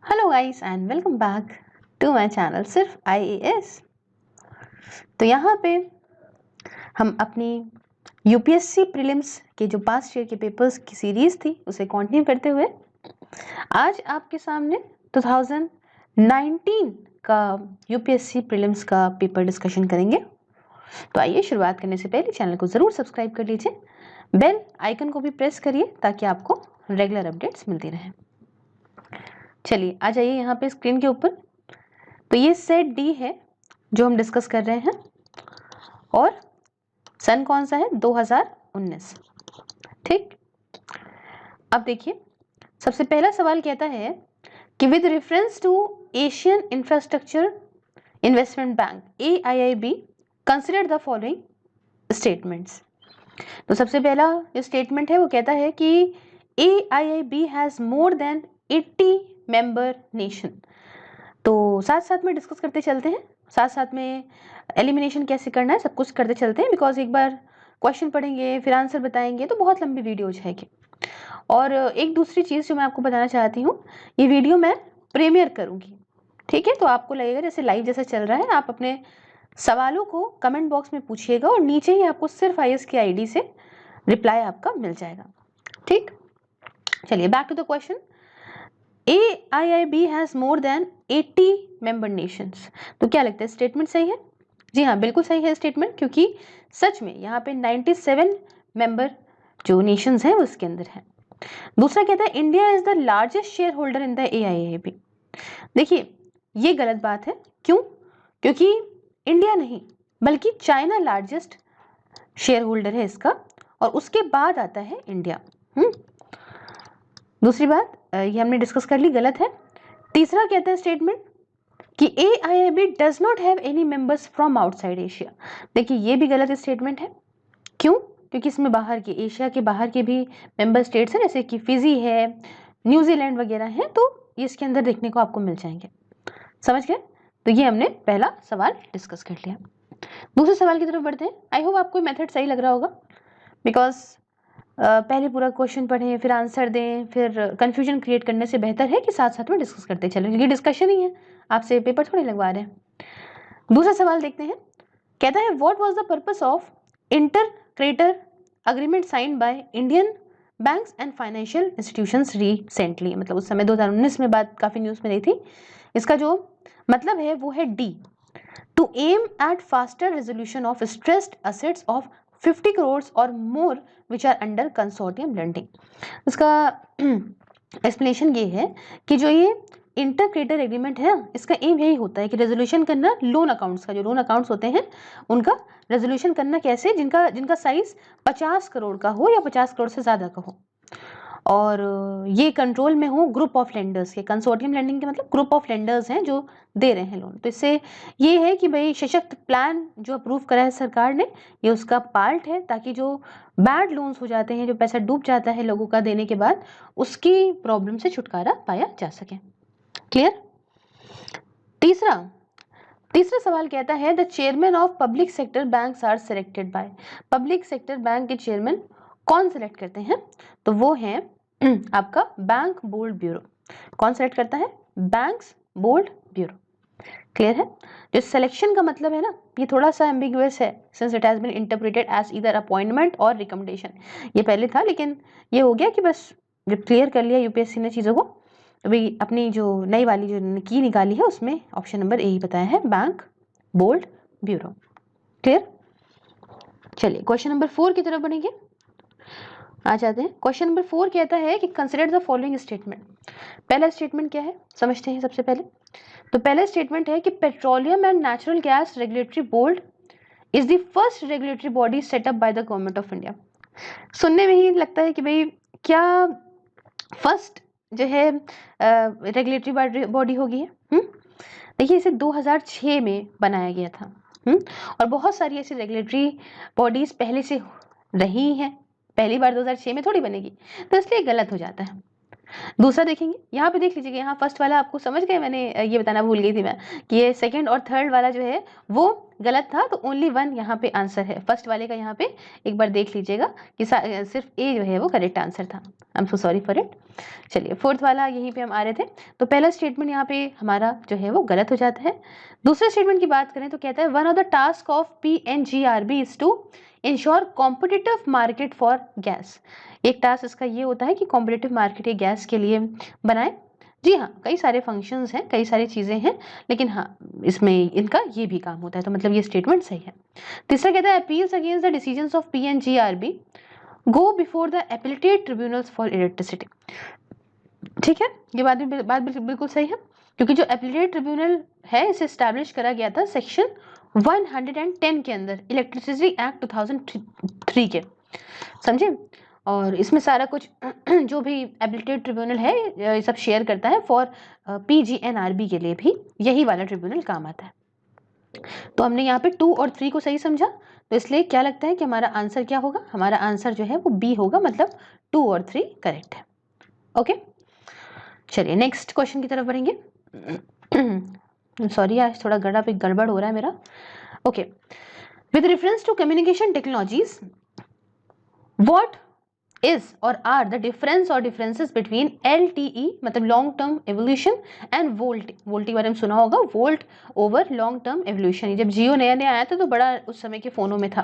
Hello guys and welcome back to my channel सिर्फ IAS. तो यहाँ पे हम अपनी यूपीएससी प्रीलिम्स के जो पास्ट ईयर के पेपर्स की सीरीज थी उसे कंटिन्यू करते हुए आज आपके सामने 2019 का यूपीएससी प्रीलिम्स का पेपर डिस्कशन करेंगे। तो आइए शुरुआत करने से पहले चैनल को ज़रूर सब्सक्राइब कर लीजिए, बेल आइकन को भी प्रेस करिए ताकि आपको रेगुलर अपडेट्स मिलती रहें। चलिए आ जाइए यहाँ पे स्क्रीन के ऊपर। तो ये सेट डी है जो हम डिस्कस कर रहे हैं और सन कौन सा है 2019। ठीक, अब देखिए सबसे पहला सवाल कहता है कि with reference to Asian infrastructure investment bank AIIB consider the following statements. तो सबसे पहला जो स्टेटमेंट है वो कहता है कि AIIB has more than 80 member nation. तो साथ साथ में डिस्कस करते चलते हैं, साथ साथ में एलिमिनेशन कैसे करना है सब कुछ करते चलते हैं, बिकॉज एक बार क्वेश्चन पढ़ेंगे फिर आंसर बताएंगे तो बहुत लंबी वीडियो हो जाएगी। और एक दूसरी चीज़ जो मैं आपको बताना चाहती हूँ, ये वीडियो मैं प्रीमियर करूँगी, ठीक है? तो आपको लगेगा जैसे लाइव जैसा चल रहा है। आप अपने सवालों को कमेंट बॉक्स में पूछिएगा और नीचे ही आपको सिर्फ IAS की ID से रिप्लाई आपका मिल जाएगा। ठीक, चलिए back to the question. AIIB has more than 80 member nations. तो क्या लगता है स्टेटमेंट सही है? जी हाँ, बिल्कुल सही है स्टेटमेंट, क्योंकि सच में यहाँ पे 97 मेंबर जो नेशंस हैं उसके अंदर है। दूसरा कहता है India is the largest share holder in the AIIB। देखिए ये गलत बात है। क्यों? क्योंकि इंडिया नहीं बल्कि चाइना लार्जेस्ट शेयर होल्डर है इसका, और उसके बाद आता है इंडिया। दूसरी बात ये हमने डिस्कस कर ली, गलत है। तीसरा कहता है स्टेटमेंट कि AIIB does not have any members from outside Asia. देखिए ये भी गलत स्टेटमेंट है। क्यों? क्योंकि इसमें बाहर के, एशिया के बाहर के भी मेंबर स्टेट्स हैं, जैसे कि फिजी है, न्यूजीलैंड वगैरह हैं, तो ये इसके अंदर देखने को आपको मिल जाएंगे। समझ गए? तो ये हमने पहला सवाल डिस्कस कर लिया। दूसरे सवाल की तरफ बढ़ते हैं। आई होप आपको मेथड सही लग रहा होगा, बिकॉज पहले पूरा क्वेश्चन पढ़ें फिर आंसर दें, फिर कंफ्यूजन क्रिएट करने से बेहतर है कि साथ साथ में डिस्कस करते चलें। ये डिस्कशन ही है, आपसे पेपर थोड़ी लगवा रहे हैं। दूसरा सवाल देखते हैं। कहता है what was the purpose of inter creditor agreement signed by Indian banks and financial institutions recently. मतलब उस समय 2019 में बात काफ़ी न्यूज़ में रही थी। इसका जो मतलब है वो है D, to aim at faster resolution of stressed assets of 50 crores और more which are under consortium lending. उसका एक्सप्लेनेशन ये है कि जो ये इंटर क्रेडिटर एग्रीमेंट है ना, इसका एम यही होता है कि रेजोल्यूशन करना लोन अकाउंट्स का, जो लोन अकाउंट्स होते हैं उनका रेजोल्यूशन करना कैसे, जिनका साइज 50 करोड़ का हो या 50 करोड़ से ज़्यादा का हो, और ये कंट्रोल में हो ग्रुप ऑफ लेंडर्स के। कंसोर्टियम लेंडिंग के मतलब ग्रुप ऑफ लेंडर्स हैं जो दे रहे हैं लोन। तो इससे ये है कि भाई सशक्त प्लान जो अप्रूव करा है सरकार ने, ये उसका पार्ट है, ताकि जो बैड लोन्स हो जाते हैं, जो पैसा डूब जाता है लोगों का देने के बाद, उसकी प्रॉब्लम से छुटकारा पाया जा सके। क्लियर? तीसरा सवाल कहता है the chairman of public sector banks are selected by. Public sector bank के चेयरमैन कौन सिलेक्ट करते हैं? तो वो है आपका बैंक बोर्ड ब्यूरो। कौन सिलेक्ट करता है? Banks board bureau. क्लियर है? जो सिलेक्शन का मतलब है ना, ये थोड़ा सा एम्बिगुअस है, since it has been interpreted as either appointment और रिकमेंडेशन। ये पहले था, लेकिन ये हो गया कि बस जब क्लियर कर लिया यूपीएससी ने चीज़ों को, अभी अपनी जो नई वाली जो की निकाली है उसमें ऑप्शन नंबर ए ही बताया है, बैंक बोर्ड ब्यूरो। क्लियर? चलिए क्वेश्चन नंबर 4 की तरफ बढ़ेंगे, आ जाते हैं। क्वेश्चन नंबर 4 कहता है कि कंसिडर द फॉलोइंग स्टेटमेंट। पहला स्टेटमेंट क्या है समझते हैं सबसे पहले। तो पहला स्टेटमेंट है कि petroleum and natural gas regulatory board is the first regulatory body setup bye the government of India. सुनने में ही लगता है कि भाई क्या फर्स्ट जो है रेगुलेटरी बॉडी होगी है। देखिए इसे 2006 में बनाया गया था। और बहुत सारी ऐसी रेगुलेटरी बॉडीज पहले से रही हैं, पहली बार 2006 में थोड़ी बनेगी, तो इसलिए गलत हो जाता है। दूसरा देखेंगे, यहाँ पे देख लीजिएगा, यहाँ फर्स्ट वाला आपको समझ गए, मैंने ये बताना भूल गई थी मैं कि ये सेकंड और थर्ड वाला जो है वो गलत था तो ओनली 1 यहाँ पे आंसर है। फर्स्ट वाले का यहाँ पे एक बार देख लीजिएगा कि सिर्फ ए जो है वो करेक्ट आंसर था। I am so sorry for it. चलिए फोर्थ वाला यहीं पे हम आ रहे थे। तो पहला स्टेटमेंट यहाँ पे हमारा जो है वो गलत हो जाता है। दूसरे स्टेटमेंट की बात करें तो कहता है one of the task of PNGRB is to ensure competitive market for gas. एक टास्क इसका ये होता है कि कॉम्पिटिटिव मार्केट ये गैस के लिए बनाए। जी हाँ, कई सारे फंक्शंस हैं, कई सारी चीज़ें हैं, लेकिन हाँ इसमें इनका ये भी काम होता है, तो मतलब ये स्टेटमेंट सही है। तीसरा कहता है appeals against the decisions of PNGRB go before the epilated tribunals for electricity. ठीक है, ये बात बिल्कुल सही है, क्योंकि जो एपिलेटेड ट्रिब्यूनल है इसे एस्टैब्लिश करा गया था सेक्शन 110 के अंदर, इलेक्ट्रिसिटी एक्ट 2003 के, समझे। और इसमें सारा कुछ जो भी एबिलिटेड ट्रिब्यूनल है ये सब शेयर करता है फॉर PGNRB के लिए भी यही वाला ट्रिब्यूनल काम आता है। तो हमने यहाँ पे 2 और 3 को सही समझा, तो इसलिए क्या लगता है कि हमारा आंसर क्या होगा, हमारा आंसर जो है वो बी होगा, मतलब 2 और 3 करेक्ट है। ओके, चलिए नेक्स्ट क्वेश्चन की तरफ बढ़ेंगे। सॉरी आज थोड़ा गड़बड़ हो रहा है मेरा। Okay, with reference to communication technologies what is or are the difference or differences between LTE मतलब long term evolution and volt के बारे में सुना होगा, volt over long term evolution। जब जियो नया आया था तो बड़ा उस समय के फोनों में था।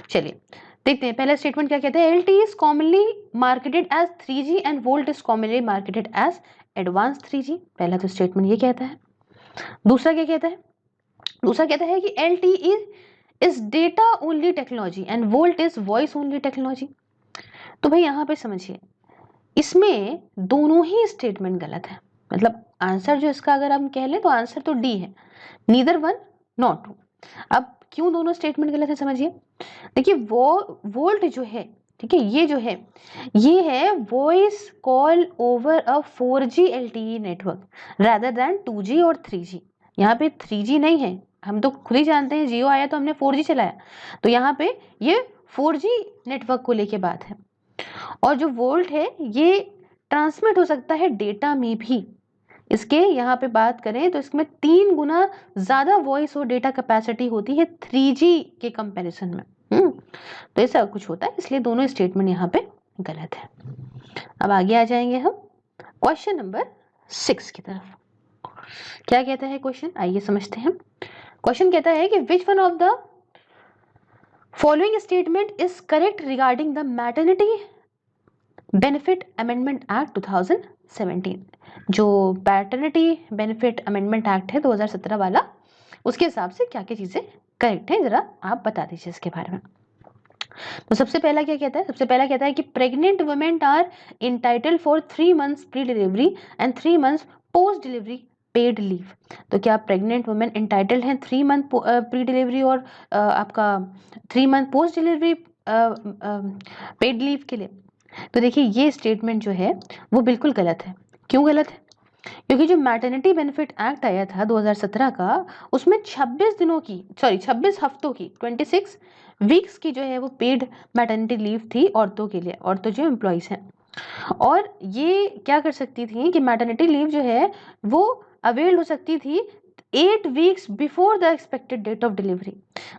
चलिए देखते हैं, पहला स्टेटमेंट क्या कहते हैं, LTE is commonly marketed as 3G and volt is commonly marketed as advanced 3G। पहला तो स्टेटमेंट ये कहता है। दूसरा क्या कहता है, दूसरा कहता है कि LTE is data only technology and volt is voice only technology। तो भाई यहाँ पे समझिए, इसमें दोनों ही स्टेटमेंट गलत है, मतलब आंसर जो इसका अगर हम कह लें तो आंसर तो डी है, नीदर वन नॉट टू। अब क्यों दोनों स्टेटमेंट गलत है समझिए। देखिए वो वोल्ट जो है, ठीक है, ये जो है ये है voice call over a 4G LTE network rather than 2G और 3G। यहाँ पे 3G नहीं है, हम तो खुद ही जानते हैं जियो आया तो हमने 4G चलाया, तो यहाँ पे ये 4G नेटवर्क को लेके बात है। और जो वोल्ट है ये ट्रांसमिट हो सकता है डेटा में भी। इसके यहाँ पे बात करें तो इसमें 3 गुना ज्यादा वॉइस और डेटा कैपेसिटी होती है 3G के कंपैरिजन में। तो ऐसा कुछ होता है, इसलिए दोनों स्टेटमेंट यहाँ पे गलत है। अब आगे आ जाएंगे हम क्वेश्चन नंबर 6 की तरफ। क्या कहता है क्वेश्चन, आइए समझते हैं। क्वेश्चन कहता है कि which one of the following statement is correct regarding the maternity benefit amendment act 2017। जो पैटर्निटी बेनिफिट अमेंडमेंट एक्ट है 2017 वाला, उसके हिसाब से क्या क्या चीजें करेक्ट है, जरा आप बता दीजिए इसके बारे में। तो सबसे पहला क्या कहता है, सबसे पहला कहता है कि pregnant women are entitled for 3 months pre delivery and 3 months post delivery paid leave. तो क्या प्रेग्नेंट वुमेन इंटाइटल्ड हैं 3 month प्री डिलीवरी और आपका 3 month post delivery paid leave के लिए। तो देखिए ये स्टेटमेंट जो है वो बिल्कुल गलत है। क्यों गलत है, क्योंकि जो मैटरनिटी बेनिफिट एक्ट आया था 2017 का, उसमें 26 हफ्तों की 26 वीक्स की जो है वो पेड मैटरनिटी लीव थी औरतों के लिए, औरतों जो एम्प्लॉइज हैं। और ये क्या कर सकती थी कि मैटरनिटी लीव जो है वो अवेल हो सकती थी 8 weeks before the expected date of delivery.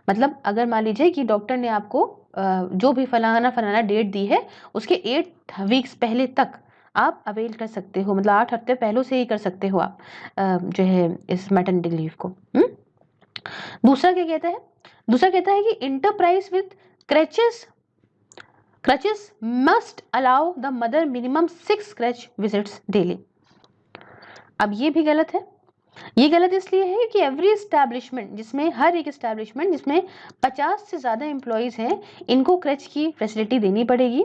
मतलब अगर मान लीजिए कि डॉक्टर ने आपको जो भी फलाना डेट दी है उसके 8 weeks पहले तक आप अवेल कर सकते हो, मतलब 8 हफ्ते पहले से ही कर सकते हो आप जो है इस मैटरनिटी लीव को। दूसरा क्या कहता है, दूसरा कहता है कि enterprise with creches must allow the mother minimum 6 creche visits daily. अब ये भी गलत है। ये गलत इसलिए है कि एवरी एस्टैब्लिशमेंट, जिसमें हर एक एस्टैब्लिशमेंट जिसमें 50 से ज़्यादा एम्प्लॉयज़ हैं, इनको क्रच की फैसिलिटी देनी पड़ेगी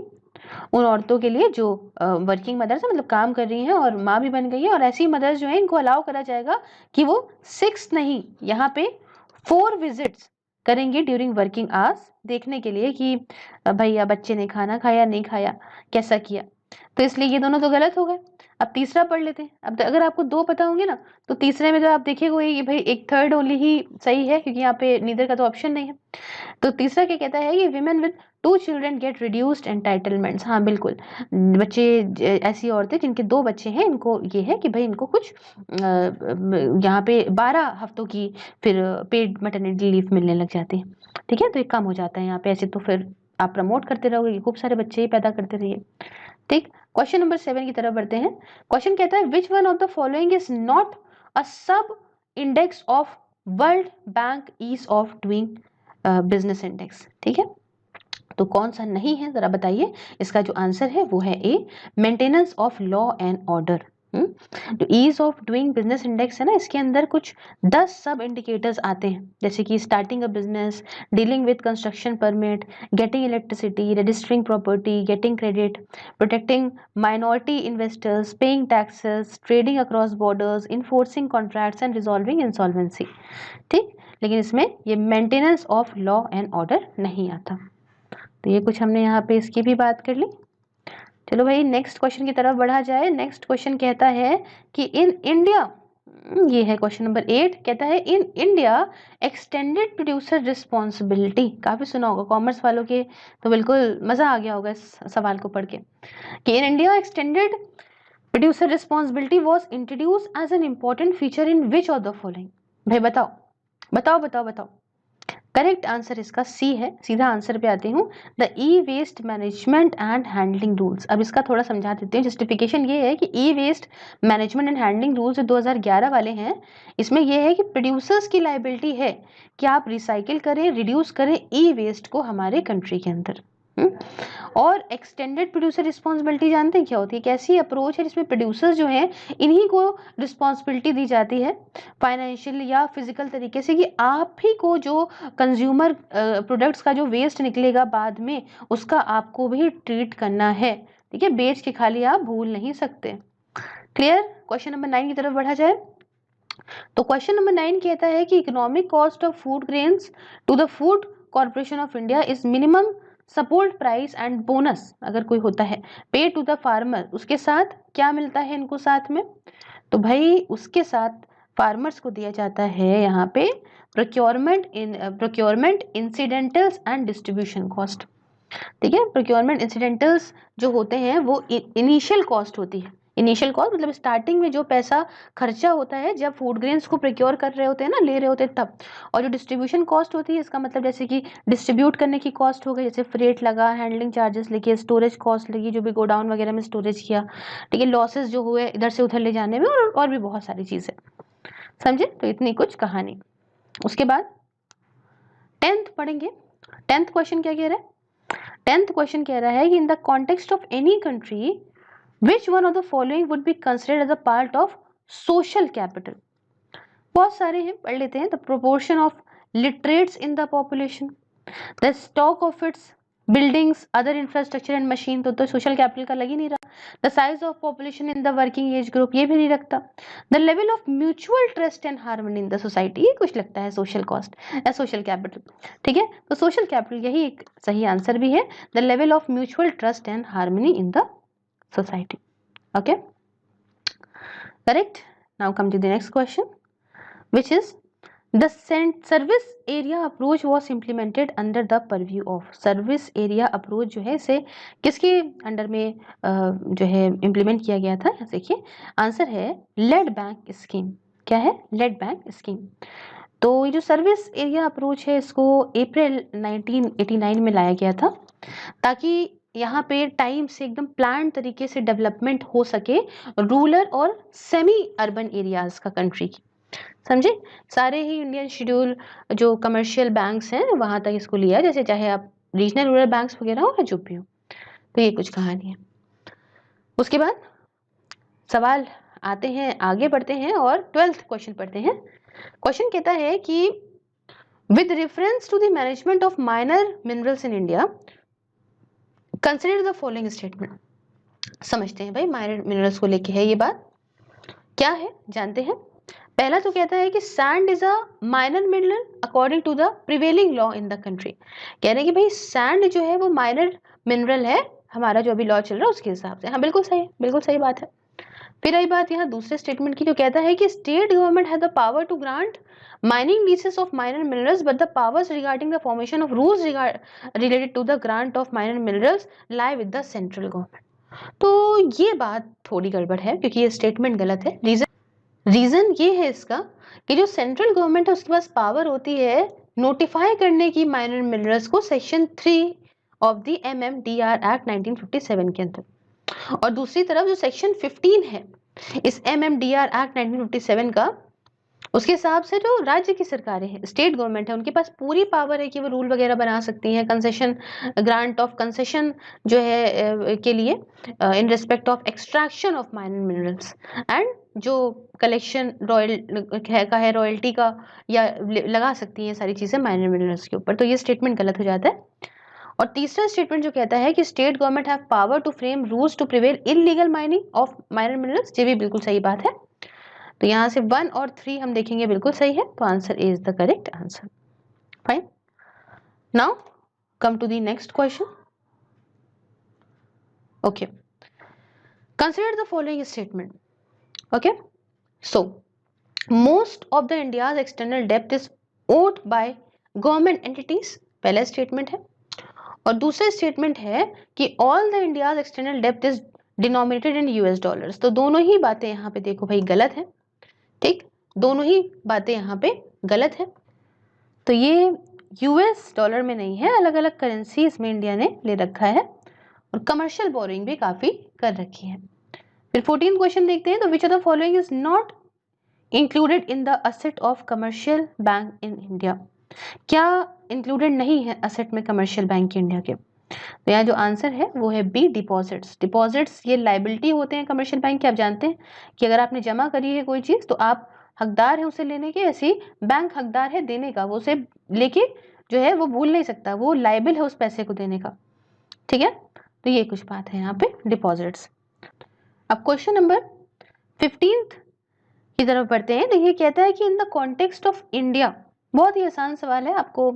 उन औरतों के लिए जो वर्किंग मदर्स है, मतलब काम कर रही हैं और माँ भी बन गई है। और ऐसी मदर्स जो हैं इनको अलाउ करा जाएगा कि वो 6 नहीं, यहाँ पे 4 विजिट्स करेंगे ड्यूरिंग वर्किंग आवर्स, देखने के लिए कि भैया बच्चे ने खाना खाया नहीं खाया, कैसा किया। तो इसलिए ये दोनों तो गलत हो गए। अब तीसरा पढ़ लेते हैं। अब अगर आपको 2 पता होंगे ना तो तीसरे में तो आप देखिएगा ये भाई एक थर्ड ओनली ही सही है, क्योंकि यहाँ पे नीदर का तो ऑप्शन नहीं है। तो तीसरा क्या कहता है कि women with 2 children gate reduced entitlements. हाँ बिल्कुल, बच्चे ऐसी औरतें जिनके 2 बच्चे हैं, इनको ये है कि भाई इनको कुछ यहाँ पे 12 हफ्तों की फिर पेड मैटरनिटी लीव मिलने लग जाती है। ठीक है, तो ये कम हो जाता है यहाँ पे। ऐसे तो फिर आप प्रमोट करते रहोगे कि खूब सारे बच्चे ही पैदा करते रहिए। ठीक, क्वेश्चन नंबर 7 की तरफ बढ़ते हैं। क्वेश्चन कहता है which one of the following is not a sub index of World Bank ease of doing business index. ठीक है, तो कौन सा नहीं है जरा बताइए। इसका जो आंसर है वो है A, maintenance of law and order. जो ease of doing business index है ना, इसके अंदर कुछ 10 सब इंडिकेटर्स आते हैं, जैसे कि starting a business, dealing with construction permit, getting electricity, registering property, getting credit, protecting minority investors, paying taxes, trading across borders, enforcing contracts and resolving insolvency. ठीक, लेकिन इसमें ये maintenance of law and order नहीं आता। तो ये कुछ हमने यहाँ पे इसकी भी बात कर ली। चलो भाई नेक्स्ट क्वेश्चन की तरफ बढ़ा जाए। नेक्स्ट क्वेश्चन कहता है कि इन इंडिया, ये है क्वेश्चन नंबर 8, कहता है in India extended producer responsibility. काफी सुना होगा कॉमर्स वालों के, तो बिल्कुल मजा आ गया होगा इस सवाल को पढ़ के कि in India extended producer responsibility was introduce as an important feature in which of the following. भाई बताओ बताओ बताओ बताओ। करेक्ट आंसर इसका सी है। सीधा आंसर पे आती हूँ, the e waste management and handling rules. अब इसका थोड़ा समझा देती हूँ। जस्टिफिकेशन ये है कि E waste management and handling rules जो 2011 वाले हैं, इसमें यह है कि प्रोड्यूसर्स की लाइबिलिटी है कि आप रिसाइकिल करें, रिड्यूस करें ई वेस्ट को हमारे कंट्री के अंदर। और एक्सटेंडेड प्रोड्यूसर रिस्पॉन्सिबिलिटी जानते हैं क्या होती है? कैसी अप्रोच है जिसमें प्रोड्यूसर्स जो हैं इन्हीं को रिस्पॉन्सिबिलिटी दी जाती है फाइनेंशियल या फिजिकल तरीके से, कि आप ही को जो कंज्यूमर प्रोडक्ट्स का जो वेस्ट निकलेगा बाद में, उसका आपको भी ट्रीट करना है। ठीक है, बेच के खाली आप भूल नहीं सकते। क्लियर? क्वेश्चन नंबर 9 की तरफ बढ़ा जाए। तो क्वेश्चन नंबर 9 कहता है कि economic cost of food grains to the food corporation of India is minimum support price and bonus, अगर कोई होता है, पे टू द फार्मर, उसके साथ क्या मिलता है इनको साथ में? तो भाई उसके साथ फार्मर्स को दिया जाता है यहाँ पे प्रोक्योरमेंट इंसिडेंटल्स एंड डिस्ट्रीब्यूशन कॉस्ट। ठीक है, प्रोक्योरमेंट इंसिडेंटल्स जो होते हैं वो इनिशियल कॉस्ट होती है। इनिशियल कॉस्ट मतलब स्टार्टिंग में जो पैसा खर्चा होता है जब फूड ग्रेन्स को प्रोक्योर कर रहे होते हैं ना, ले रहे होते हैं तब। और जो डिस्ट्रीब्यूशन कॉस्ट होती है, इसका मतलब जैसे कि डिस्ट्रीब्यूट करने की कॉस्ट हो गई, जैसे फ्रेट लगा, हैंडलिंग चार्जेस लगे, स्टोरेज कॉस्ट लगी, जो भी गोडाउन वगैरह में स्टोरेज किया। ठीक है, लॉसेस जो हुए इधर से उधर ले जाने में, और भी बहुत सारी चीजें। समझे? तो इतनी कुछ कहानी। उसके बाद 10th पढ़ेंगे। 10th क्वेश्चन क्या कह रहा है? 10th क्वेश्चन कह रहा है कि in the context of any country which one of the following would be considered as a part of social capital. बहुत सारे हैं, पढ़ लेते हैं। The proportion of literates in the population, the stock of its buildings, other infrastructure and machine, तो social capital का लग ही नहीं रहा। The size of population in the working age group, ये भी नहीं रखता। The level of mutual trust and harmony in the society, ये कुछ लगता है सोशल कॉस्ट या सोशल कैपिटल। ठीक है, तो सोशल कैपिटल यही एक सही आंसर भी है, the level of mutual trust and harmony in the society. Okay, correct. Now come to the next question which is the service area approach was implemented under the purview of। service area approach जो है इसे किसके under में जो है implement किया गया था? देखिए आंसर है लेड बैंक स्कीम। क्या है? Lead bank scheme. तो ये जो सर्विस एरिया अप्रोच है, इसको अप्रैल 1989 में लाया गया था, ताकि यहाँ पे टाइम से एकदम प्लान तरीके से डेवलपमेंट हो सके रूरल और सेमी अर्बन एरियाज का कंट्री की। समझे? सारे ही इंडियन शेड्यूल जो कमर्शियल बैंक्स हैं वहां तक इसको लिया, जैसे चाहे आप रीजनल रूरल बैंक्स वगैरह हो या जो भी हो। तो ये कुछ कहानी है। उसके बाद सवाल आते हैं, आगे बढ़ते हैं और 12th क्वेश्चन पढ़ते हैं। क्वेश्चन कहता है कि with reference to the management of minor minerals in India consider the following statement. समझते हैं भाई, माइनर मिनरल्स को लेके है ये बात। क्या है जानते हैं। पहला तो कहता है कि sand is a minor mineral according to the prevailing law in the country. कह रहे हैं कि भाई सैंड जो है वो माइनर मिनरल है, हमारा जो अभी लॉ चल रहा है उसके हिसाब से। हाँ बिल्कुल सही, बिल्कुल सही बात है। फिर आई बात यहाँ दूसरे स्टेटमेंट की, जो कहता है कि state government has the power to grant mining leases of minor minerals, but the powers regarding the formation of rules related to the grant of minor minerals lie with the central government. तो ये बात थोड़ी गड़बड़ है क्योंकि ये statement गलत है। रीजन ये है इसका कि जो सेंट्रल गवर्नमेंट है उसके पास पावर होती है नोटिफाई करने की माइनर मिनरल्स को section 3 of the MMDR act 1957 के अंदर, और दूसरी तरफ जो सेक्शन 15 है इस MMDR एक्ट 1957 का, उसके हिसाब से जो राज्य की सरकारें हैं, स्टेट गवर्नमेंट है, उनके पास पूरी पावर है कि वो रूल वगैरह बना सकती हैं कंसेशन, ग्रांट ऑफ कंसेशन जो है के लिए in respect of extraction of minor minerals, and जो कलेक्शन रॉयल्टी का या लगा सकती हैं सारी चीजें माइनर मिनरल्स के ऊपर। तो ये स्टेटमेंट गलत हो जाता है। और तीसरा स्टेटमेंट जो कहता है कि state government have power to frame rules to prevail illegal mining of minor minerals, ये भी बिल्कुल सही बात है। तो यहाँ से 1 और 3 हम देखेंगे बिल्कुल सही है, तो answer is the correct answer. Fine, now come to the next question. Okay, consider the following statement. Okay, so most of the India's external डेब्ट is owed by government entities, पहला स्टेटमेंट है। और दूसरा स्टेटमेंट है कि all the India's external डेब्ट is denominated in US dollars. तो दोनों ही बातें यहाँ पे देखो भाई गलत है, ठीक, दोनों ही बातें यहाँ पे गलत है। तो ये US डॉलर में नहीं है, अलग अलग करेंसी इसमें इंडिया ने ले रखा है, और कमर्शियल बोरिंग भी काफी कर रखी है। फिर 14 क्वेश्चन देखते हैं। तो विच of the following is not included in the asset of commercial bank in India, क्या इंक्लूडेड नहीं है असेट में कमर्शियल बैंक इंडिया के? तो यहाँ जो आंसर है वो है बी, डिपॉजिट्स। डिपॉजिट्स ये लाइबिलिटी होते हैं कमर्शियल बैंक के। आप जानते हैं कि अगर आपने जमा करी है कोई चीज तो आप हकदार है उसे लेने के, ऐसे ही बैंक हकदार है देने का, वो उसे लेके जो है वो भूल नहीं सकता, वो लाइबल है उस पैसे को देने का, ठीक है। तो ये कुछ बात है यहाँ पे डिपॉजिट्स। अब क्वेश्चन नंबर 15 की तरफ बढ़ते हैं। देखिए कहता है कि in the context of India, बहुत ही आसान सवाल है, आपको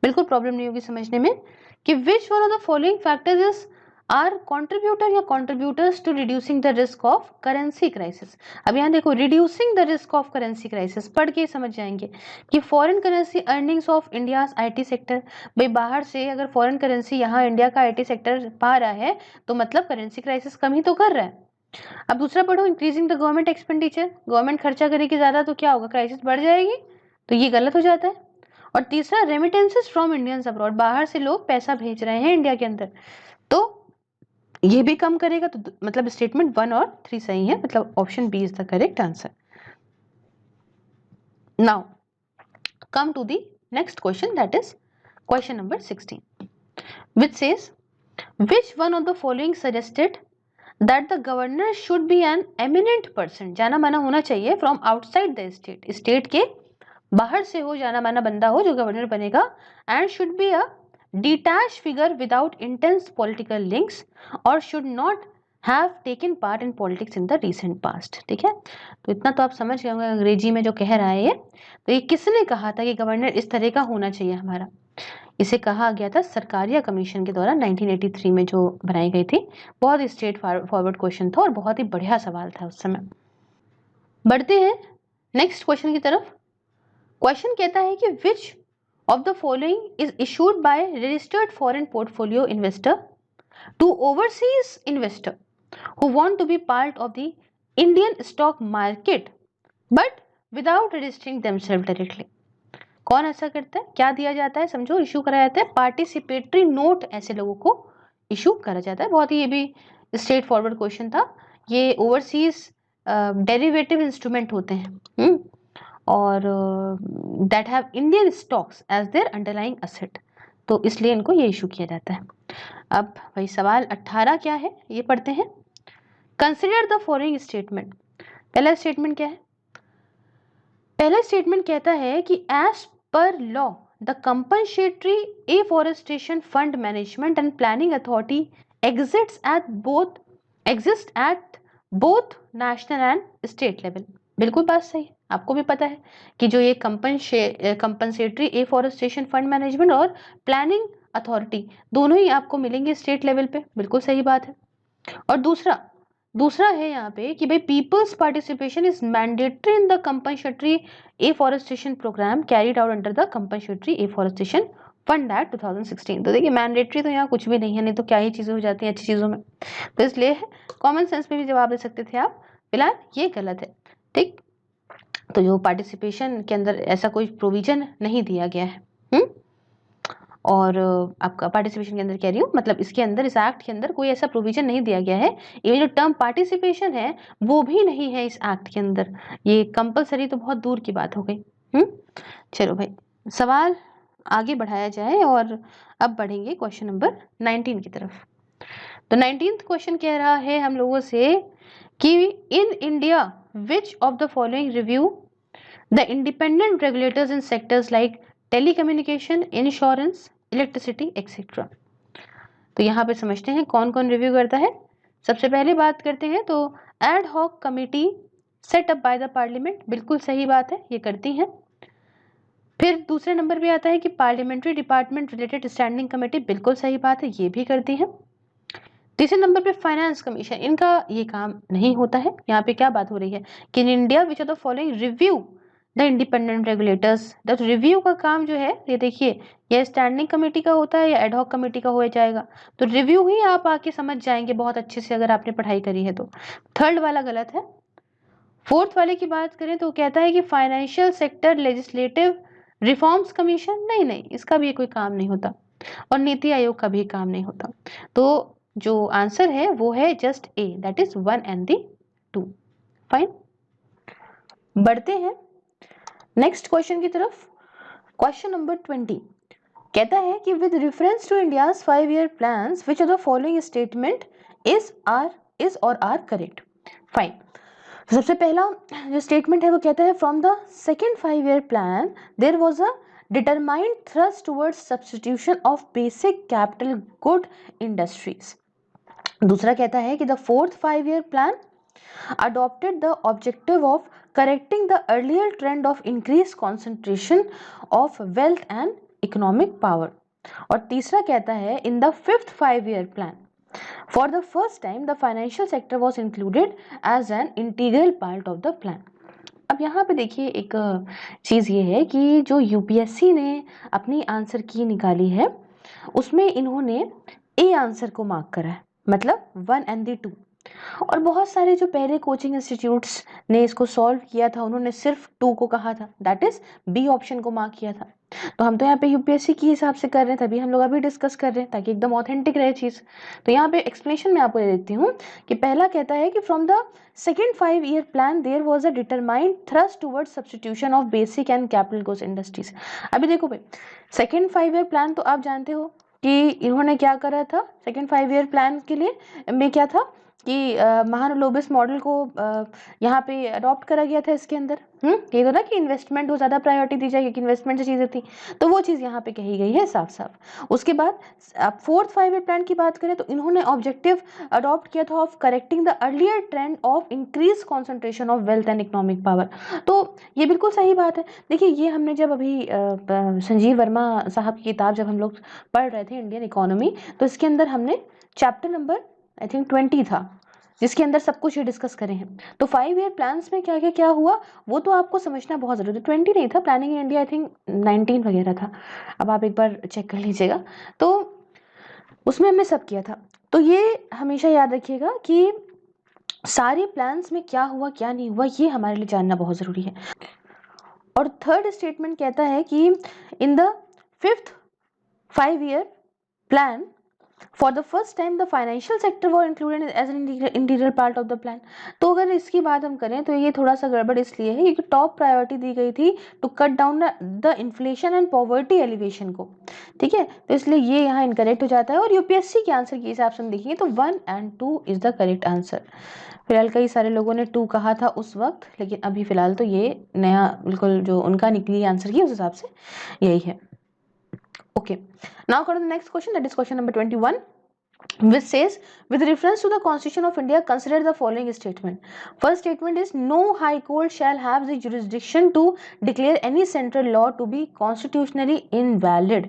बिल्कुल प्रॉब्लम नहीं होगी समझने में, कि which one of the following factors is are contributor या contributors to reducing the risk of currency crisis. अब यहाँ देखो reducing the risk of currency crisis पढ़ के समझ जाएंगे कि foreign currency earnings of India's IT sector, भाई बाहर से अगर फॉरेन करेंसी यहाँ इंडिया का IT सेक्टर पा रहा है तो मतलब करेंसी क्राइसिस कम ही तो कर रहा है। अब दूसरा पढ़ो, increasing the government expenditure, government खर्चा करेगी ज्यादा तो क्या होगा, क्राइसिस बढ़ जाएगी, तो ये गलत हो जाता है। और तीसरा रेमिटेंसेस फ्रॉम इंडियंस अब्रॉड, बाहर से लोग पैसा भेज रहे हैं इंडिया के अंदर, तो ये भी कम करेगा। तो मतलब स्टेटमेंट 1 और 3 सही है, मतलब option B is the correct answer. Now come to the next question, that is question number 16, which says which one of the following suggested that the governor should be an eminent person, जाना माना होना चाहिए, from outside the state, state के बाहर से हो, जाना माना बंदा हो जो गवर्नर बनेगा, and should be a detached figure without intense political links और should not have taken part in politics in the recent past। ठीक है, तो इतना तो आप समझ गए होंगे अंग्रेजी में जो कह रहा है ये। तो ये किसने कहा था कि गवर्नर इस तरह का होना चाहिए हमारा? इसे कहा गया था सरकारिया कमीशन के द्वारा 1983 में जो बनाई गई थी। बहुत ही स्ट्रेट फॉरवर्ड क्वेश्चन था और बहुत ही बढ़िया सवाल था उस समय। बढ़ते हैं नेक्स्ट क्वेश्चन की तरफ। क्वेश्चन कहता है कि which of the following is issued by registered foreign portfolio investor to overseas investor who want to be part of the Indian stock market but without registering themself directly. कौन ऐसा करता है, क्या दिया जाता है, समझो इशू करा जाता है पार्टिसिपेटरी नोट, ऐसे लोगों को इशू करा जाता है। बहुत ही ये भी स्ट्रेट फॉरवर्ड क्वेश्चन था। ये ओवरसीज डेरिवेटिव इंस्ट्रूमेंट होते हैं और that have Indian stocks as their underlying asset, तो इसलिए इनको ये इशू किया जाता है। अब भाई सवाल 18 क्या है ये पढ़ते हैं। Consider the following statement. पहला स्टेटमेंट क्या है? पहला स्टेटमेंट कहता है कि as per law the compensatory afforestation fund management and planning authority exist at both national and state level. बिल्कुल बात सही है, आपको भी पता है कि जो ये कंपनसेटरी एफॉरेस्टेशन फंड मैनेजमेंट और प्लानिंग अथॉरिटी दोनों ही आपको मिलेंगे स्टेट लेवल पे, बिल्कुल सही बात है। और दूसरा दूसरा है यहाँ पे कि भाई people's participation is mandatory in the compensatory afforestation programme carried out under the compensatory afforestation fund act 2016। तो देखिए मैंडेटरी तो यहाँ कुछ भी नहीं है, नहीं तो क्या ही चीजें हो जाती हैं अच्छी चीजों में, तो इसलिए कॉमन सेंस में भी जवाब दे सकते थे आप, फिलहाल ये गलत है। ठीक, तो जो पार्टिसिपेशन के अंदर ऐसा कोई प्रोविजन नहीं दिया गया है। और आपका पार्टिसिपेशन के अंदर कह रही हूँ, मतलब इसके अंदर, इस एक्ट के अंदर कोई ऐसा प्रोविजन नहीं दिया गया है। इवन जो टर्म पार्टिसिपेशन है वो भी नहीं है इस एक्ट के अंदर, ये कंपलसरी तो बहुत दूर की बात हो गई। चलो भाई सवाल आगे बढ़ाया जाए और अब बढ़ेंगे क्वेश्चन नंबर 19 की तरफ। तो 19th क्वेश्चन कह रहा है हम लोगों से कि in India which of the following review the independent regulators in sectors like telecommunication, insurance, electricity etcetera. तो यहाँ पे समझते हैं कौन कौन रिव्यू करता है। सबसे पहले बात करते हैं तो ad hoc committee set up by the parliament, बिल्कुल सही बात है, ये करती हैं। फिर दूसरे नंबर पे आता है कि parliamentary department related standing committee, बिल्कुल सही बात है, ये भी करती है। तीसरे नंबर पे फाइनेंस कमीशन, इनका ये काम नहीं होता है। यहाँ पे क्या बात हो रही है कि in India which are the following review the independent regulators, the review का काम जो है ये देखिए, ये स्टैंडिंग कमेटी का होता है या एडहॉक कमेटी का हो जाएगा। तो रिव्यू ही आप आके समझ जाएंगे बहुत अच्छे से अगर आपने पढ़ाई करी है तो। थर्ड वाला गलत है। फोर्थ वाले की बात करें तो कहता है कि financial sector legislative reforms commission, नहीं नहीं, इसका भी कोई काम नहीं होता, और नीति आयोग का भी काम नहीं होता। तो जो आंसर है वो है just a, that is 1 and 2। Fine, बढ़ते हैं नेक्स्ट क्वेश्चन की तरफ। क्वेश्चन नंबर 20 कहता है कि with reference to India's 5-year plans which of the following statement is or are correct। Fine, सबसे पहला जो स्टेटमेंट है वो कहता है from the second 5-year plan there was a determined thrust towards substitution of basic capital good industries. दूसरा कहता है कि the fourth 5-year plan adopted the objective of correcting the earlier trend of increased concentration of wealth and economic power। और तीसरा कहता है in the fifth 5-year plan for the first time the financial sector was included as an integral part of the plan। अब यहाँ पे देखिए एक चीज़ ये है कि जो यूपीएससी ने अपनी आंसर की निकाली है उसमें इन्होंने ए आंसर को मार्क करा है, मतलब 1 and 2। और बहुत सारे जो पहले कोचिंग इंस्टीट्यूट्स ने इसको सॉल्व किया था उन्होंने सिर्फ 2 को कहा था, दैट इज बी ऑप्शन को मार्क किया था। तो हम तो यहाँ पे यूपीएससी के हिसाब से कर रहे हैं, तभी हम लोग अभी डिस्कस कर रहे हैं ताकि एकदम ऑथेंटिक रहे चीज़। तो यहाँ पे एक्सप्लेनेशन मैं आपको दे देती हूँ कि पहला कहता है कि from the second 5-year plan there was a determined thrust towards substitution of basic and capital goods industries. अभी देखो भाई, सेकेंड 5-year प्लान तो आप जानते हो कि इन्होंने क्या करा था। सेकेंड 5-year प्लान के लिए में क्या था कि महालनोबिस मॉडल को यहाँ पे अडॉप्ट करा गया था इसके अंदर। ये तो ना कि इन्वेस्टमेंट को ज़्यादा प्रायोरिटी दी जाएगी, कि इन्वेस्टमेंट से चीज़ें थी, तो वो चीज़ यहाँ पे कही गई है साफ साफ। उसके बाद आप फोर्थ 5-year प्लान की बात करें तो इन्होंने ऑब्जेक्टिव अडॉप्ट किया था of correcting the earlier trend of increase concentration of wealth and economic power. तो ये बिल्कुल सही बात है। देखिए ये हमने जब अभी संजीव वर्मा साहब की किताब जब हम लोग पढ़ रहे थे इंडियन इकोनॉमी, तो इसके अंदर हमने चैप्टर नंबर आई थिंक 20 था जिसके अंदर सब कुछ ये डिस्कस करें हैं। तो 5-year प्लान्स में क्या क्या क्या हुआ वो तो आपको समझना बहुत ज़रूरी है। 20 नहीं था, planning in India I think 19 वगैरह था, अब आप एक बार चेक कर लीजिएगा। तो उसमें हमने सब किया था। तो ये हमेशा याद रखिएगा कि सारे प्लान्स में क्या हुआ क्या नहीं हुआ ये हमारे लिए जानना बहुत ज़रूरी है। और थर्ड स्टेटमेंट कहता है कि in the fifth 5-year plan for the first time the financial sector were included as an interior part of the plan. तो अगर इसकी बात हम करें तो ये थोड़ा सा गड़बड़ इसलिए है क्योंकि टॉप प्रायोरिटी दी गई थी to cut down the inflation and poverty alleviation को, ठीक है, तो इसलिए ये यहाँ इनकरेक्ट हो जाता है। और यूपीएससी के आंसर के हिसाब से हम देखेंगे तो 1 and 2 is the correct answer. फिलहाल कई सारे लोगों ने 2 कहा था उस वक्त, लेकिन अभी फिलहाल तो ये नया बिल्कुल जो उनका निकली आंसर की उस हिसाब से यही है। Okay, now come to the next question, that is question number 21। which says, with reference to the Constitution of India, consider the following statement. First statement is, no high court shall have the jurisdiction to declare any central law to be constitutionally invalid.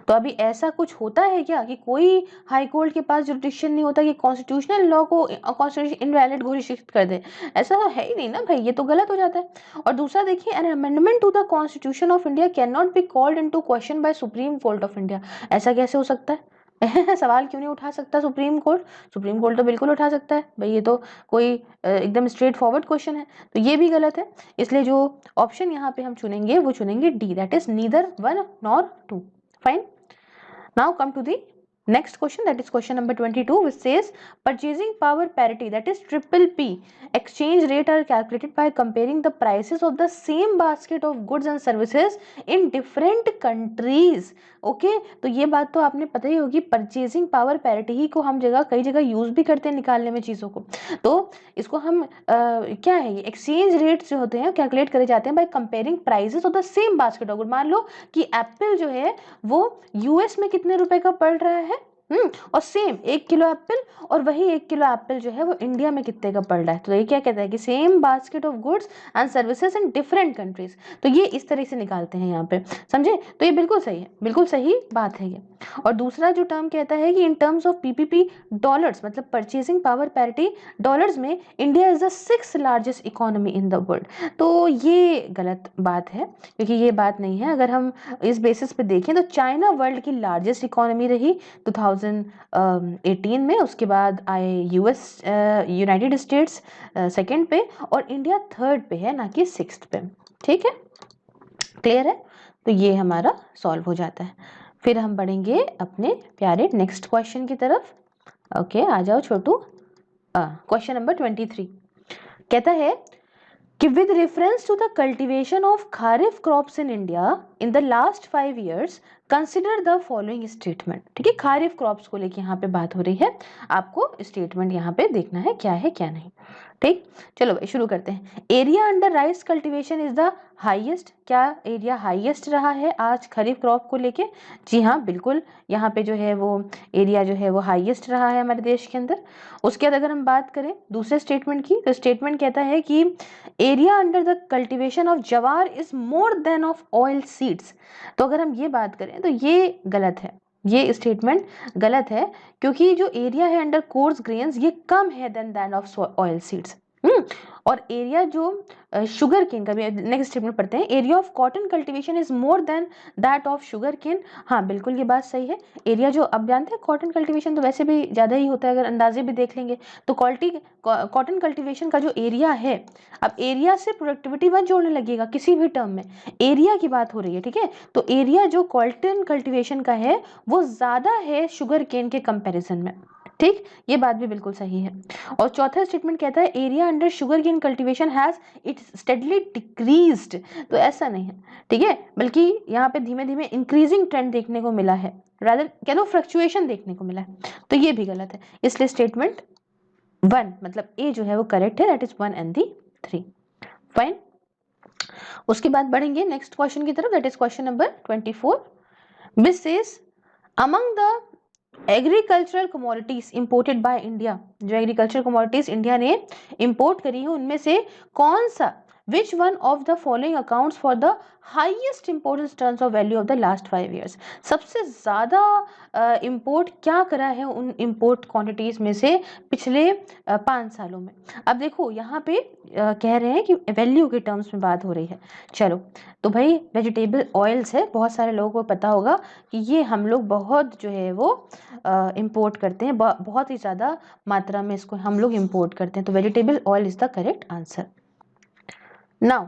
तो अभी ऐसा कुछ होता है क्या कि कोई high court के पास जुरिडिक्शन नहीं होता कि कॉन्स्टिट्यूशनल लॉ को कॉन्स्टिट्यूशन इनवैलिड घोषित कर दे? ऐसा तो है ही नहीं ना भाई, ये तो गलत हो जाता है। और दूसरा देखिए, an amendment to the constitution of India can not be called into question by Supreme court of India. ऐसा कैसे हो सकता है? सवाल क्यों नहीं उठा सकता सुप्रीम कोर्ट? सुप्रीम कोर्ट तो बिल्कुल उठा सकता है भाई, ये तो कोई एकदम स्ट्रेट फॉरवर्ड क्वेश्चन है। तो ये भी गलत है, इसलिए जो ऑप्शन यहाँ पे हम चुनेंगे वो चुनेंगे D, that is neither 1 nor 2। Fine. Now come to the next question, that is question number 22, which says, purchasing power parity, that is PPP, exchange rate are calculated by comparing the prices of the same basket of goods and services in different countries। Okay तो ये बात तो आपने पता ही होगी, purchasing power parity ही को हम कई जगह यूज भी करते हैं निकालने में चीज़ों को। तो इसको हम क्या है, ये एक्सचेंज रेट्स जो होते हैं कैलकुलेट करे जाते हैं by comparing prices of the same basket of good. मान लो कि एप्पल जो है वो यूएस में कितने रुपए का पड़ रहा है, और सेम 1 किलो एप्पल, और वही 1 किलो एप्पल जो है वो इंडिया में कितने का पड़ रहा है। तो ये क्या कहता है कि same basket of goods and services in different countries. तो ये इस तरह से निकालते हैं यहाँ पे, समझे? तो ये बिल्कुल सही है, बिल्कुल सही बात है ये। और दूसरा जो टर्म कहता है कि in terms of PPP dollars, मतलब परचेसिंग पावर पैरिटी डॉलर्स में, India is the 6th largest economy in the world. तो ये गलत बात है, क्योंकि ये बात नहीं है। अगर हम इस बेसिस पे देखें तो चाइना वर्ल्ड की लार्जेस्ट इकोनॉमी रही 2018 में, उसके बाद आए यूएस यूनाइटेड स्टेट्स सेकंड पे, और इंडिया 3rd पे है, ना कि 6th पे। ठीक है, क्लियर है? तो ये हमारा सॉल्व हो जाता है। फिर हम बढ़ेंगे अपने प्यारे नेक्स्ट क्वेश्चन की तरफ। ओके आ जाओ छोटू। क्वेश्चन नंबर 23 कहता है कि with reference to the cultivation of kharif crops in India in the last 5 years consider the following statement. ठीक है, खारिफ क्रॉप्स को लेके यहाँ पे बात हो रही है, आपको स्टेटमेंट यहाँ पे देखना है क्या नहीं। ठीक, चलो भाई शुरू करते हैं। Area under rice cultivation is the highest. क्या एरिया हाईएस्ट रहा है आज खरीफ क्रॉप को लेके? जी हाँ बिल्कुल, यहाँ पे जो है वो एरिया जो है वो हाईएस्ट रहा है हमारे देश के अंदर। उसके बाद अगर हम बात करें दूसरे स्टेटमेंट की, तो स्टेटमेंट कहता है कि area under the cultivation of jowar is more than of oil seeds. तो अगर हम ये बात करें तो ये गलत है, ये स्टेटमेंट गलत है, क्योंकि जो एरिया है अंडर कोर्स ग्रेन्स ये कम है than that of oil seeds. और एरिया जो शुगर केन का भी, नेक्स्ट स्टेटमेंट पढ़ते हैं, area of cotton cultivation is more than that of sugar cane. हाँ बिल्कुल ये बात सही है। एरिया जो अब जानते हैं कॉटन कल्टीवेशन तो वैसे भी ज़्यादा ही होता है, अगर अंदाजे भी देख लेंगे तो कॉटन कल्टीवेशन का जो एरिया है, अब एरिया से प्रोडक्टिविटी मत जोड़ने लगेगा किसी भी टर्म में, एरिया की बात हो रही है। ठीक है, तो एरिया जो कॉटन कल्टीवेशन का है वो ज़्यादा है शुगर केन के कंपेरिजन में। ठीक, ये बात भी बिल्कुल सही है। और चौथा स्टेटमेंट कहता है area under sugar cane cultivation has its steadily decreased. तो ऐसा नहीं है, ठीक है, बल्कि यहाँ पे धीमे धीमे इंक्रीजिंग ट्रेंड देखने को मिला है, रादर कह लो फ्लक्चुएशन देखने को मिला है। तो ये भी गलत है, इसलिए स्टेटमेंट 1 मतलब ए जो है वो करेक्ट है, दैट इज 1 and 3। फाइन, उसके बाद बढ़ेंगे नेक्स्ट क्वेश्चन की तरफ, that is question number 24 which says among the agricultural commodities imported by India, जो एग्रीकल्चरल कमोडिटीज इंडिया ने इंपोर्ट करी है उनमें से कौन सा, विच one of the following accounts for the highest importance terms of value of the last 5 years। सबसे ज़्यादा इंपोर्ट क्या करा है उन इंपोर्ट क्वांटिटीज में से पिछले 5 सालों में। अब देखो यहाँ पे कह रहे हैं कि वैल्यू के टर्म्स में बात हो रही है। चलो तो भाई वेजिटेबल ऑयल्स है, बहुत सारे लोगों को पता होगा कि ये हम लोग बहुत जो है वो इंपोर्ट करते हैं, बहुत ही ज़्यादा मात्रा में इसको हम लोग इंपोर्ट करते हैं। तो vegetable oil is the correct answer. Now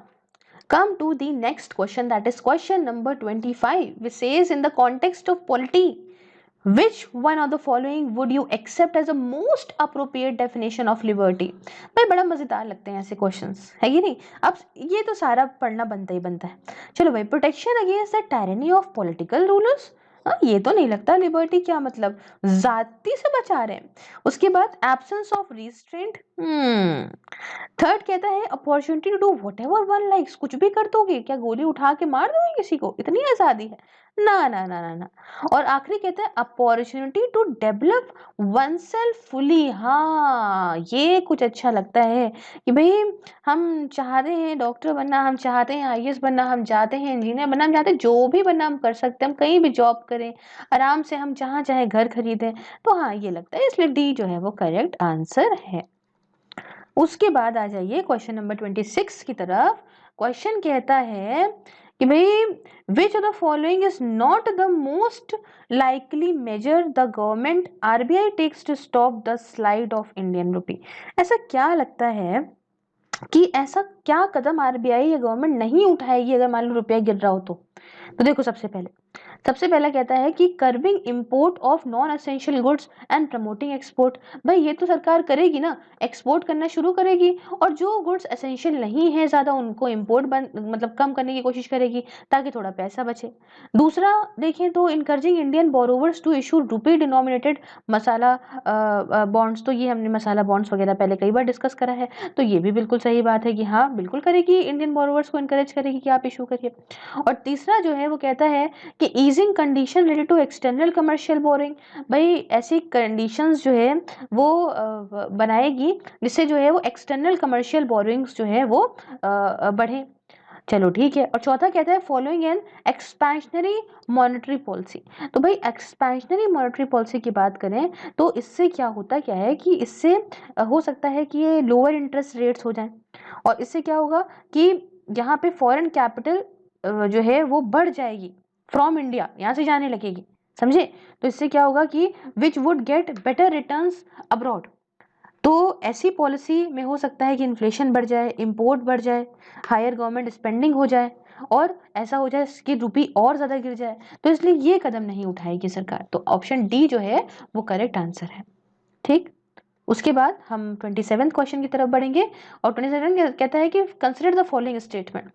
come to the next question, that is question number 25, which says in the context of polity which one of the following would you accept as a most appropriate definition of liberty। भाई बड़ा मजेदार लगते हैं ऐसे questions, है कि नहीं? अब ये तो सारा पढ़ना बनता ही बनता है। चलो भाई, protection against the tyranny of political rulers, ये तो नहीं लगता। लिबर्टी क्या मतलब, जाति से बचा रहे हैं। उसके बाद एब्सेंस ऑफ रिस्ट्रेंट, थर्ड कहता है opportunity to do whatever one likes, कुछ भी कर दोगे क्या, गोली उठा के मार दोगे किसी को, इतनी आजादी है, ना ना ना ना ना। और आखिरी कहता है opportunity to develop oneself fully. हाँ, ये कुछ अच्छा लगता है कि भाई हम चाहते हैं डॉक्टर बनना, हम चाहते हैं आईएएस बनना, हम चाहते हैं इंजीनियर बनना, हम चाहते हैं जो भी बनना हम कर सकते हैं, हम कहीं भी जॉब करें आराम से, हम जहाँ चाहे घर खरीदें। तो हाँ ये लगता है, इसलिए डी जो है वो करेक्ट आंसर है। उसके बाद आ जाइए क्वेश्चन नंबर 26 की तरफ। क्वेश्चन कहता है कि भाई which of the following is not the most likely measure the government RBI takes to stop the slide of Indian rupee. ऐसा क्या लगता है कि ऐसा क्या कदम आरबीआई या गवर्नमेंट नहीं उठाएगी अगर मान लो रुपया गिर रहा हो तो देखो सबसे पहला कहता है कि curbing import of non essential goods and promoting export. भाई ये तो सरकार करेगी ना, एक्सपोर्ट करना शुरू करेगी, और जो गुड्स एसेंशियल नहीं है ज्यादा उनको इंपोर्ट मतलब कम करने की कोशिश करेगी ताकि थोड़ा पैसा बचे। दूसरा देखें तो encouraging Indian borrowers to issue rupee denominated masala bonds. तो ये हमने मसाला बॉन्ड्स वगैरह पहले कई बार डिस्कस करा है, तो ये भी बिल्कुल सही बात है कि हाँ बिल्कुल करेगी, इंडियन बोरोवर्स को इनकरेज करेगी कि आप इशू करिए। और तीसरा जो है वो कहता है कि easing condition related to external commercial borrowing. भाई ऐसी कंडीशंस जो है वो बनाएगी जिससे जो है वो एक्सटर्नल कमर्शियल बोरिंग्स जो है वो बढ़े। चलो ठीक है। और चौथा कहता है following an expansionary monetary policy. तो भाई एक्सपेंशनरी मॉनेटरी पॉलिसी की बात करें तो इससे क्या होता क्या है कि इससे हो सकता है कि ये लोअर इंटरेस्ट रेट्स हो जाएं, और इससे क्या होगा कि यहाँ पे फॉरेन कैपिटल जो है वो बढ़ जाएगी फ्रॉम इंडिया, यहाँ से जाने लगेगी, समझे। तो इससे क्या होगा कि which would get better returns abroad. तो ऐसी पॉलिसी में हो सकता है कि इन्फ्लेशन बढ़ जाए, इंपोर्ट बढ़ जाए, हायर गवर्नमेंट स्पेंडिंग हो जाए, और ऐसा हो जाए कि रुपी और ज़्यादा गिर जाए। तो इसलिए ये कदम नहीं उठाएगी सरकार। तो ऑप्शन डी जो है वो करेक्ट आंसर है। ठीक, उसके बाद हम 27 क्वेश्चन की तरफ बढ़ेंगे, और 27 कहता है कि कंसिडर द फॉलोइंग स्टेटमेंट।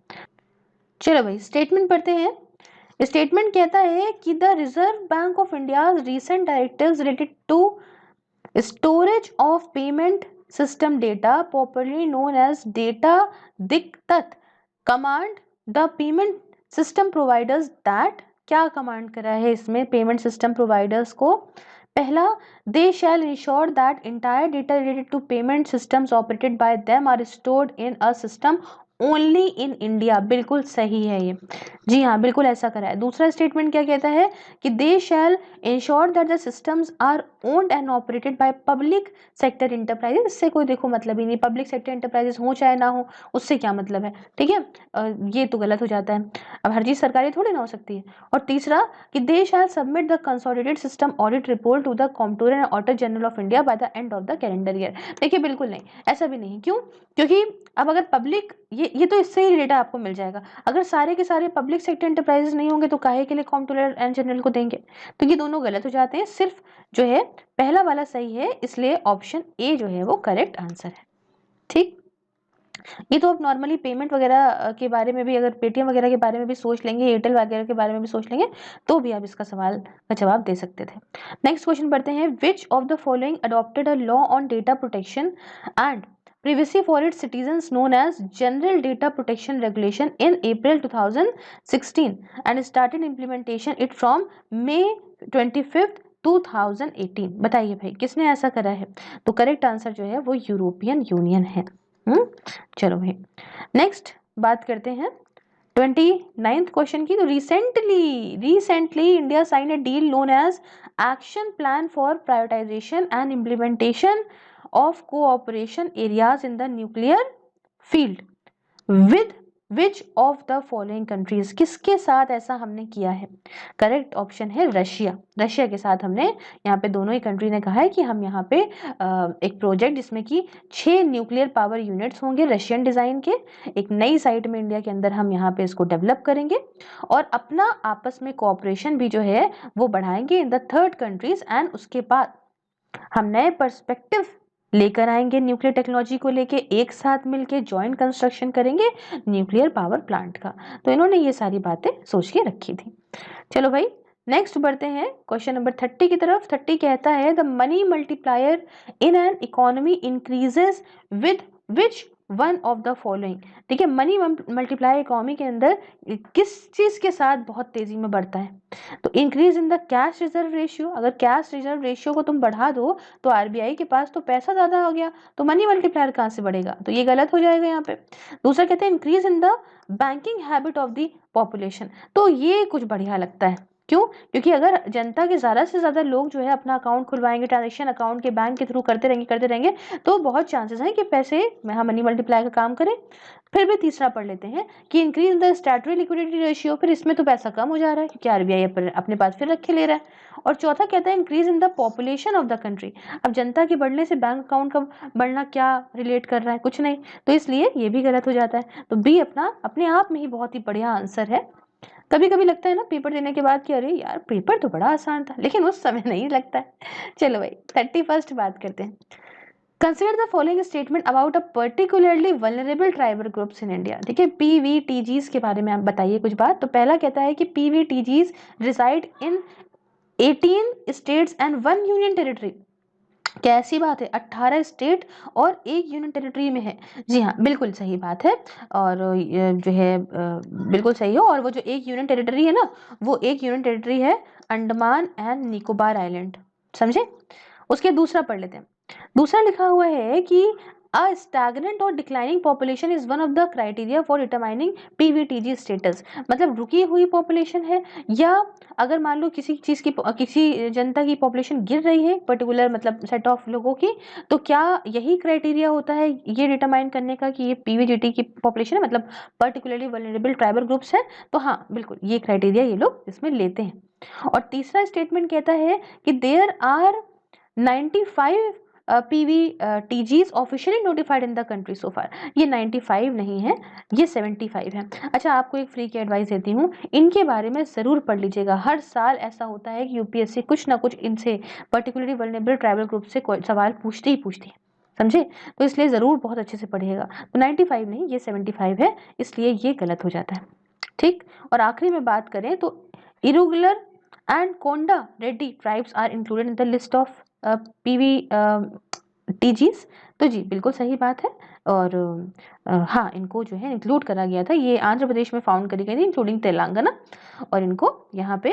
चलो भाई स्टेटमेंट पढ़ते हैं। स्टेटमेंट कहता है कि the Reserve Bank of India recent directives related to storage of payment system data, popularly known as data दिक्कत, command the payment system providers that, क्या कमांड करा है इसमें पेमेंट सिस्टम प्रोवाइडर्स को। पहला, they shall ensure that entire data related to payment systems operated by them are stored in a system only in India. बिल्कुल सही है ये, जी हाँ बिल्कुल ऐसा करा है। दूसरा स्टेटमेंट क्या कहता है कि they shall ensure that the systems are owned and operated by public sector enterprises. इससे कोई देखो मतलब ही नहीं, पब्लिक सेक्टर इंटरप्राइजेस हो चाहे ना हो उससे क्या मतलब है, ठीक है। ये तो गलत हो जाता है, अब हर चीज़ सरकारी थोड़ी ना हो सकती है। और तीसरा कि they shall submit the consolidated system audit report to the Comptroller and Auditor General of India by the end of the calendar year. देखिए बिल्कुल नहीं, ऐसा भी नहीं। क्यों? क्योंकि अब अगर पब्लिक ये तो इससे ही डेटा आपको मिल जाएगा। अगर सारे के सारे पब्लिक सेक्टर एंटरप्राइजेस नहीं होंगे तो काहे के लिए कॉम्प्ट्रोलर एंड जनरल को देंगे। तो ये दोनों गलत हो जाते हैं, सिर्फ जो है पहला वाला सही है, इसलिए ऑप्शन ए जो है वो करेक्ट आंसर है। ठीक, ये तो आप नॉर्मली पेमेंट वगैरह के बारे में भी, अगर पेटीएम वगैरह के बारे में भी सोच लेंगे, एयरटेल वगैरह के बारे में भी सोच लेंगे तो भी आप इसका सवाल का जवाब दे सकते थे। नेक्स्ट क्वेश्चन पढ़ते हैं। विच of the following adopted a law on data protection and privacy for its citizens known as General Data Protection Regulation in April 2016 and started implementation it from May 25th 2018। बताइए भाई किसने ऐसा करा है। तो correct answer जो है वो यूरोपियन यूनियन है। चलो भाई नेक्स्ट बात करते हैं 29th क्वेश्चन की। तो recently India sign a deal known as action plan for prioritisation and implementation of cooperation areas in the nuclear field with which of the following countries। किसके साथ ऐसा हमने किया है? करेक्ट ऑप्शन है रशिया के साथ हमने, यहाँ पे दोनों ही कंट्री ने कहा है कि हम यहाँ पे एक प्रोजेक्ट जिसमें कि 6 न्यूक्लियर पावर यूनिट्स होंगे रशियन डिजाइन के, एक नई साइट में इंडिया के अंदर हम यहाँ पे इसको डेवलप करेंगे और अपना आपस में कोऑपरेशन भी जो है वो बढ़ाएंगे in the third countries. And उसके बाद हम नए पर्सपेक्टिव लेकर आएंगे न्यूक्लियर टेक्नोलॉजी को लेके, एक साथ मिलके जॉइंट कंस्ट्रक्शन करेंगे न्यूक्लियर पावर प्लांट का। तो इन्होंने ये सारी बातें सोच के रखी थी। चलो भाई नेक्स्ट बढ़ते हैं क्वेश्चन नंबर 30 की तरफ। 30 कहता है the money multiplier in an economy increases with which one of the following. ठीक है, मनी मल्टीप्लायर इकोनॉमी के अंदर किस चीज के साथ बहुत तेजी में बढ़ता है? तो increase in the cash reserve ratio. अगर कैश रिजर्व रेशियो को तुम बढ़ा दो तो आरबीआई के पास तो पैसा ज्यादा हो गया, तो मनी मल्टीप्लायर कहाँ से बढ़ेगा? तो ये गलत हो जाएगा यहाँ पे। दूसरा कहते हैं increase in the banking habit of the population. तो ये कुछ बढ़िया लगता है। क्यों? क्योंकि अगर जनता के ज्यादा से ज्यादा लोग जो है अपना अकाउंट खुलवाएंगे, ट्रांजेक्शन अकाउंट के बैंक के थ्रू करते रहेंगे तो बहुत चांसेस हैं कि पैसे मनी मल्टीप्लाई का काम करें। फिर भी तीसरा पढ़ लेते हैं कि increase in the statutory liquidity ratio. फिर इसमें तो पैसा कम हो जा रहा है क्योंकि आरबीआई अपने पास फिर रखे ले रहा है। और चौथा कहता है increase in the population of the country. अब जनता के बढ़ने से बैंक अकाउंट का बढ़ना क्या रिलेट कर रहा है? कुछ नहीं, तो इसलिए ये भी गलत हो जाता है। तो बी अपने आप में ही बहुत ही बढ़िया आंसर है। कभी कभी लगता है ना पेपर देने के बाद कि अरे यार पेपर तो बड़ा आसान था, लेकिन उस समय नहीं लगता है। चलो भाई 31 बात करते हैं। Consider the following statement about a particularly vulnerable tribal groups in India. ठीक है, पीवीटीजीज के बारे में आप बताइए कुछ बात। तो पहला कहता है कि PVTGs reside in 18 states and 1 union territory. कैसी बात है, 18 स्टेट और 1 यूनियन टेरिटरी में है। जी हाँ, बिल्कुल सही बात है। और जो है बिल्कुल सही हो। और वो जो 1 यूनियन टेरिटरी है ना, वो 1 यूनियन टेरिटरी है अंडमान एंड निकोबार आइलैंड। समझे? उसके दूसरा पढ़ लेते हैं। दूसरा लिखा हुआ है कि अ स्टैग्नेंट और declining population is one of the criteria for determining PVTG status. मतलब रुकी हुई पॉपुलेशन है, या अगर मान लो किसी जनता की पॉपुलेशन गिर रही है पर्टिकुलर मतलब सेट ऑफ लोगों की, तो क्या यही क्राइटेरिया होता है ये डिटरमाइन करने का कि ये पीवीजीटी की पॉपुलेशन है, मतलब पर्टिकुलरली वल्नरेबल ट्राइबल ग्रुप्स है? तो हाँ बिल्कुल, ये क्राइटेरिया ये लोग इसमें लेते हैं। और तीसरा स्टेटमेंट कहता है कि there are 95 PVTGs officially notified in the country so far. ये 95 नहीं है, ये 75 है। अच्छा, आपको एक फ्री की एडवाइस देती हूँ, इनके बारे में ज़रूर पढ़ लीजिएगा। हर साल ऐसा होता है कि यूपीएससी कुछ ना कुछ इनसे पर्टिकुलरली वल्नरेबल ट्राइबल ग्रुप से कोई सवाल पूछती है। समझे? तो इसलिए ज़रूर बहुत अच्छे से पढ़िएगा। तो 95 नहीं, ये 75 है, इसलिए ये गलत हो जाता है। ठीक। और आखिरी में बात करें तो इरेगुलर and Konda Reddi tribes are included in the list of PVTGs. तो जी बिल्कुल सही बात है। और हाँ, इनको जो है इंक्लूड करा गया था। ये आंध्र प्रदेश में फाउंड करी गई थी इंक्लूडिंग तेलंगाना, और इनको यहाँ पे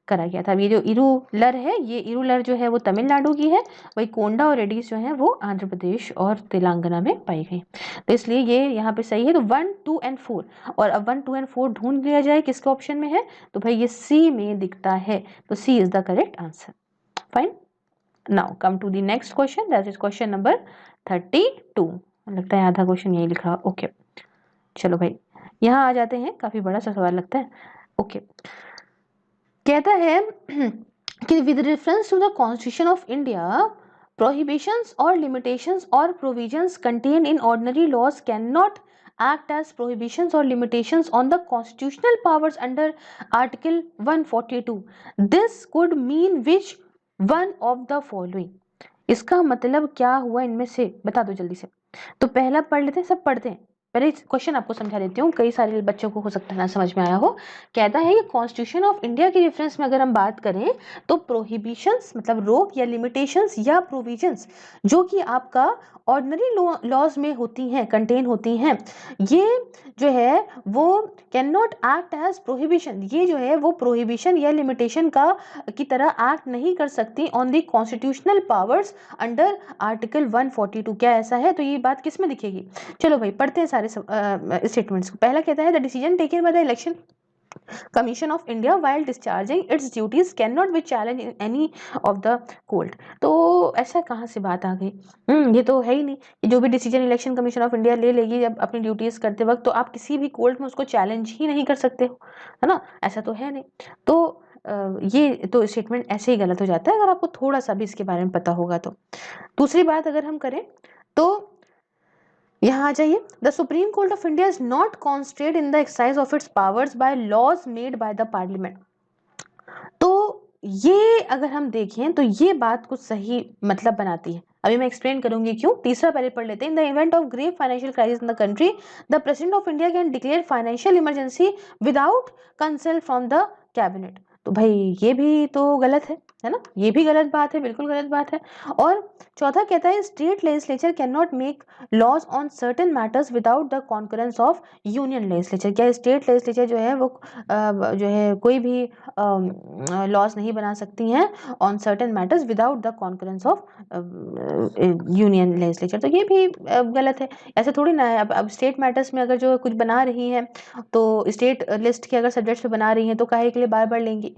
करा गया था। ये जो इरूलर है, ये इरूलर जो है वो तमिलनाडु की है, वही कोंडा और रेड्डीज जो है वो आंध्र प्रदेश और तेलंगाना में पाई गई। तो इसलिए ये यहाँ पे सही है। तो 1, 2 and 4, और अब 1, 2 and 4 ढूंढ लिया जाए किसके ऑप्शन में है, तो भाई ये सी में दिखता है। तो C is the correct answer. Fine. Now come to the next question, that is question number 32। लगता है आधा क्वेश्चन यही लिखा। ओके, चलो भाई यहाँ आ जाते हैं। काफी बड़ा सा सवाल लगता है। ओके, कहता है कि with reference to the constitution of India, prohibitions or limitations or provisions contained in ordinary laws cannot act as prohibitions or limitations on the constitutional powers under Article 142. This could mean which one of the following? इसका मतलब क्या हुआ इनमें से? बता दो जल्दी से। तो पहला पढ़ लेते हैं, सब पढ़ते हैं। पहले क्वेश्चन आपको समझा देती हूँ, कई सारे बच्चों को हो सकता है ना समझ में आया हो। कहता है कि कॉन्स्टिट्यूशन ऑफ इंडिया के रेफरेंस में अगर हम बात करें तो प्रोहिबिशंस मतलब रोक या लिमिटेशंस या प्रोविजंस जो कि आपका ऑर्डिनरी लॉज में होती हैं, कंटेन होती हैं, ये जो है वो can not act as prohibition. ये जो है वो प्रोहिबिशन या लिमिटेशन की तरह एक्ट नहीं कर सकती on the constitutional powers under article 142। क्या ऐसा है? तो ये बात किस में दिखेगी? चलो भाई पढ़ते हैं सारे स्टेटमेंट्स को। पहला कहता है the decision taken by the election commission of India while discharging its duties cannot be challenged in any of the court। तो ऐसा कहाँ से बात आ गई? ये तो है ही नहीं कि जो भी decision election commission of India ले लेगी जब अपनी ड्यूटीज करते वक्त, तो आप किसी भी कोर्ट में उसको चैलेंज ही नहीं कर सकते हो, है ना? ऐसा तो है नहीं। तो ये तो स्टेटमेंट ऐसे ही गलत हो जाता है अगर आपको थोड़ा सा भी इसके बारे में पता होगा तो। दूसरी बात अगर हम करें तो यहाँ आ जाइए, the Supreme court of India is not constrained in the exercise of its powers by laws made by the Parliament. तो ये अगर हम देखें तो ये बात कुछ सही मतलब बनाती है। अभी मैं एक्सप्लेन करूंगी क्यों। तीसरा पहले पढ़ लेते हैं। In the event of grave financial crisis in the country, the president of India can declare financial emergency without consult from the cabinet. तो भाई ये भी तो गलत है ना, ये भी गलत बात है, बिल्कुल गलत बात है। और चौथा कहता है state legislature can not make laws on certain matters without the concurrence of union legislature. क्या स्टेट लेजिस्लेचर जो है वो जो है कोई भी लॉज नहीं बना सकती हैं on certain matters without the concurrence of union legislature. तो ये भी गलत है, ऐसे थोड़ी ना है। अब स्टेट मैटर्स में अगर जो कुछ बना रही हैं तो स्टेट लिस्ट के अगर सब्जेक्ट्स पे बना रही हैं तो काहे के लिए बार बार लेंगी।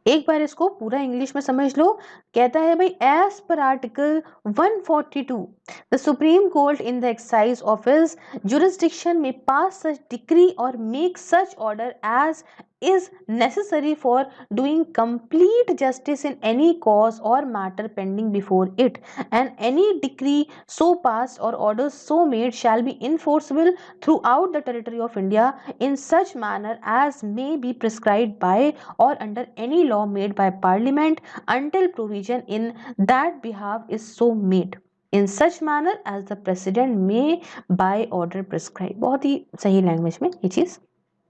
एक बार इसको पूरा इंग्लिश में समझ लो। कहता है भाई as per article 142 the Supreme Court in the exercise of his jurisdiction may pass such decree और make such order as is necessary for doing complete justice in any cause or matter pending before it, and any decree so passed or orders so made shall be enforceable throughout the territory of India in such manner as may be prescribed by or under any law made by Parliament until provision in that behalf is so made in such manner as the President may by order prescribe। बहुत ही सही language में ये चीज़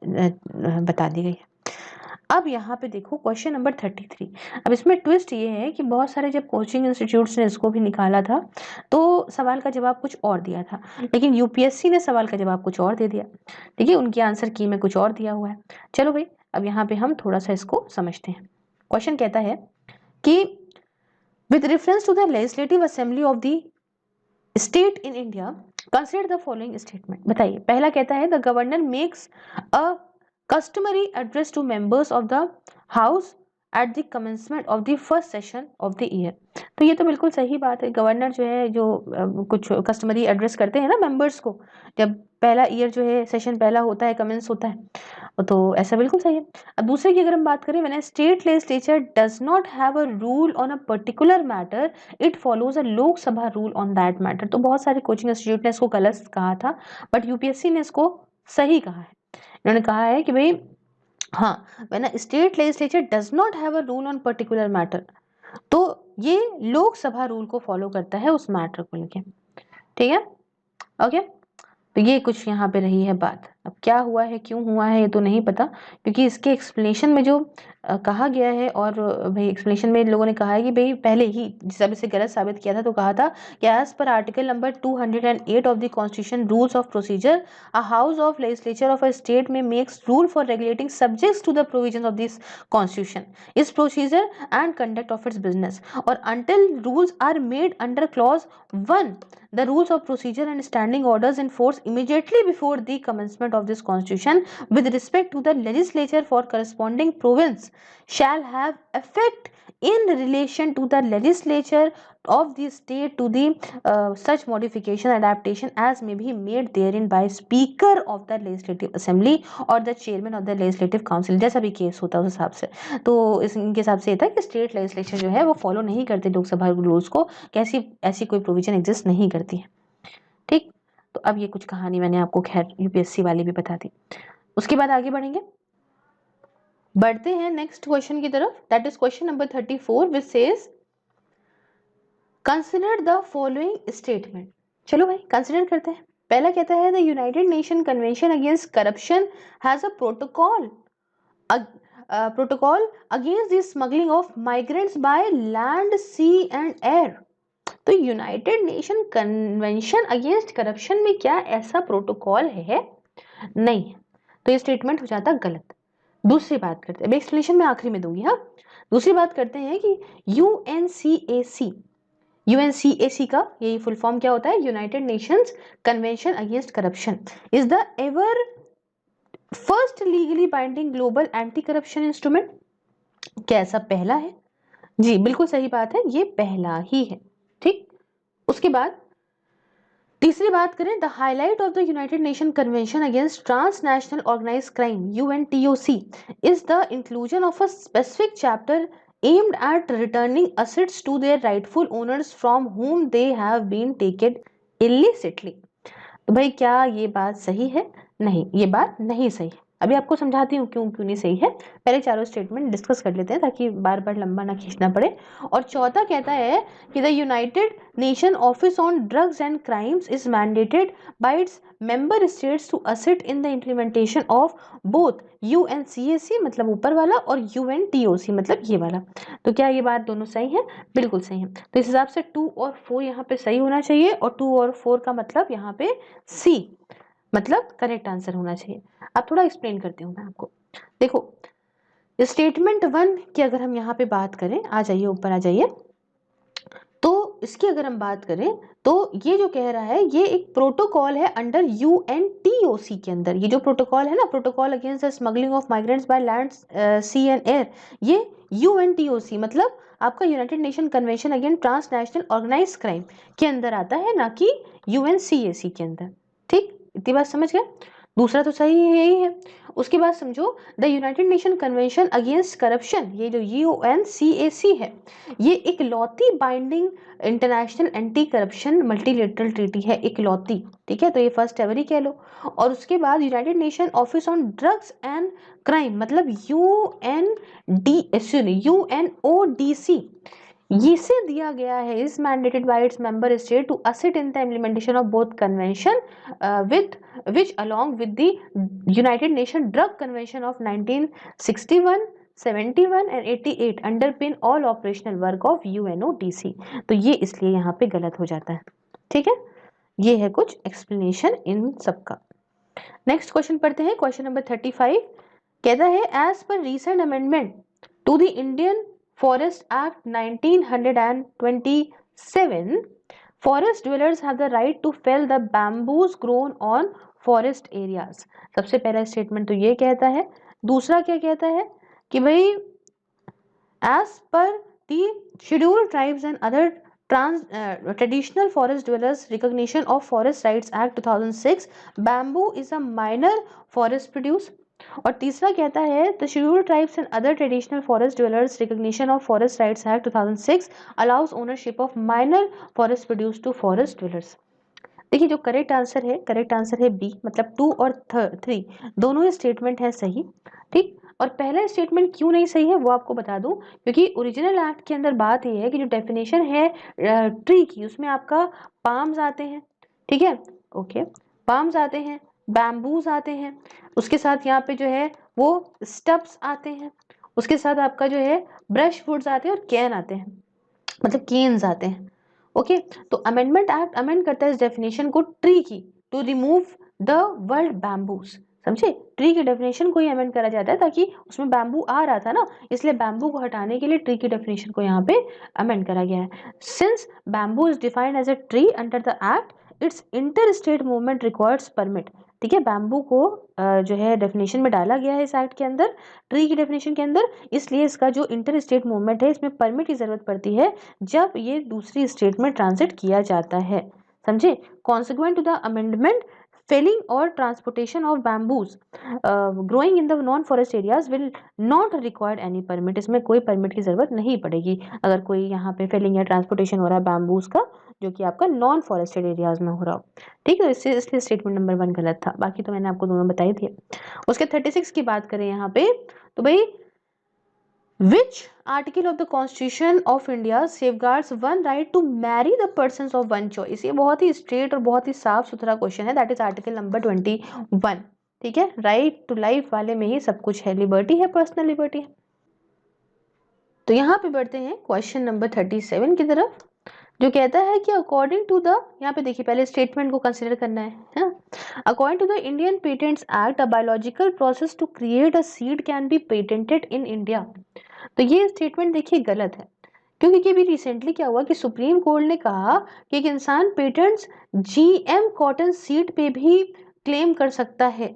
बता दी गई है। अब यहाँ पे देखो क्वेश्चन नंबर 33। अब इसमें ट्विस्ट ये है कि बहुत सारे जब कोचिंग इंस्टीट्यूट्स ने इसको भी निकाला था तो सवाल का जवाब कुछ और दिया था, लेकिन यूपीएससी ने सवाल का जवाब कुछ और दे दिया। ठीक है, उनकी आंसर की में कुछ और दिया हुआ है। चलो भाई अब यहाँ पे हम थोड़ा सा इसको समझते हैं। क्वेश्चन कहता है कि with reference to the legislative assembly of the state in India consider the following statement. बताइए, पहला कहता है the governor makes a customary address to members of the house at the commencement of the first session of the year। तो ये तो बिल्कुल सही बात है। गवर्नर जो है जो कुछ कस्टमरी एड्रेस करते हैं ना मेंबर्स को, जब पहला ईयर जो है सेशन पहला होता है, कमेंस होता है, तो ऐसा बिल्कुल सही है। अब दूसरे की अगर हम बात करें, मैंने state legislature does not have a rule on a particular matter, it follows a Lok Sabha rule on that matter. तो बहुत सारे कोचिंग इंस्टीट्यूट ने इसको गलत कहा था, बट यूपीएससी ने इसको सही कहा है। इन्होंने कहा है कि भाई हाँ, when a state legislature does not have a rule on particular matter, तो ये लोकसभा रूल को फॉलो करता है उस मैटर को लेके। ठीक है, ओके। तो ये कुछ यहाँ पे रही है बात। अब क्या हुआ है, क्यों हुआ है, ये तो नहीं पता, क्योंकि इसके एक्सप्लेनेशन में जो कहा गया है, और भाई एक्सप्लेनेशन में इन लोगों ने कहा है कि भाई पहले ही जब इसे गलत साबित किया था तो कहा था कि as per article number 208 of the constitution rules of procedure a house of legislature of a state may makes rule for regulating subjects to the provision of this constitution its procedure and conduct of its business, और until rules are made under clause 1 the rules of procedure and standing orders in force immediately before the commencement of this constitution with respect to the legislature for corresponding province shall have effect in relation to the legislature of the state to the such modification adaptation as may be made therein by speaker of the legislative assembly or the chairman of the legislative council। जैसा भी case होता है उस हिसाब से, तो इनके हिसाब से ये था कि स्टेट लेजिस्लेचर जो है वो फॉलो नहीं करते लोकसभा रूल्स को, कैसी ऐसी कोई प्रोविजन एग्जिस्ट नहीं करती है। ठीक, तो अब ये कुछ कहानी मैंने आपको खैर यूपीएससी वाली भी बता दी। उसके बाद आगे बढ़ेंगे, बढ़ते हैं नेक्स्ट क्वेश्चन की तरफ, that is question number 34 which says consider the following statement. चलो भाई कंसिडर करते हैं। पहला कहता है the United Nation convention against Corruption has a protocol against the smuggling of migrants by land, sea and air. तो United Nation convention against Corruption में क्या ऐसा प्रोटोकॉल है? नहीं, तो ये स्टेटमेंट हो जाता गलत। दूसरी बात करते हैं, एक्सप्लेनेशन में आखिरी में दूंगी। हाँ, दूसरी बात करते हैं कि यूएनसीएसी का यही फुल फॉर्म क्या होता है? United Nations convention against corruption is the ever first legally binding global anti corruption instrument. क्या ऐसा पहला है? जी बिल्कुल सही बात है, ये पहला ही है। ठीक, उसके बाद तीसरी बात करें, the highlight of the United Nation convention against transnational organise crime UNTOC is the inclusion of a specific chapter aimed at returning assets to their rightful owners from whom they have been taken illicitly। तो भाई क्या ये बात सही है? नहीं, ये बात नहीं सही है। अभी आपको समझाती हूँ क्यों क्यों नहीं सही है। पहले चारों स्टेटमेंट डिस्कस कर लेते हैं ताकि बार बार लंबा ना खींचना पड़े। और चौथा कहता है कि the United Nation office on drugs and crimes is mandated by its member states to assist in the implementation of both UNCAC मतलब ऊपर वाला और यूएनटीओसी मतलब ये वाला। तो क्या ये बात दोनों सही है? बिल्कुल सही है। तो इस हिसाब से 2 और 4 यहाँ पे सही होना चाहिए और 2 और 4 का मतलब यहाँ पे सी मतलब करेक्ट आंसर होना चाहिए। अब थोड़ा एक्सप्लेन करती हूँ मैं आपको। देखो स्टेटमेंट 1 की अगर हम यहाँ पे बात करें, आ जाइए ऊपर आ जाइए, तो इसकी अगर हम बात करें तो ये जो कह रहा है ये एक प्रोटोकॉल है अंडर यूएनटीओसी के अंदर। ये जो प्रोटोकॉल है ना, protocol against the smuggling of migrants by land sea and air, ये यूएनटीओसी मतलब आपका United Nation convention against transnational organised crime के अंदर आता है, ना कि यूएनसीएसी के अंदर। ठीक, इतनी बात समझ गए? दूसरा तो सही है, यही है। उसके बाद समझो the United Nation convention against corruption, ये जो यूएनसीएसी है, ये इकलौती binding international anti corruption multilateral treaty है, इकलौती। ठीक है, तो ये फर्स्ट एवर ही कह लो। और उसके बाद United Nation office on drugs and crime मतलब यूएनओडीसी, इसे दिया गया है, is mandated by its member state to assist in the implementation of both convention with which along with the United Nations Drug Convention of 1961, 71 and 88 underpin all operational work of UNODC। तो ये इसलिए यहाँ पे गलत हो जाता है। ठीक है, ये है कुछ एक्सप्लेनेशन इन सबका। नेक्स्ट क्वेश्चन पढ़ते हैं, क्वेश्चन नंबर 35 कहता है as per recent amendment to the Indian forest act 1927 forest dwellers have the right to fell the bamboos grown on forest areas. सबसे पहला स्टेटमेंट तो ये कहता है। दूसरा क्या कहता है कि भाई as per the scheduled tribes and other traditional forest dwellers recognition of forest rights act 2006 bamboo is a minor forest produce. और तीसरा कहता है the scheduled tribes and other traditional forest dwellers recognition of forest rights act 2006 allows ownership of minor forest produce to forest dwellers. देखिए जो correct answer है B मतलब 2 और 3 दोनों ही स्टेटमेंट है सही। ठीक, और पहला स्टेटमेंट क्यों नहीं सही है वो आपको बता दूं, क्योंकि ओरिजिनल एक्ट के अंदर बात ये है कि जो डेफिनेशन है ट्री की उसमें आपका पाम्स आते हैं। ठीक है, ओके, पाम्स आते हैं, बैम्बूज आते हैं, उसके साथ यहाँ पे जो है वो स्टब्स आते हैं, उसके साथ आपका जो है ब्रश वुड्स आते हैं और कैन आते हैं मतलब केन्स आते हैं। ओके, तो अमेंडमेंट एक्ट अमेंड करता है इस डेफिनेशन को ट्री की to remove the word bamboos. समझे, ट्री की डेफिनेशन को ही अमेंड करा जाता है ताकि उसमें बैम्बू आ रहा था ना, इसलिए बैम्बू को हटाने के लिए ट्री की डेफिनेशन को यहाँ पे अमेंड करा गया है। Since bamboo is defined as a tree under the act its inter state movement requires permit. ठीक है, बैम्बू को जो है डेफिनेशन में डाला गया है इस एक्ट के अंदर, ट्री की डेफिनेशन के अंदर, इसलिए इसका जो इंटर स्टेट मूवमेंट है इसमें परमिट की जरूरत पड़ती है जब ये दूसरी स्टेट में ट्रांजिट किया जाता है। समझे, consequent to the amendment felling और transportation of bamboos growing in the non forest areas will not required any permit. इसमें कोई परमिट की जरूरत नहीं पड़ेगी अगर कोई यहाँ पे फेलिंग या ट्रांसपोर्टेशन हो रहा है बैम्बूज का जो कि आपका नॉन फॉरेस्टेड एरियाज में हो रहा हो। ठीक है, इसलिए स्टेटमेंट नंबर 1 गलत था, बाकी तो मैंने आपको दोनों बताई थी। उसके 36 की बात करें यहाँ पे तो भाई Which article of the Constitution of India safeguards one right to marry the persons of one choice? ये बहुत ही स्ट्रेट और बहुत ही साफ सुथरा क्वेश्चन है, दैट इज आर्टिकल नंबर 21। ठीक है, राइट टू लाइफ वाले में ही सब कुछ है, लिबर्टी है, पर्सनल लिबर्टी है। तो यहाँ पे बढ़ते हैं क्वेश्चन नंबर 37 की तरफ जो कहता है कि अकॉर्डिंग टू द, यहाँ पे देखिए पहले स्टेटमेंट को कंसिडर करना है। According to the Indian patents act a biological process to create a seed can be patented in India. तो ये स्टेटमेंट देखिए गलत है, क्योंकि अभी रिसेंटली क्या हुआ कि सुप्रीम कोर्ट ने कहा कि एक इंसान पेटेंट्स जीएम कॉटन सीड पे भी क्लेम कर सकता है।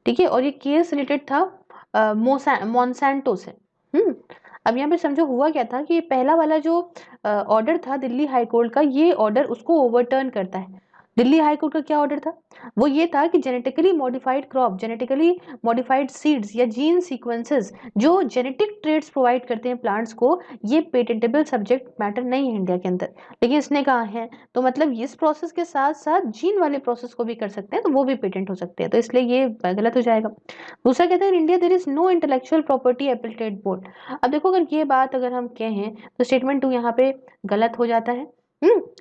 ठीक है, और ये केस रिलेटेड था मॉन्सेंटो से। अब यहाँ पे समझो हुआ क्या था कि पहला वाला जो ऑर्डर था दिल्ली हाई कोर्ट का, ये ऑर्डर उसको ओवरटर्न करता है। दिल्ली हाई कोर्ट का क्या ऑर्डर था? वो ये था कि genetically modified crop, genetically modified seeds या जीन सीक्वेंसेस जो जेनेटिक ट्रेड्स प्रोवाइड करते हैं प्लांट्स को, ये पेटेंटेबल सब्जेक्ट मैटर नहीं है इंडिया के अंदर। लेकिन इसने कहा है, तो मतलब इस प्रोसेस के साथ साथ जीन वाले प्रोसेस को भी कर सकते हैं, तो वो भी पेटेंट हो सकते हैं, तो इसलिए ये गलत हो जाएगा। दूसरा कहते हैं, India there is no intellectual property appellate board. अब देखो, अगर ये बात अगर हम कहें तो स्टेटमेंट 2 यहाँ पे गलत हो जाता है।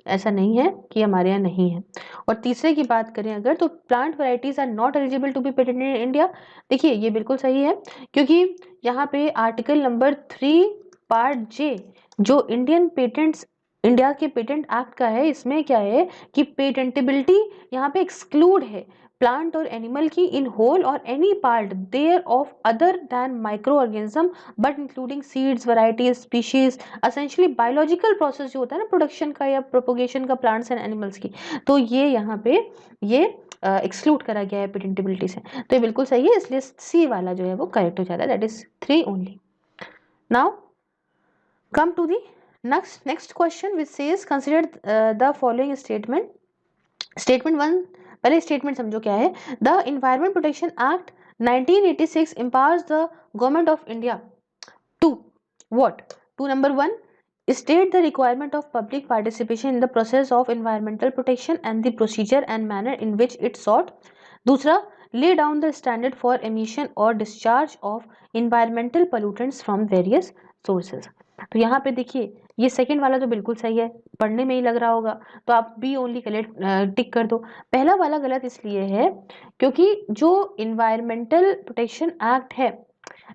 ऐसा नहीं है कि हमारे यहाँ नहीं है। और तीसरे की बात करें अगर, तो plant varieties are not eligible to be patented in India. देखिए ये बिल्कुल सही है, क्योंकि यहाँ पे आर्टिकल नंबर 3 पार्ट जे जो इंडिया के पेटेंट एक्ट का है, इसमें क्या है कि पेटेंटेबिलिटी यहाँ पे एक्सक्लूड है प्लांट और एनिमल की इन होल और any part thereof other than micro organism but including seeds, varieties, species, essentially biological process जो होता है ना प्रोडक्शन का या प्रोपोगेशन का प्लांट्स एंड एनिमल्स की, तो ये यहाँ पे ये एक्सक्लूड करा गया है पेटेंटेबिलिटी से, तो ये बिल्कुल सही है, इसलिए सी वाला जो है वो करेक्ट हो जाता है, that is 3 only. Now come to the next question which says consider the following statement. Statement 1, पहले स्टेटमेंट समझो क्या है। The environment protection act 1986 empowers the government of India to what? To number 1, state the requirement of public participation in the process of environmental protection and the procedure and manner in which it sought. दूसरा, lay down the standard for emission or discharge of environmental pollutants from various sources. तो यहाँ पे देखिए, ये second वाला तो बिल्कुल सही है, पढ़ने में ही लग रहा होगा, तो आप बी ओनली टिक कर दो। पहला वाला गलत इसलिए है क्योंकि जो इन्वायरमेंटल प्रोटेक्शन एक्ट है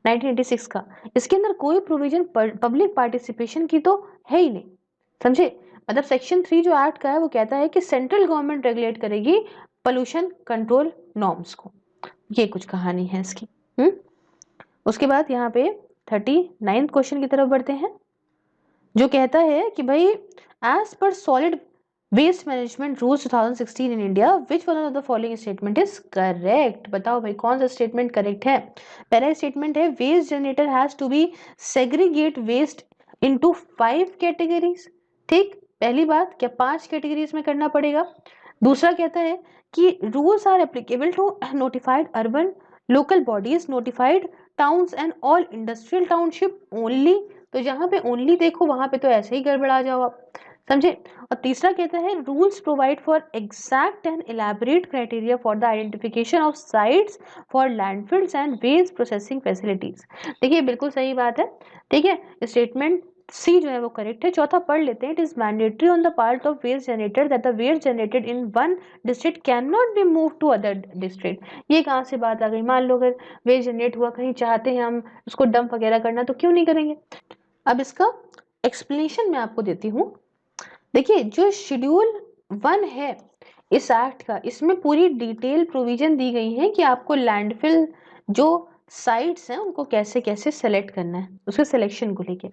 1986 का, इसके अंदर कोई प्रोविजन पब्लिक पार्टिसिपेशन की तो है ही नहीं, समझे। मतलब सेक्शन 3 जो एक्ट का है वो कहता है कि सेंट्रल गवर्नमेंट रेगुलेट करेगी पोल्यूशन कंट्रोल नॉर्म्स को, ये कुछ कहानी है इसकी। उसके बाद यहाँ पे 39 क्वेश्चन की तरफ बढ़ते हैं, जो कहता है कि भाई as per solid waste management rules 2016 in India which one of the following statement is correct. बताओ भाई कौन सा स्टेटमेंट करेक्ट है। पहला स्टेटमेंट है waste generator has to be segregate waste into 5 categories. ठीक, पहली बात, क्या 5 कैटेगरीज में करना पड़ेगा। दूसरा कहता है कि rules are applicable to notified urban local bodies, notified towns and all industrial township only. तो जहां पे ओनली देखो वहां पे तो ऐसे ही गड़बड़ा जाओ आप, समझे। और तीसरा कहता है rules provide for exact and elaborate criteria for the identification of sites for landfills and waste processing facilities. देखिए बिल्कुल सही बात है, ठीक है, स्टेटमेंट सी जो है वो करेक्ट है। चौथा पढ़ लेते हैं, it is mandatory on the part of waste generator that the waste generated in one district can not be move to other district. ये कहाँ से बात आ गई, मान लो अगर वेस्ट जनरेट हुआ कहीं, चाहते हैं हम उसको डंप वगैरह करना, तो क्यों नहीं करेंगे। अब इसका एक्सप्लेनेशन मैं आपको देती हूँ। देखिए जो शेड्यूल 1 है इस एक्ट का, इसमें पूरी डिटेल प्रोविजन दी गई है कि आपको लैंडफिल जो साइट्स हैं उनको कैसे कैसे सेलेक्ट करना है, उसके सिलेक्शन को लेके।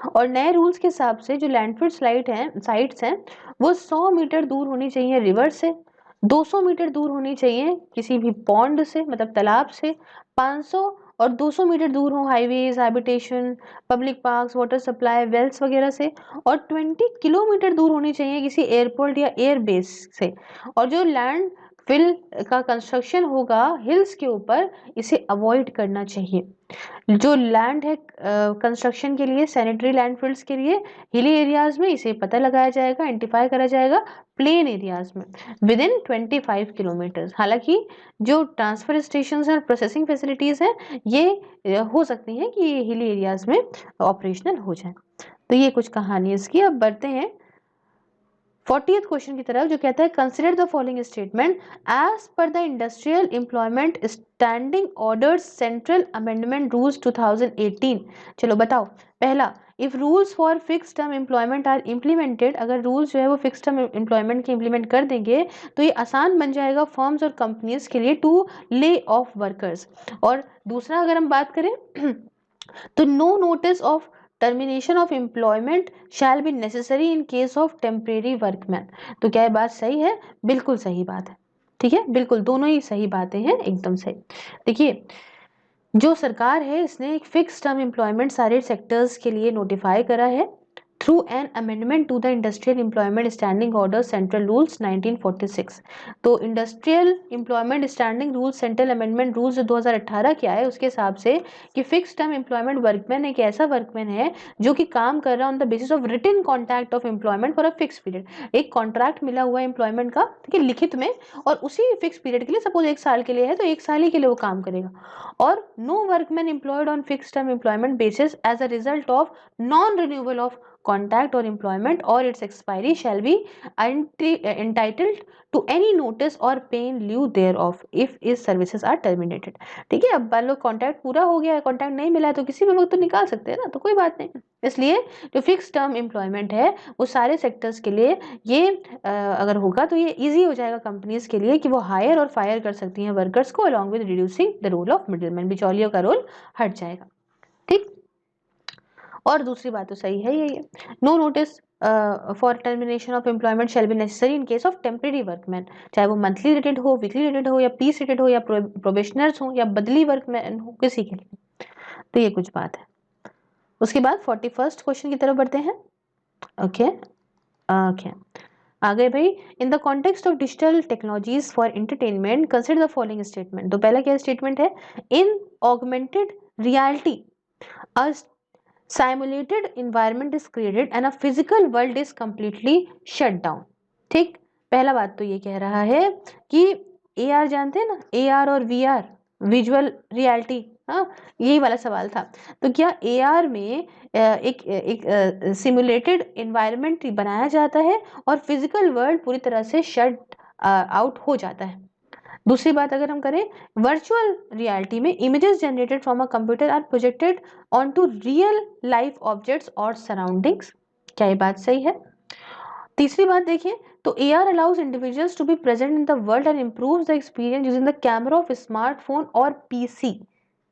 और नए रूल्स के हिसाब से जो लैंडफिल साइट्स हैं वो 100 मीटर दूर होनी चाहिए रिवर से, 200 मीटर दूर होनी चाहिए किसी भी पॉन्ड से मतलब तालाब से, 500 और 200 मीटर दूर हो highways, habitation, public parks, water supply, wells वगैरह से, और 20 किलोमीटर दूर होनी चाहिए किसी एयरपोर्ट या एयर बेस से। और जो लैंड फिल का कंस्ट्रक्शन होगा हिल्स के ऊपर, इसे अवॉइड करना चाहिए। जो लैंड है कंस्ट्रक्शन के लिए, सैनिटरी लैंडफिल्स के लिए हिली एरियाज में, इसे पता लगाया जाएगा, आइडेंटिफाई करा जाएगा प्लेन एरियाज में विद इन 25 किलोमीटर। हालांकि जो ट्रांसफर स्टेशन और प्रोसेसिंग फैसिलिटीज हैं ये हो सकती हैं कि ये हिली एरियाज में ऑपरेशनल हो जाए। तो ये कुछ कहानी है इसकी। अब बढ़ते हैं 40th क्वेश्चन की तरफ, जो कहता है consider the following statement as per the industrial employment standing order central amendment rules 2018। चलो बताओ। पहला, if rules for fix term employment are implemented, अगर रूल्स जो है वो फिक्स टर्म एम्प्लॉयमेंट के इम्प्लीमेंट कर देंगे तो ये आसान बन जाएगा फर्म्स और कंपनीज के लिए टू ले ऑफ वर्कर्स। और दूसरा अगर हम बात करें तो no notice of termination of employment shall be necessary in case of temporary workman. तो क्या ये बात सही है? बिल्कुल सही बात है, ठीक है, बिल्कुल दोनों ही सही बातें हैं, एकदम सही। देखिए जो सरकार है इसने एक फिक्स टर्म एम्प्लॉयमेंट सारे सेक्टर्स के लिए नोटिफाई करा है through an amendment to the Industrial Employment Standing Order Central Rules 1946। तो industrial employment standing rule central amendment rules जो 2018 के आए उसके हिसाब से कि फिक्स टर्म एम्प्लॉयमेंट वर्कमैन एक ऐसा वर्कमैन है जो कि काम कर रहा है on the basis of written contract of employment for a fix period. एक कॉन्ट्रैक्ट मिला हुआ है एम्प्लॉयमेंट का, ठीक है, लिखित में, और उसी फिक्स पीरियड के लिए, सपोज 1 साल के लिए है तो 1 साल ही के लिए वो काम करेगा। और no workman employed on fix term employment basis as a result of non renewable of contract or employment or its expiry shall be entitled to any notice or paying lieu thereof if its services are terminated। ठीक है, अब मान लो contract पूरा हो गया है, contract नहीं मिला है तो किसी भी वक्त तो निकाल सकते हैं ना, तो कोई बात नहीं। इसलिए जो फिक्स टर्म एम्प्लॉयमेंट है वो सारे सेक्टर्स के लिए ये अगर होगा तो ये इजी हो जाएगा कंपनीज के लिए कि वो हायर और फायर कर सकती हैं वर्कर्स को, along with reducing the role of middleman, बिचौलियों का रोल हट जाएगा। ठीक, और दूसरी बात तो सही है ये, no notice for termination of employment shall be necessary in case of temporary workman, चाहे वो मंथली रेटेड हो, वीकली रेटेड हो, या पीस रेटेड हो, या प्रोबेशनर्स हो, या बदली वर्कमैन हो, किसी के लिए। तो ये कुछ बात है। उसके बाद 41st क्वेश्चन की तरफ बढ़ते हैं। ओके ओके, आगे भाई, in the context of digital technologies for entertainment consider the following statement. तो पहला क्या स्टेटमेंट है, in augmented reality a simulated environment is created and a physical world is completely shut down। ठीक, पहला बात तो ये कह रहा है कि AR जानते हैं ना, AR और VR, विजुअल रियलिटी, हाँ, यही वाला सवाल था। तो क्या AR में एक सिमुलेटेड एनवायरनमेंट बनाया जाता है और फिजिकल वर्ल्ड पूरी तरह से शट आउट हो जाता है। दूसरी बात अगर हम करें, वर्चुअल रियलिटी में images generated from a computer are projected onto real life objects और सराउंडिंग्स। क्या ये बात सही है? तीसरी बात देखिए, तो AR allows individuals to be present in the world and improves the experience using the camera of smartphone और PC।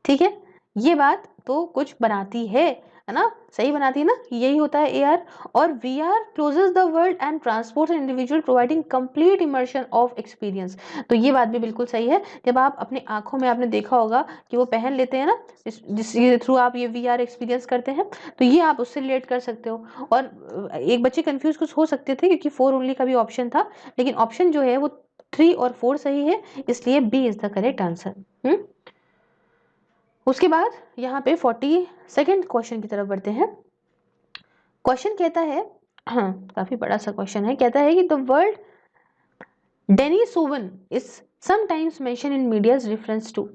ठीक है, ये बात तो कुछ बनाती है ना, सही बनाती है ना, यही होता है AR। और VR closes the world and transports individual providing complete immersion of experience. तो ये बात भी बिल्कुल सही है। जब आप अपने आंखों में, आपने देखा होगा कि वो पहन लेते हैं ना, जिसके थ्रू आप ये VR एक्सपीरियंस करते हैं, तो ये आप उससे रिलेट कर सकते हो। और एक बच्चे कंफ्यूज कुछ हो सकते थे क्योंकि 4 ओनली का भी ऑप्शन था, लेकिन ऑप्शन जो है वो 3 और 4 सही है, इसलिए B is the correct answer. उसके बाद यहाँ पे 42nd क्वेश्चन की तरफ बढ़ते हैं। क्वेश्चन कहता है, हाँ, काफी बड़ा सा क्वेश्चन है, कहता है कि the word Denisovan is sometimes mention in medias reference to.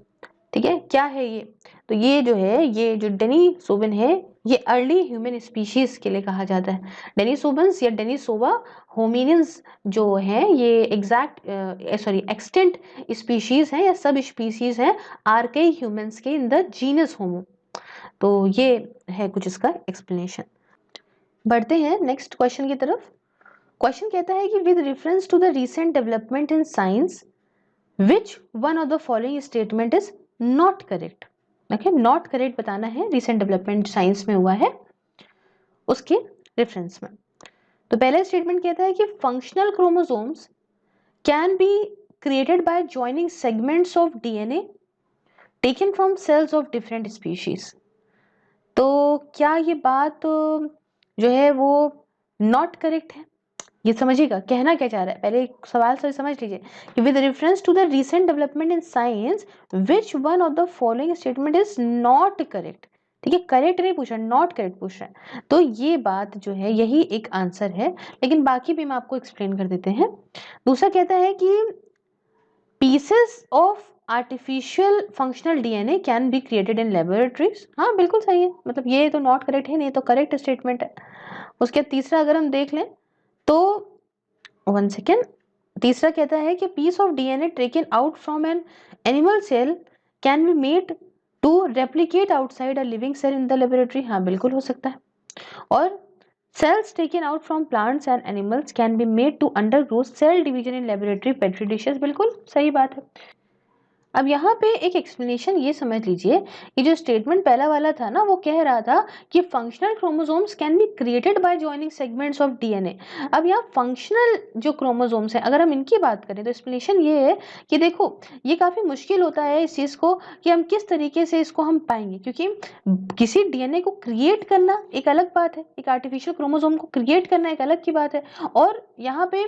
ठीक है, क्या है ये? तो ये जो है, ये जो डेनिसोवन है, ये अर्ली ह्यूमन स्पीशीज के लिए कहा जाता है। डेनिसोवंस या डेनिसोवा होमिनिन्स जो हैं, ये एक्सटेंट स्पीशीज हैं या सब स्पीशीज हैं आर्कई ह्यूमंस के इन द जीनस होमो। तो ये है कुछ इसका एक्सप्लेनेशन। बढ़ते हैं नेक्स्ट क्वेश्चन की तरफ। क्वेश्चन कहता है कि with reference to the recent development in science which one of the following statement is not correct. Okay, not correct बताना है, रिसेंट डेवलपमेंट साइंस में हुआ है उसके रेफरेंस में। तो पहला स्टेटमेंट कहता है कि functional chromosomes can be created by joining segments of DNA taken from cells of different species. तो क्या ये बात जो है वो नॉट करेक्ट है? ये समझिएगा कहना क्या चाह रहा है, पहले सवाल से समझ लीजिए कि with reference to the recent development in science which one of the following statement is not correct. ठीक है, करेक्ट नहीं पूछ रहा, नॉट करेक्ट पूछ रहा है। तो ये बात जो है यही एक आंसर है, लेकिन बाकी भी हम आपको एक्सप्लेन कर देते हैं। दूसरा कहता है कि pieces of artificial functional DNA can be created in laboratories. हाँ बिल्कुल सही है, मतलब ये तो नॉट करेक्ट है नहीं, तो करेक्ट स्टेटमेंट है। उसके तीसरा अगर हम देख लें तो 1 सेकेंड, तीसरा कहता है कि piece of DNA taken out from an animal cell can be made to replicate outside a living cell in the laboratory. हाँ बिल्कुल हो सकता है। और cells taken out from plants and animals can be made to undergo cell division in laboratory petri dishes। बिल्कुल सही बात है। अब यहाँ पे एक एक्सप्लेनेशन ये समझ लीजिए, ये जो स्टेटमेंट पहला वाला था ना, वो कह रहा था कि functional chromosomes can be created by joining segments of DNA. अब यहाँ फंक्शनल जो क्रोमोसोम्स हैं, अगर हम इनकी बात करें तो एक्सप्लेनेशन ये है कि देखो, ये काफ़ी मुश्किल होता है इस चीज़ को कि हम किस तरीके से इसको हम पाएंगे, क्योंकि किसी डीएनए को क्रिएट करना एक अलग बात है, एक आर्टिफिशियल क्रोमोसोम को क्रिएट करना एक अलग की बात है, और यहाँ पे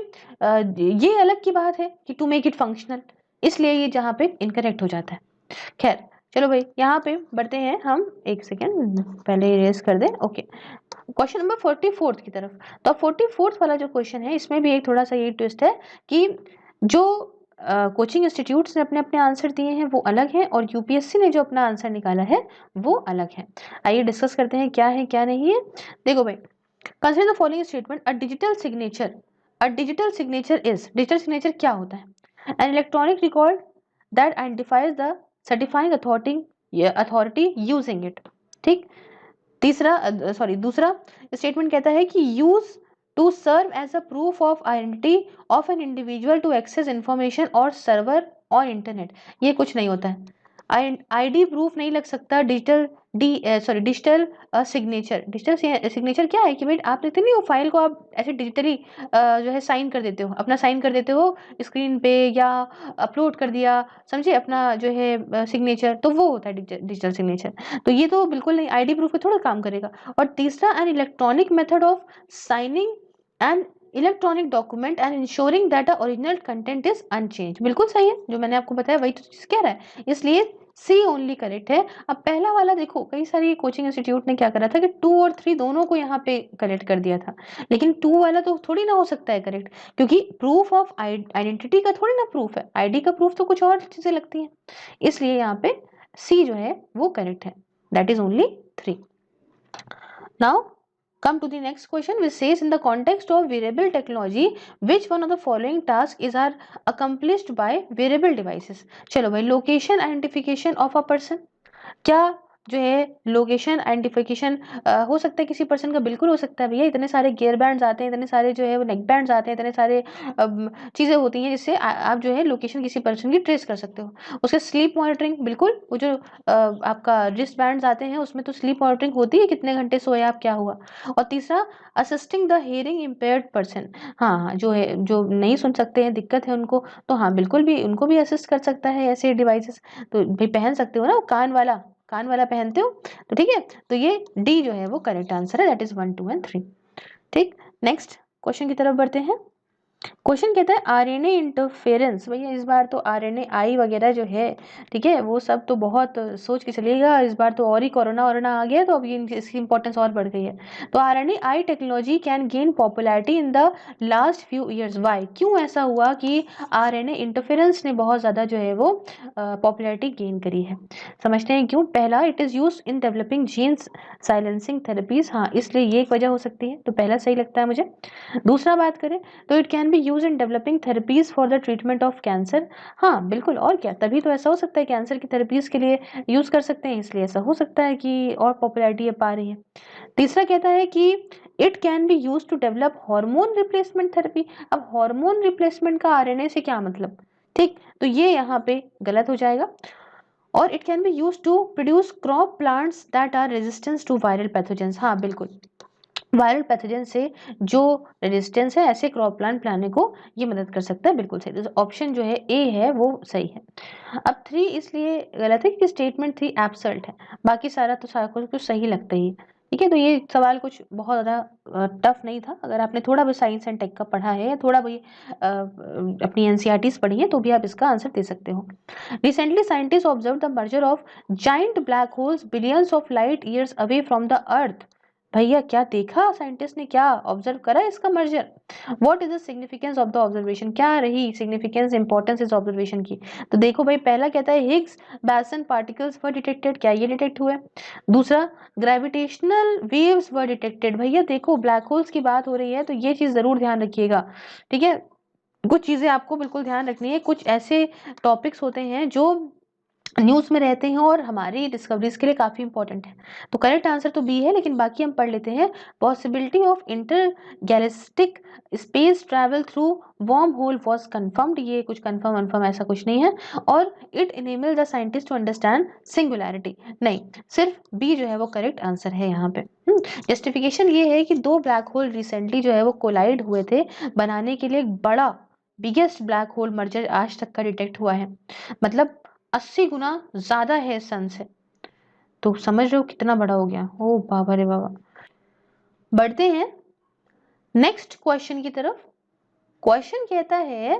ये अलग की बात है कि टू मेक इट फंक्शनल, इसलिए ये जहाँ पे इनकरेक्ट हो जाता है। खैर चलो भाई, यहाँ पे बढ़ते हैं हम, एक सेकेंड पहले इरेज कर दें। ओके, क्वेश्चन नंबर 44 की तरफ। तो 44 वाला जो क्वेश्चन है, इसमें भी एक थोड़ा सा ये ट्विस्ट है कि जो कोचिंग इंस्टीट्यूट्स ने अपने अपने आंसर दिए हैं वो अलग हैं, और यूपीएससी ने जो अपना आंसर निकाला है वो अलग है। आइए डिस्कस करते हैं क्या है क्या नहीं है। देखो भाई, consider the following statement, a digital signature, a digital signature is, digital signature क्या होता है? An electronic record that identifies the certifying authority using it। ठीक। तीसरा दूसरा स्टेटमेंट कहता है कि use to serve as a proof of identity of an individual to access information और सर्वर ऑन इंटरनेट। ये कुछ नहीं होता है, आईडी प्रूफ नहीं लग सकता। डिजिटल सिग्नेचर, डिजिटल सिग्नेचर क्या है कि भाई आप देखते नहीं हो फाइल को, आप ऐसे डिजिटली जो है साइन कर देते हो, अपना साइन कर देते हो स्क्रीन पे, या अपलोड कर दिया, समझे, अपना जो है सिग्नेचर, तो वो होता है डिजिटल सिग्नेचर। तो ये तो बिल्कुल नहीं, आईडी प्रूफ पे थोड़ा काम करेगा। और तीसरा, an electronic method of signing and electronic document and insuring that original content is unchange. बिल्कुल सही है, जो मैंने आपको बताया वही तो चीज कह रहा है, इसलिए सी ओनली करेक्ट है। अब पहला वाला देखो, कई सारी कोचिंग इंस्टीट्यूट ने क्या करा था कि 2 और 3 दोनों को यहाँ पे करेक्ट कर दिया था, लेकिन 2 वाला तो थोड़ी ना हो सकता है करेक्ट, क्योंकि प्रूफ ऑफ आइडेंटिटी का थोड़ी ना प्रूफ है, आईडी का प्रूफ तो कुछ और चीजें लगती हैं, इसलिए यहाँ पे सी जो है वो करेक्ट है, that is only 3। Now come to the next question, which says in the context of wearable technology which one of the following tasks is are accomplished by wearable devices। चलो भाई, location identification of a person, क्या जो है location identification हो सकता है किसी person का? बिल्कुल हो सकता है भैया, इतने सारे गियर बैंड्स आते हैं, इतने सारे जो है वो नेक बैंड्स आते हैं, इतने सारे चीज़ें होती हैं जिससे आप जो है लोकेशन किसी पर्सन की ट्रेस कर सकते हो। उसके स्लीप मॉनिटरिंग, बिल्कुल, वो जो आपका रिस्ट बैंड्स आते हैं उसमें तो स्लीप मॉनिटरिंग होती है, कितने घंटे सोए आप, क्या हुआ। और तीसरा, assisting the hearing impaired person, हाँ हाँ, जो है जो नहीं सुन सकते हैं, दिक्कत है उनको, तो हाँ बिल्कुल भी उनको भी असिस्ट कर सकता है ऐसे डिवाइसेस। तो भाई पहन सकते हो ना, कान वाला पहनते हो, तो ठीक है, तो ये डी जो है वो करेक्ट आंसर है, दैट इज 1 2 एंड 3। ठीक, नेक्स्ट क्वेश्चन की तरफ बढ़ते हैं। क्वेश्चन कहता है आरएनए इंटरफेरेंस। भैया इस बार तो आरएनए आई वगैरह जो है, ठीक है, वो सब तो बहुत सोच के चलिएगा, इस बार तो और ही कोरोना वोरोना आ गया, तो अब ये इसकी इंपॉर्टेंस और बढ़ गई है। तो RNA i technology can gain popularity in the last few years, why, क्यों ऐसा हुआ कि आरएनए इंटरफेरेंस ने बहुत ज़्यादा जो है वो पॉपुलैरिटी गेन करी है? समझते हैं क्यों। पहला, it is use in developing genes silencing therapies, हाँ इसलिए ये एक वजह हो सकती है, तो पहला सही लगता है मुझे। दूसरा बात करें तो it can be use in developing therapies for the treatment of cancer, हाँ बिल्कुल, और क्या, तभी तो ऐसा हो सकता है, कैंसर की थेरेपीज के लिए यूज कर सकते हैं, इसलिए ऐसा हो सकता है कि और पॉपुलैरिटी पा रही है। तीसरा कहता है कि it can be use to develop hormone replacement therapy. अब हार्मोन रिप्लेसमेंट का आरएनए से क्या मतलब, ठीक, तो ये यहाँ पे गलत हो जाएगा। और it can be use to produce crop plants that are resistance to viral pathogens, हाँ बिल्कुल, वायरल पैथोजन से जो रेजिस्टेंस है ऐसे क्रॉप प्लांट लाने को ये मदद कर सकता है, बिल्कुल सही, तो ऑप्शन जो है ए है वो सही है। अब 3 इसलिए गलत है कि स्टेटमेंट 3 एब्सर्ट है, बाकी सारा तो सारा कुछ सही लगता ही है, ठीक है। तो ये सवाल कुछ बहुत ज़्यादा टफ नहीं था, अगर आपने थोड़ा भी साइंस एंड टेक का पढ़ा है या थोड़ा भी अपनी एनसीईआरटीज पढ़ी है तो भी आप इसका आंसर दे सकते हो। Recently scientist observe the merger of giant black holes billions of light years away from the earth. भैया क्या देखा साइंटिस्ट ने, क्या ऑब्जर्व करा इसका merger? What is the significance of the observation, क्या रही सिग्निफिकेंस इंपॉर्टेंस इस ऑब्जर्वेशन की? तो देखो भाई, पहला कहता है हिग्स बोसन पार्टिकल्स वर डिटेक्टेड, क्या ये डिटेक्ट हुए? दूसरा, ग्रेविटेशनल वेव्स वर डिटेक्टेड। भैया देखो ब्लैक होल्स की बात हो रही है तो ये चीज जरूर ध्यान रखिएगा, ठीक है, कुछ चीजें आपको बिल्कुल ध्यान रखनी है, कुछ ऐसे टॉपिक्स होते हैं जो न्यूज़ में रहते हैं और हमारी डिस्कवरीज के लिए काफ़ी इंपॉर्टेंट है। तो करेक्ट आंसर तो बी है, लेकिन बाकी हम पढ़ लेते हैं। Possibility of intergalactic space travel through wormhole was confirmed, ये कुछ कन्फर्म वन्फर्म ऐसा कुछ नहीं है। और it enable the scientist to understand singularity, नहीं, सिर्फ बी जो है वो करेक्ट आंसर है यहाँ पे। जस्टिफिकेशन ये है कि 2 ब्लैक होल रिसेंटली जो है वो कोलाइड हुए थे, बनाने के लिए एक बड़ा बिगेस्ट ब्लैक होल मर्जर आज तक का डिटेक्ट हुआ है, मतलब 80 गुना ज्यादा है सन से। तो समझ रहे हो कितना बड़ा हो गया। ओ बाबा रे बाबा। बढ़ते हैं नेक्स्ट क्वेश्चन की तरफ। क्वेश्चन कहता है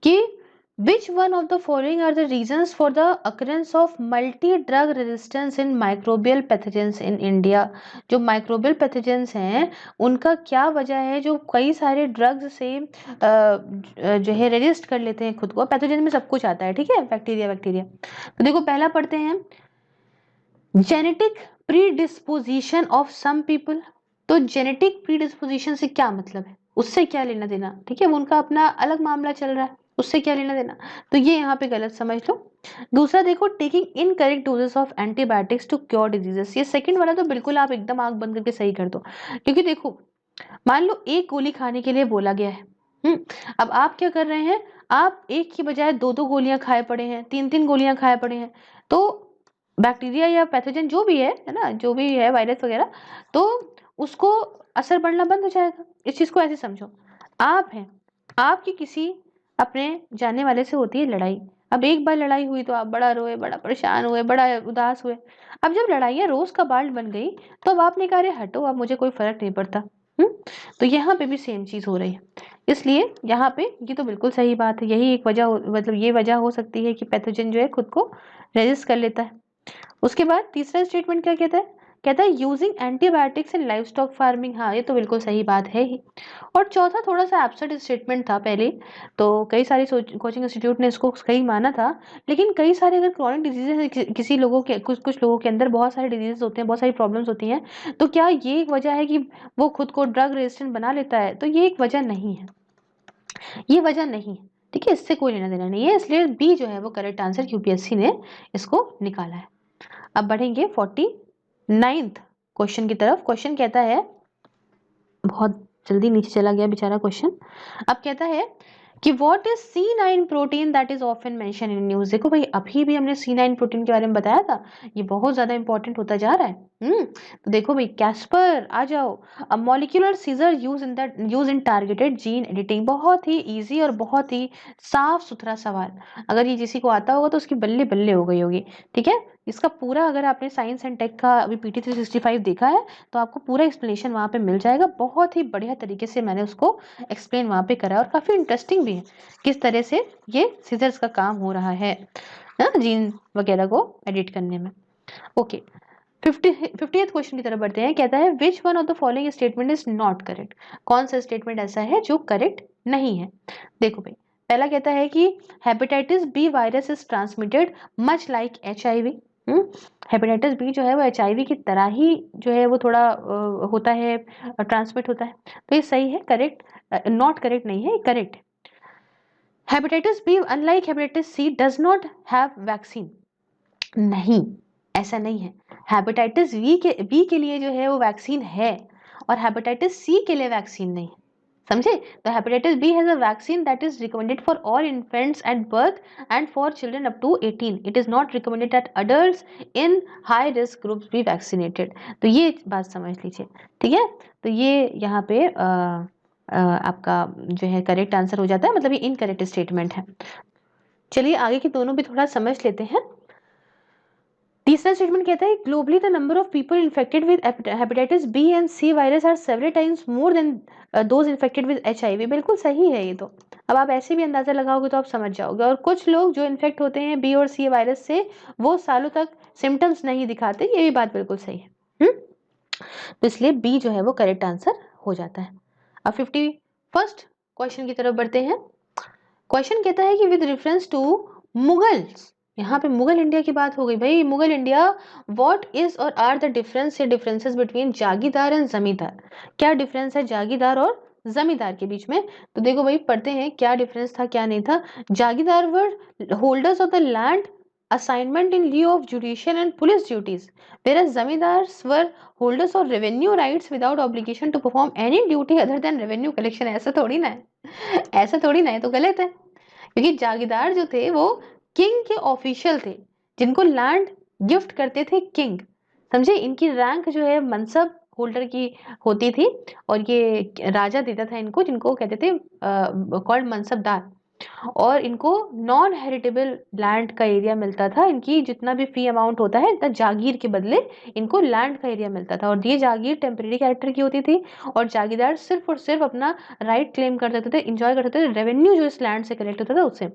कि which one of the following are the reasons for the occurrence of multi drug resistance in microbial pathogens in India? जो microbial pathogens हैं उनका क्या वजह है जो कई सारे ड्रग्स से जो है रेजिस्ट कर लेते हैं खुद को। पैथोजन में सब कुछ आता है, ठीक है, बैक्टीरिया बैक्टीरिया। तो देखो पहला पढ़ते हैं, genetic predisposition of some people. तो जेनेटिक प्रीडिस्पोजिशन से क्या मतलब है, उससे क्या लेना देना, ठीक है, वो उनका अपना अलग मामला चल रहा है, उससे क्या लेना देना। तो ये यहाँ पे गलत समझ लो। दूसरा देखो, taking incorrect doses of antibiotics to cure diseases, ये सेकंड वाला तो बिल्कुल आप एकदम आंख बंद करके सही कर दो। क्योंकि देखो मान लो एक गोली खाने के लिए बोला गया है, अब आप क्या कर रहे हैं, आप एक की बजाय 2-2 गोलियां खाए पड़े हैं, 3-3 गोलियां खाए पड़े हैं। तो बैक्टीरिया या पैथोजन जो भी है ना, जो भी है वायरस वगैरह, तो उसको असर पड़ना बंद हो जाएगा। इस चीज को ऐसे समझो, आप हैं, आपकी किसी अपने जानने वाले से होती है लड़ाई। अब एक बार लड़ाई हुई तो आप बड़ा रोए, बड़ा परेशान हुए, बड़ा उदास हुए। अब जब लड़ाइयाँ रोज का बाल्ट बन गई तो अब आपने कहा अरे हटो, अब मुझे कोई फर्क नहीं पड़ता। तो यहाँ पे भी सेम चीज हो रही है। इसलिए यहाँ पे ये तो बिल्कुल सही बात है, यही एक वजह मतलब ये वजह हो सकती है कि पैथोजन जो है खुद को रेजिस्ट कर लेता है। उसके बाद तीसरा स्टेटमेंट क्या कहता है, कहता है यूजिंग एंटीबायोटिक्स इन लाइव स्टॉक फार्मिंग। हाँ, ये तो बिल्कुल सही बात है ही। और चौथा थोड़ा सा एब्सर्ड स्टेटमेंट था पहले, तो कई सारी कोचिंग इंस्टीट्यूट ने इसको सही माना था। लेकिन कई सारे अगर क्रॉनिक डिजीजेस किसी लोगों के कुछ लोगों के अंदर बहुत सारे डिजीजेस होते हैं, बहुत सारी प्रॉब्लम्स होती हैं, तो क्या ये एक वजह है कि वो खुद को ड्रग रेजिस्टेंट बना लेता है? तो ये एक वजह नहीं है, ये वजह नहीं है, ठीक है, इससे कोई लेना देना नहीं है। इसलिए बी जो है वो करेक्ट आंसर यूपीएससी ने इसको निकाला है। अब बढ़ेंगे 49th क्वेश्चन की तरफ। क्वेश्चन कहता है, बहुत जल्दी नीचे चला गया बेचारा क्वेश्चन। अब कहता है कि what is C9 protein that is often mention in news. देखो भाई, अभी भी हमने C9 प्रोटीन के बारे में बताया था, ये बहुत ज्यादा इंपॉर्टेंट होता जा रहा है। तो देखो भाई, कैस्पर आ जाओ, a molecular scissor use in targeted gene editing. बहुत ही इजी और बहुत ही साफ सुथरा सवाल, अगर ये किसी को आता होगा तो उसकी बल्ले बल्ले हो गई होगी, ठीक है। इसका पूरा, अगर आपने साइंस एंड टेक का अभी PT 365 देखा है तो आपको पूरा एक्सप्लेनेशन वहाँ पे मिल जाएगा। बहुत ही बढ़िया तरीके से मैंने उसको एक्सप्लेन वहाँ पे करा, और काफ़ी इंटरेस्टिंग भी है किस तरह से ये सीजर्स का काम हो रहा है जीन वगैरह को एडिट करने में। ओके, 50th क्वेश्चन की तरफ बढ़ते हैं। कहता है which one of the following statement is not correct. कौन सा स्टेटमेंट ऐसा है जो करेक्ट नहीं है। देखो भाई, पहला कहता है कि hepatitis B virus is transmitted much like HIV। Hepatitis B जो है वो HIV की तरह ही जो है वो थोड़ा होता है, ट्रांसमिट होता है। तो ये सही है, करेक्ट, नॉट करेक्ट नहीं है, correct. Hepatitis B unlike hepatitis C does not have vaccine. नहीं, ऐसा नहीं है। हेपेटाइटिस बी के लिए जो है वो वैक्सीन है, और हेपेटाइटिस C के लिए वैक्सीन नहीं है, समझे। तो hepatitis B has a vaccine that is recommended for all infants at birth and for children up to 18। It is not recommended that adults in high risk groups be vaccinated. तो ये बात समझ लीजिए, ठीक है। तो ये यहाँ पे आपका जो है करेक्ट आंसर हो जाता है, मतलब ये इनकरेक्ट स्टेटमेंट है। चलिए आगे के दोनों भी थोड़ा समझ लेते हैं। तीसरा स्टेटमेंट कहता है globally the number of people infected with hepatitis B and C virus are several times more than those infected with HIV। बिल्कुल सही है ये तो। अब आप ऐसे भी अंदाजा लगाओगे तो आप समझ जाओगे। और कुछ लोग जो इन्फेक्ट होते हैं B और C वायरस से, वो सालों तक सिम्टम्स नहीं दिखाते, ये भी बात बिल्कुल सही है। तो इसलिए बी जो है वो करेक्ट आंसर हो जाता है। अब 51st क्वेश्चन की तरफ बढ़ते हैं। क्वेश्चन कहता है कि विद रेफरेंस टू मुगल्स, यहाँ पे मुगल इंडिया की बात हो गई भाई, Mughal India, what is or are the differences between jagirdar and zamindar. क्या डिफरेंस है जागीरदार और जमींदार के बीच में। तो देखो भाई, पढ़ते हैं क्या डिफरेंस था क्या नहीं था। Jagirdar were holders of the land assignment in lieu of judicial and police duties, whereas zamindars were holders of revenue rights without obligation to perform any duty other than revenue collection। ऐसा थोड़ी ना है, ऐसा थोड़ी ना है, तो गलत है, क्योंकि जागीरदार जो थे वो किंग के ऑफिशियल थे, जिनको लैंड गिफ्ट करते थे किंग, समझे। इनकी रैंक जो है मनसब होल्डर की होती थी, और ये राजा देता था इनको, जिनको कहते थे कॉल्ड मनसबदार। और इनको नॉन हेरिटेबल लैंड का एरिया मिलता था, इनकी जितना भी फी अमाउंट होता है इतना जागीर के बदले इनको लैंड का एरिया मिलता था। और ये जागीर टेम्परेरी कैरेक्टर की होती थी, और जागीरदार सिर्फ और सिर्फ अपना राइट क्लेम कर सकते थे, इंजॉय कर सकते थे रेवेन्यू जो इस लैंड से कलेक्ट होता था उससे,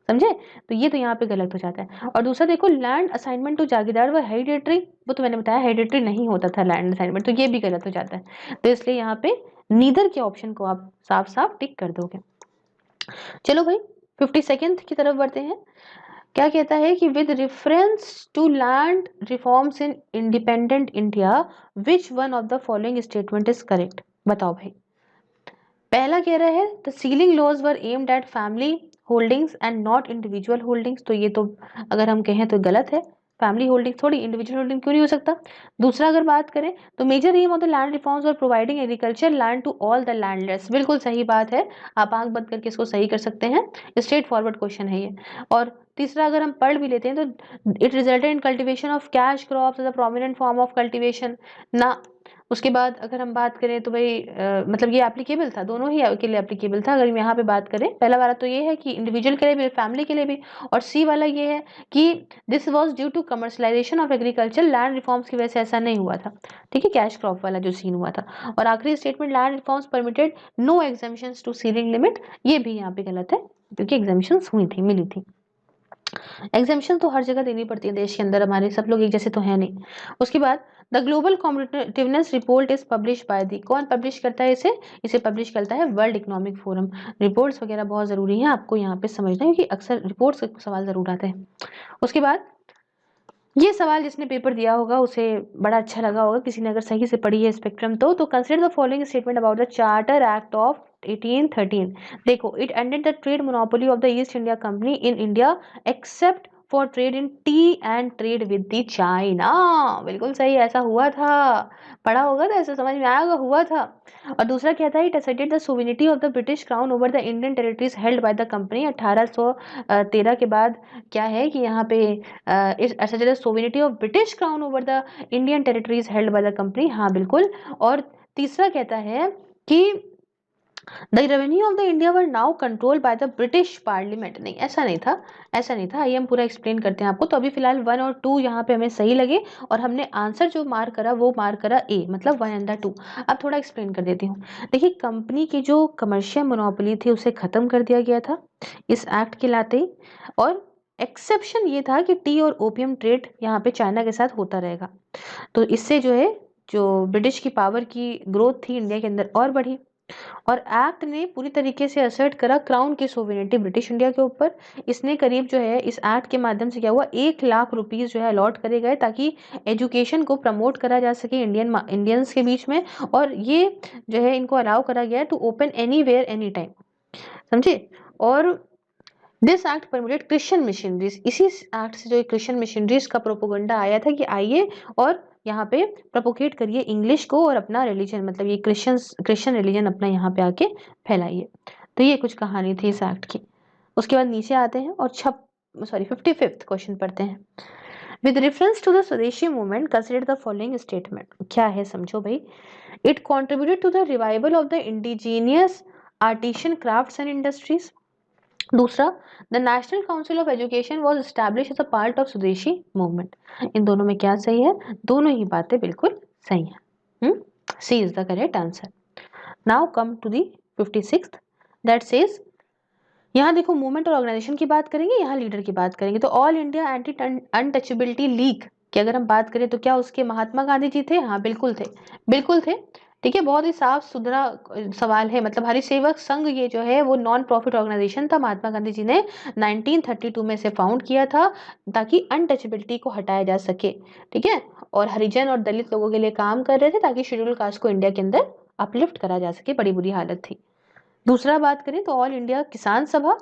समझे। तो ये तो यहाँ पे गलत हो जाता है। और दूसरा देखो, लैंड असाइनमेंट टू जागीरदार वो हेरिडेटरी, वो तो मैंने बताया हेरिडेटरी नहीं होता था लैंड असाइनमेंट, तो ये भी गलत हो जाता है। तो इसलिए यहाँ पे नीदर के ऑप्शन को आप साफ साफ टिक कर दोगे। चलो भाई 52nd की तरफ बढ़ते हैं। क्या कहता है कि with reference to land reforms in independent India which one of the following statement is correct. बताओ भाई। पहला कह रहा है the ceiling laws were aimed at family holdings and not individual holdings, तो ये तो अगर हम कहें तो गलत है, फैमिली होल्डिंग थोड़ी इंडिविजुअल होल्डिंग क्यों नहीं हो सकता। दूसरा अगर बात करें तो major aim of the land reforms और providing agriculture land to all the landless, बिल्कुल सही बात है, आप आंख बंद करके इसको सही कर सकते हैं, स्ट्रेट फॉरवर्ड क्वेश्चन है ये। और तीसरा अगर हम पढ़ भी लेते हैं तो it resulted in cultivation of cash crops as a prominent form of cultivation ना। उसके बाद अगर हम बात करें तो भाई मतलब ये एप्लीकेबल था, दोनों ही के लिए एप्लीकेबल था। अगर हम यहाँ पे बात करें, पहला वाला तो ये है कि इंडिविजुअल के लिए भी, फैमिली के लिए भी, और सी वाला ये है कि this was due to commercialisation of agriculture, land reforms की वजह से ऐसा नहीं हुआ था, ठीक है, कैश क्रॉप वाला जो सीन हुआ था। और आखिरी statement land reforms permitted no exemptions to ceiling limit, ये भी यहाँ पे गलत है, क्योंकि एग्जामिशंस हुई थी, मिली थी। एग्जामिशन तो हर जगह देनी पड़ती है देश के अंदर, हमारे सब लोग एक जैसे तो है नहीं। उसके बाद the global competitiveness report is publish by the, कौन पब्लिश करता है इसे, इसे पब्लिश करता है वर्ल्ड इकोनॉमिक फोरम। रिपोर्ट्स वगैरह बहुत जरूरी है आपको यहाँ पे समझना है, क्योंकि अक्सर रिपोर्ट्स के सवाल जरूर आते हैं। उसके बाद ये सवाल जिसने पेपर दिया होगा उसे बड़ा अच्छा लगा होगा, किसी ने अगर सही से पढ़ी है स्पेक्ट्रम तो consider the following statement about the charter act of 1813। देखो, it ended the trade monopoly of the east India company in India except for trade in T and trade with the China, बिल्कुल सही, ऐसा हुआ था, पढ़ा होगा तो ऐसा समझ में आया होगा, हुआ था। और दूसरा क्या था, it asserted the sovereignty of the British crown over the Indian territories held by the company. 1813 के बाद क्या है कि यहाँ पे asserted the sovereignty of British crown over the Indian territories held by the company, हाँ बिल्कुल। और तीसरा कहता है कि the revenue of the India were now control by the British parliament, नहीं ऐसा नहीं था, ऐसा नहीं था, आइए हम पूरा एक्सप्लेन करते हैं आपको। तो अभी फिलहाल 1 और 2 यहाँ पे हमें सही लगे, और हमने आंसर जो मार्क करा वो मार्क करा ए, मतलब 1 एंड 2। अब थोड़ा एक्सप्लेन कर देती हूँ। देखिए, कंपनी की जो कमर्शियल मोनोपोली थी उसे खत्म कर दिया गया था इस एक्ट के लाते ही, और एक्सेप्शन ये था कि टी और ओपियम ट्रेड यहाँ पे चाइना के साथ होता रहेगा। तो इससे जो है, जो ब्रिटिश की पावर की ग्रोथ थी इंडिया के अंदर और बढ़ी। और एक्ट ने पूरी तरीके से असर्ट करा क्राउन की सोवेनिटी ब्रिटिश इंडिया के ऊपर। इसने करीब जो है, इस एक्ट के माध्यम से क्या हुआ, 1 लाख रुपीस जो है अलॉट करे गए, ताकि एजुकेशन को प्रमोट करा जा सके इंडियंस के बीच में। और ये जो है इनको अलाउ करा गया to open anywhere any time, समझे। और this act permitted Christian missionaries, इसी एक्ट से जो क्रिश्चियन मिशनरीज का प्रोपोगंडा आया था कि आइए और यहाँ पे प्रोपोगेट करिए इंग्लिश को, और अपना रिलीजन, मतलब ये क्रिश्चियन रिलीजन अपना यहाँ पे आके फैलाइए। तो ये कुछ कहानी थी इस एक्ट की। उसके बाद नीचे आते हैं और 55th क्वेश्चन पढ़ते हैं। With reference to the swadeshi movement consider the following statement, क्या है समझो भाई। It contributed to the revival of the indigenous artisan crafts and industries. दूसरा, the National Council of Education was establish as a part of swadeshi movement. इन दोनों में क्या सही है, दोनों ही बातें बिल्कुल सही हैं। C is the correct answer. Now come to the 56th, that says, यहाँ देखो मूवमेंट और ऑर्गेनाइजेशन की बात करेंगे, यहाँ लीडर की बात करेंगे। तो all India anti untouchability league की अगर हम बात करें तो क्या उसके महात्मा गांधी जी थे, हाँ बिल्कुल थे, बिल्कुल थे, ठीक है। बहुत ही साफ सुथरा सवाल है, मतलब हरि सेवक संघ ये जो है वो नॉन प्रॉफिट ऑर्गेनाइजेशन था, महात्मा गांधी जी ने 1932 में से फाउंड किया था, ताकि अनटचेबिलिटी को हटाया जा सके, ठीक है। और हरिजन और दलित लोगों के लिए काम कर रहे थे, ताकि शेड्यूल कास्ट को इंडिया के अंदर अपलिफ्ट करा जा सके, बड़ी बुरी हालत थी। दूसरा बात करें तो ऑल इंडिया किसान सभा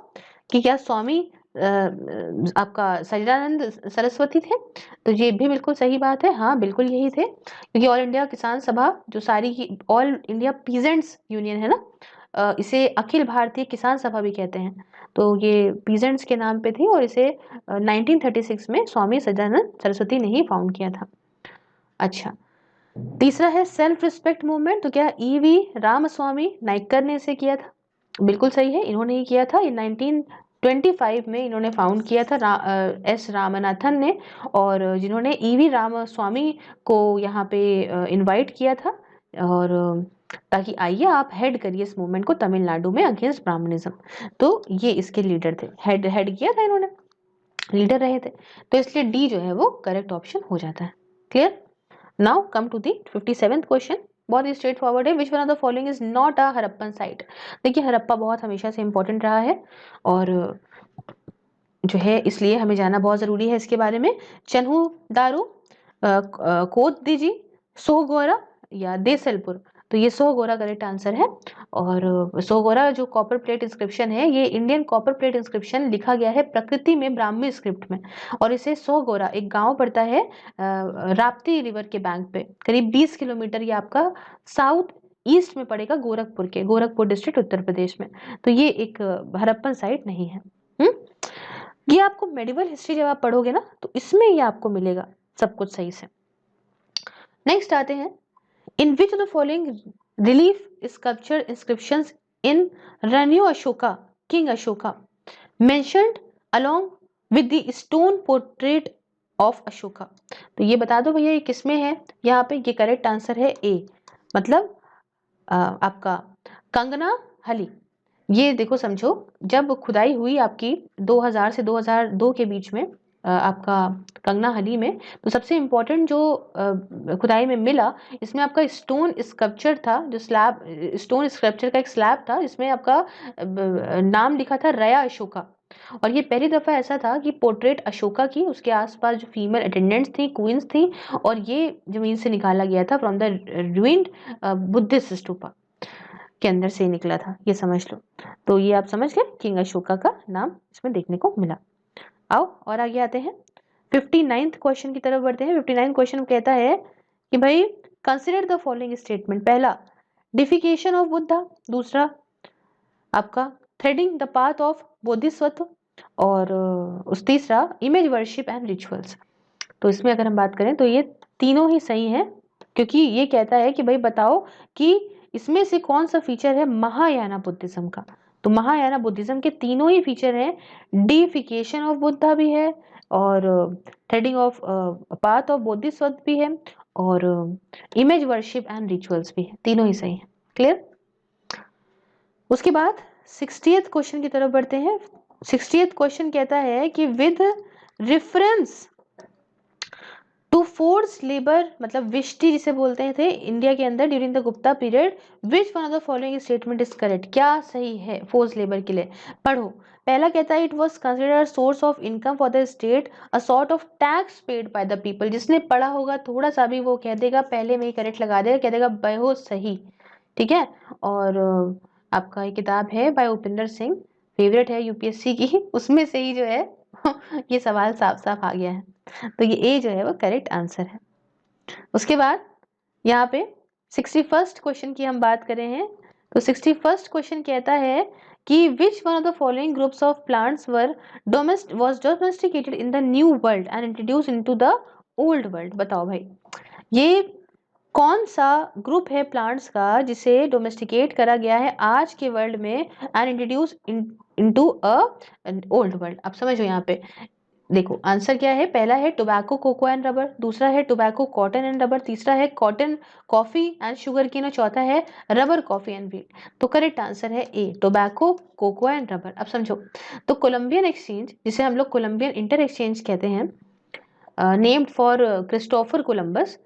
की क्या स्वामी आपका सच्चिदानंद सरस्वती थे। तो ये भी बिल्कुल सही बात है, हाँ बिल्कुल यही थे, क्योंकि ऑल इंडिया किसान सभा जो सारी की ऑल इंडिया पीजेंट्स यूनियन है ना, इसे अखिल भारतीय किसान सभा भी कहते हैं। तो ये पीजेंट्स के नाम पे थी और इसे 1936 में स्वामी सच्चिदानंद सरस्वती ने ही फाउंड किया था। अच्छा, तीसरा है सेल्फ रिस्पेक्ट मूवमेंट। तो क्या ईवी रामस्वामी नाइकर ने इसे किया था? बिल्कुल सही है, इन्होंने ही किया था। ये 1925 में इन्होंने फाउंड किया था एस रामनाथन ने, और जिन्होंने ईवी रामस्वामी को यहाँ पे इनवाइट किया था, और ताकि आइए आप हेड करिए इस मूवमेंट को तमिलनाडु में अगेंस्ट ब्राह्मणिज्म। तो ये इसके लीडर थे, हेड किया था इन्होंने, लीडर रहे थे। तो इसलिए डी जो है वो करेक्ट ऑप्शन हो जाता है। Clear? Now come to the 57th question. बहुत ही स्ट्रेट फॉरवर्ड है। Which one of the following is not a Harappan site? देखिए हड़प्पा बहुत हमेशा से इंपॉर्टेंट रहा है, और जो है इसलिए हमें जानना बहुत जरूरी है इसके बारे में। चन्हू दारू, कोददिजी, सोहगोरा या देसलपुर? तो ये सोहगोरा करेक्ट आंसर है। और सोहगोरा जो कॉपर प्लेट इंस्क्रिप्शन है, ये इंडियन कॉपर प्लेट इंस्क्रिप्शन लिखा गया है प्रकृति में ब्राह्मी स्क्रिप्ट में, और इसे सोहगोरा एक गांव पड़ता है राप्ती रिवर के बैंक पे, करीब 20 किलोमीटर ये आपका साउथ ईस्ट में पड़ेगा, गोरखपुर डिस्ट्रिक्ट उत्तर प्रदेश में। तो ये एक हड़प्पन साइट नहीं है। ये आपको मेडिवल हिस्ट्री जब आप पढ़ोगे ना, तो इसमें ये आपको मिलेगा सब कुछ सही से। नेक्स्ट आते हैं, in which of the following relief sculpture inscriptions in रनियो Ashoka king Ashoka mentioned along with the stone portrait of Ashoka? तो ये बता दो भैया ये किसमें है? यहाँ पे ये करेक्ट आंसर है ए, मतलब आपका कंगना हली। ये देखो समझो, जब खुदाई हुई आपकी 2000 से 2002 के बीच में आपका कंगना हली में, तो सबसे इम्पोर्टेंट जो खुदाई में मिला, इसमें आपका स्टोन स्कल्पचर था, जो स्लैब स्टोन स्कल्पचर का एक स्लैब था, इसमें आपका नाम लिखा था रया अशोका। और ये पहली दफा ऐसा था कि पोर्ट्रेट अशोका की, उसके आसपास जो फीमेल अटेंडेंट्स थी, क्वींस थी, और ये जमीन से निकाला गया था from the ruined Buddhist stupa के अंदर से निकला था, ये समझ लो। तो ये आप समझ गए, किंग अशोका का नाम इसमें देखने को मिला। आओ और आगे आते हैं, 59th क्वेश्चन की तरफ बढ़ते हैं। 59th क्वेश्चन कहता है कि भाई कंसिडर द फॉलोइंग स्टेटमेंट। पहला, डिफिकेशन ऑफ बुद्धा। दूसरा, आपका threading the path of Bodhisattva. और उस तीसरा, इमेज वर्शिप एंड रिचुअल्स। तो इसमें अगर हम बात करें तो ये तीनों ही सही हैं, क्योंकि ये कहता है कि भाई बताओ कि इसमें से कौन सा फीचर है महायाना बुद्धिज्म का। तो महायाना बुद्धिज्म के तीनों ही फीचर हैं, डीफिकेशन ऑफ बुद्धा भी है, और threading of path of Bodhisattva भी है, और इमेज वर्शिप एंड रिचुअल्स भी है, तीनों ही सही है। क्लियर? उसके बाद 60th क्वेश्चन की तरफ बढ़ते हैं। 60th क्वेश्चन कहता है कि with reference to force labour, मतलब विष्टि जिसे बोलते थे इंडिया के अंदर during the Gupta period, which one of the following statement is correct? क्या सही है फोर्स लेबर के लिए? पढ़ो। पहला कहता है it was considered source of income for the state, a sort of tax paid by the people. जिसने पढ़ा होगा थोड़ा सा भी वो कह देगा, पहले में ही करेक्ट लगा देगा, कह देगा बहुत सही। ठीक है? और आपका ये किताब है बाय उपिंदर सिंह, फेवरेट है यूपीएससी की, उसमें से ही जो है ये सवाल साफ साफ आ गया है। तो ये ए जो है वो करेक्ट आंसर है। उसके बाद यहाँ पे 61st क्वेश्चन की हम बात करें हैं, तो 61st क्वेश्चन कहता है कि which one of the following groups of plants were domesticated in the new world and introduce into the old world? बताओ भाई, ये कौन सा ग्रुप है प्लांट्स का जिसे डोमेस्टिकेट करा गया है आज के वर्ल्ड में and introduce into a old world? अब समझो यहाँ पे देखो आंसर क्या है। पहला है टोबैको कोको एंड रबर, दूसरा है टोबैको कॉटन एंड रबर, तीसरा है cotton coffee and sugar cane, और चौथा है रबर कॉफी एंड व्हीट। तो करेक्ट आंसर है A, tobacco cocoa and rubber. अब समझो, तो कोलंबियन एक्सचेंज, जिसे हम लोग कोलंबियन इंटर एक्सचेंज कहते हैं, नेम्ड फॉर क्रिस्टोफर कोलंबस,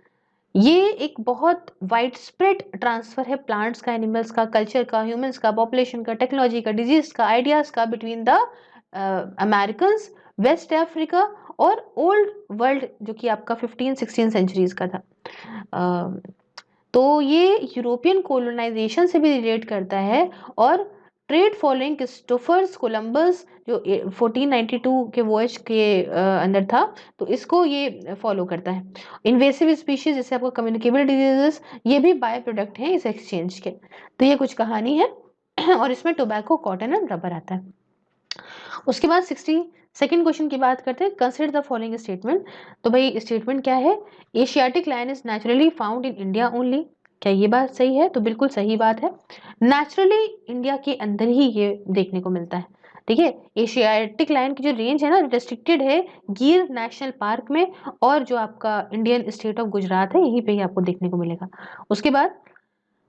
ये एक बहुत वाइड स्प्रेड ट्रांसफर है प्लांट्स का, एनिमल्स का, कल्चर का, ह्यूमंस का, पॉपुलेशन का, टेक्नोलॉजी का, डिजीज का, आइडियाज का between the American, West Africa और ओल्ड वर्ल्ड, जो कि आपका 15-16 सेंचुरीज का था। तो ये यूरोपियन कोलोनाइजेशन से भी रिलेट करता है, और ट्रेड फॉलोइंग क्रिस्टोफर्स कोलंबस जो 1492 के वॉयज के अंदर था, तो इसको ये फॉलो करता है। इन्वेसिव स्पीशीज जैसे आपको कम्युनिकेबल डिजीजेस, ये भी बाय प्रोडक्ट हैं इस एक्सचेंज के। तो ये कुछ कहानी है और इसमें टोबैको, कॉटन एंड रबर आता है। उसके बाद 62nd क्वेश्चन की बात करते हैं, कंसिडर द फॉलोइंग स्टेटमेंट। तो भाई स्टेटमेंट क्या है, Asiatic lion is naturally found in India only. क्या ये बात सही है? तो बिल्कुल सही बात है, नेचुरली इंडिया के अंदर ही ये देखने को मिलता है। ठीक है, एशियाटिक लायन की जो रेंज है ना, रेस्ट्रिक्टेड है गिर नेशनल पार्क में, और जो आपका इंडियन स्टेट ऑफ गुजरात है यहीं पे ही आपको देखने को मिलेगा। उसके बाद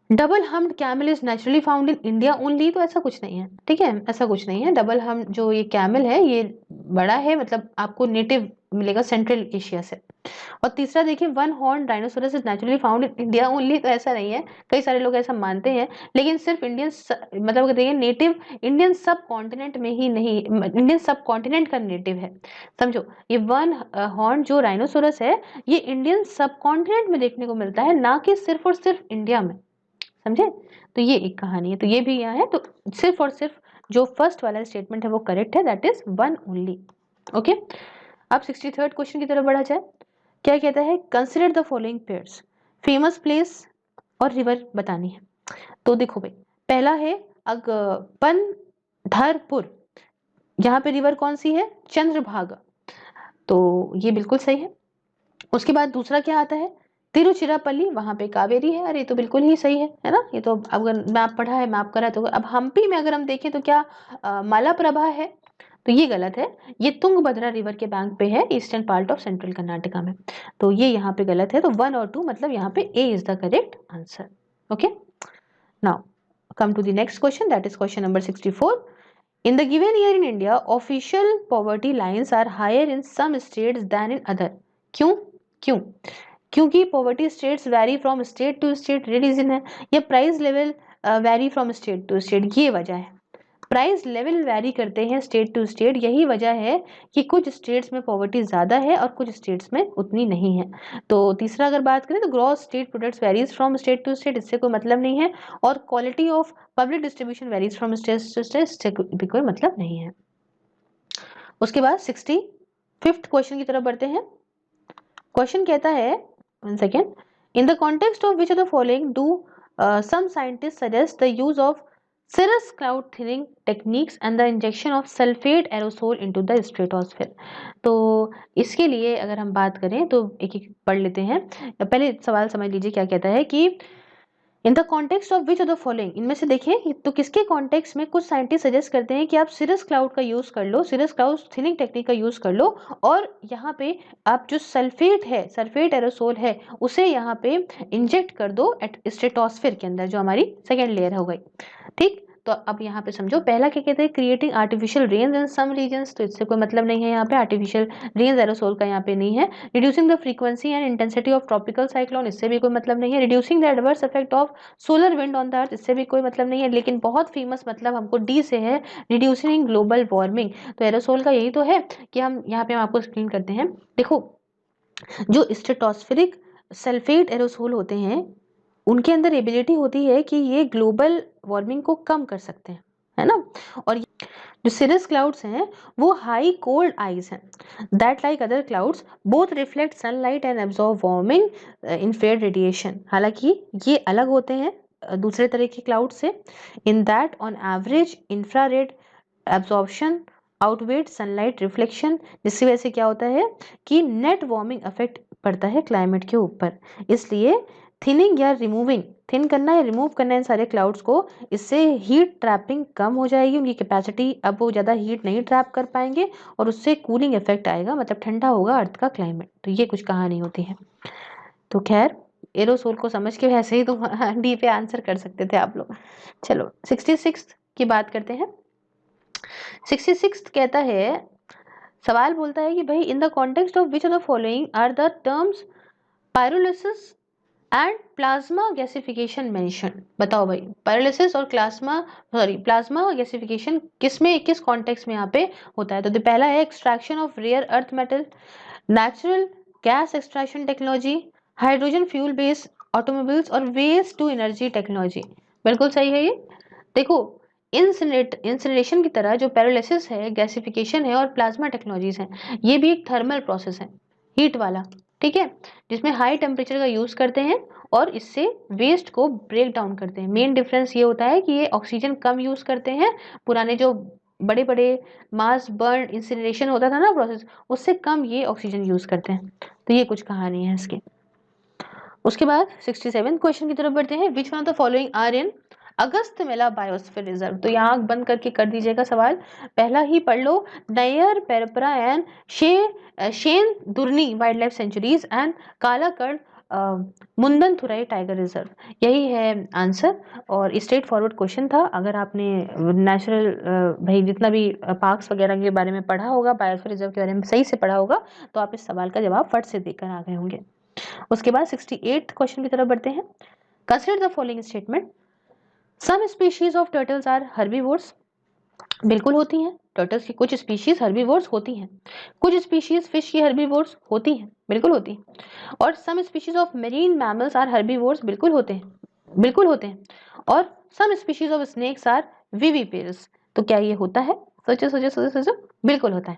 double humped camel is naturally found in India only. तो ऐसा कुछ नहीं है, ठीक है, ऐसा कुछ नहीं है। डबल हम्ड जो ये कैमल है ये बड़ा है, मतलब आपको नेटिव मिलेगा सेंट्रल एशिया से। और तीसरा देखिए, one horn dinosaurs is naturally found in India only. तो ऐसा नहीं है, कई सारे लोग ऐसा मानते हैं, लेकिन सिर्फ इंडियन मतलब देखिए नेटिव इंडियन सब कॉन्टिनेंट में ही नहीं, इंडियन सब कॉन्टिनेंट का नेटिव है, समझो। ये वन हॉर्न जो राइनोसोरस है ये इंडियन सब कॉन्टिनेंट में देखने को मिलता है, ना कि सिर्फ और सिर्फ इंडिया में, समझे। तो ये एक कहानी है, तो ये भी यहाँ है। तो सिर्फ और सिर्फ जो फर्स्ट वाला स्टेटमेंट है वो करेक्ट है, that is one only. Okay, अब 63rd क्वेश्चन की तरफ बढ़ा जाए। क्या कहता है, consider the following pairs, famous place और रिवर बतानी है। तो देखो भाई, पहला है पंधरपुर, यहाँ पे रिवर कौन सी है, चंद्रभागा, तो ये बिल्कुल सही है। उसके बाद दूसरा क्या आता है, तिरुचिरापल्ली, वहां पे कावेरी है। अरे तो बिल्कुल ही सही है ना, ये तो अगर मैप पढ़ा है, मैप करा तो। अब हम्पी में अगर हम देखें तो क्या मालाप्रभा है, तो ये गलत है, ये तुंगभद्रा रिवर के बैंक पे है, eastern part of central Karnataka में। तो ये यहाँ पे गलत है, तो 1 और 2 मतलब यहाँ पे A is the correct answer. Okay, now come to the next question, that is question number 64। In the given year in India, official poverty lines are higher in some states than in other. क्यों? क्यों? क्योंकि poverty states vary from state to state, reason है, या price level vary from state to state, ये वजह है। Price level vary करते हैं स्टेट टू स्टेट, यही वजह है कि कुछ स्टेट्स में पॉवर्टी ज्यादा है और कुछ स्टेट्स में उतनी नहीं है। तो तीसरा अगर बात करें तो gross state products varies from state to state, इससे कोई मतलब नहीं है। और quality of public distribution varies from state to state, इससे भी कोई मतलब नहीं है। उसके बाद 65th क्वेश्चन की तरफ बढ़ते हैं। क्वेश्चन कहता है, one second, in the context of which of the following do some scientist suggest the use of cirrus cloud thinning techniques and the injection of sulfate aerosol into the stratosphere। तो इसके लिए अगर हम बात करें तो एक एक पढ़ लेते हैं। पहले सवाल समझ लीजिए क्या कहता है कि in the context of which of the following, इनमें से देखिए तो किसके कॉन्टेक्स्ट में कुछ साइंटिस्ट सजेस्ट करते हैं कि आप सिरस क्लाउड का यूज कर लो, सिरस क्लाउड थिनिंग टेक्निक का यूज कर लो, और यहाँ पे आप जो सल्फेट है, सल्फेट एरोसोल है, उसे यहाँ पे इंजेक्ट कर दो एट स्ट्रेटोस्फेयर के अंदर, जो हमारी सेकेंड लेयर हो गई। ठीक, तो अब यहाँ पे समझो, पहला क्या कहते हैं, creating artificial rains in some regions, तो इससे कोई मतलब नहीं है, यहाँ पे आर्टिफिशियल रेन्स एरोसोल का यहाँ पे नहीं है। Reducing the frequency and intensity of tropical cyclone, इससे भी कोई मतलब नहीं है। Reducing the adverse effect of solar wind on the earth, इससे भी कोई मतलब नहीं है। लेकिन बहुत फेमस मतलब हमको डी से है, रिड्यूसिंग ग्लोबल वार्मिंग। तो एरोसोल का यही तो है कि हम यहाँ पे हम आपको एक्सप्लेन करते हैं। देखो, जो स्ट्रेटोस्फेरिक सल्फेट एरोसोल होते हैं उनके अंदर एबिलिटी होती है कि ये ग्लोबल वार्मिंग को कम कर सकते हैं, है ना। और जो सिरस क्लाउड्स हैं वो हाई कोल्ड आइज हैं, that like other clouds both reflect sunlight and absorb warming infrared radiation. हालांकि ये अलग होते हैं दूसरे तरह के क्लाउड से, in that on average infrared absorption outweigh sunlight reflection, जिसकी वजह से क्या होता है कि नेट वार्मिंग इफेक्ट पड़ता है क्लाइमेट के ऊपर। इसलिए थिनिंग या रिमूविंग, थिन करना या रिमूव करना इन सारे क्लाउड्स को, इससे हीट ट्रैपिंग कम हो जाएगी, उनकी कैपेसिटी, अब वो ज़्यादा हीट नहीं ट्रैप कर पाएंगे और उससे कूलिंग इफेक्ट आएगा, मतलब ठंडा होगा अर्थ का क्लाइमेट। तो ये कुछ कहानी होती है। तो खैर एरोसोल को समझ के वैसे ही तो डी पे आंसर कर सकते थे आप लोग। चलो 66 की बात करते हैं। 66 कहता है, सवाल बोलता है कि भाई in the context of which of the following are the terms pyrolysis and plasma gasification mention. बताओ भाई, पायरोलिसिस और प्लाज्मा गैसिफिकेशन किसमें, किस कॉन्टेक्स्ट में यहाँ पे होता है। तो पहला है extraction of rare earth metal, natural gas extraction technology, hydrogen fuel based automobiles और वेस्ट टू एनर्जी टेक्नोलॉजी। बिल्कुल सही है ये। देखो इंसिनरेशन की तरह जो पैरालिसिस है, गैसिफिकेशन है और प्लाज्मा टेक्नोलॉजीज हैं, ये भी एक थर्मल प्रोसेस है, हीट वाला, ठीक है, जिसमें हाई टेम्परेचर का यूज करते हैं और इससे वेस्ट को ब्रेक डाउन करते हैं। मेन डिफरेंस ये होता है कि ये ऑक्सीजन कम यूज करते हैं, पुराने जो बड़े बड़े मास बर्न इंसिनरेशन होता था ना प्रोसेस, उससे कम ये ऑक्सीजन यूज करते हैं। तो ये कुछ कहानी है इसकी। उसके बाद 67 क्वेश्चन की तरफ बढ़ते हैं। Which one of the following are in Agasthyamala biosphere reserve. तो यहाँ आंख बंद करके कर दीजिएगा सवाल, पहला ही पढ़ लो, Neyyar Peppara and Shendurney wildlife sanctuaries and Kalakad Mundanthurai tiger reserve, यही है आंसर। और स्ट्रेट फॉरवर्ड क्वेश्चन था। अगर आपने नेचुरल भाई जितना भी पार्क्स वगैरह के बारे में पढ़ा होगा, बायोस्फीयर रिजर्व के बारे में सही से पढ़ा होगा, तो आप इस सवाल का जवाब फट से देकर आ गए होंगे। उसके बाद 68 क्वेश्चन की तरफ बढ़ते हैं। Consider the following statement, some species of turtles are herbivores. बिल्कुल होती हैं, टर्टल्स की कुछ स्पीशीज हर्बीवोर्स होती हैं। कुछ स्पीशीज फिश की हर्बीवोर्स होती हैं, बिल्कुल होती हैं। और some species of marine mammals are herbivores, बिल्कुल होते हैं, बिल्कुल होते हैं। और some species of snakes are viviparous. तो क्या ये होता है? सोचो सोचो सोचो सोचो, बिल्कुल होता है।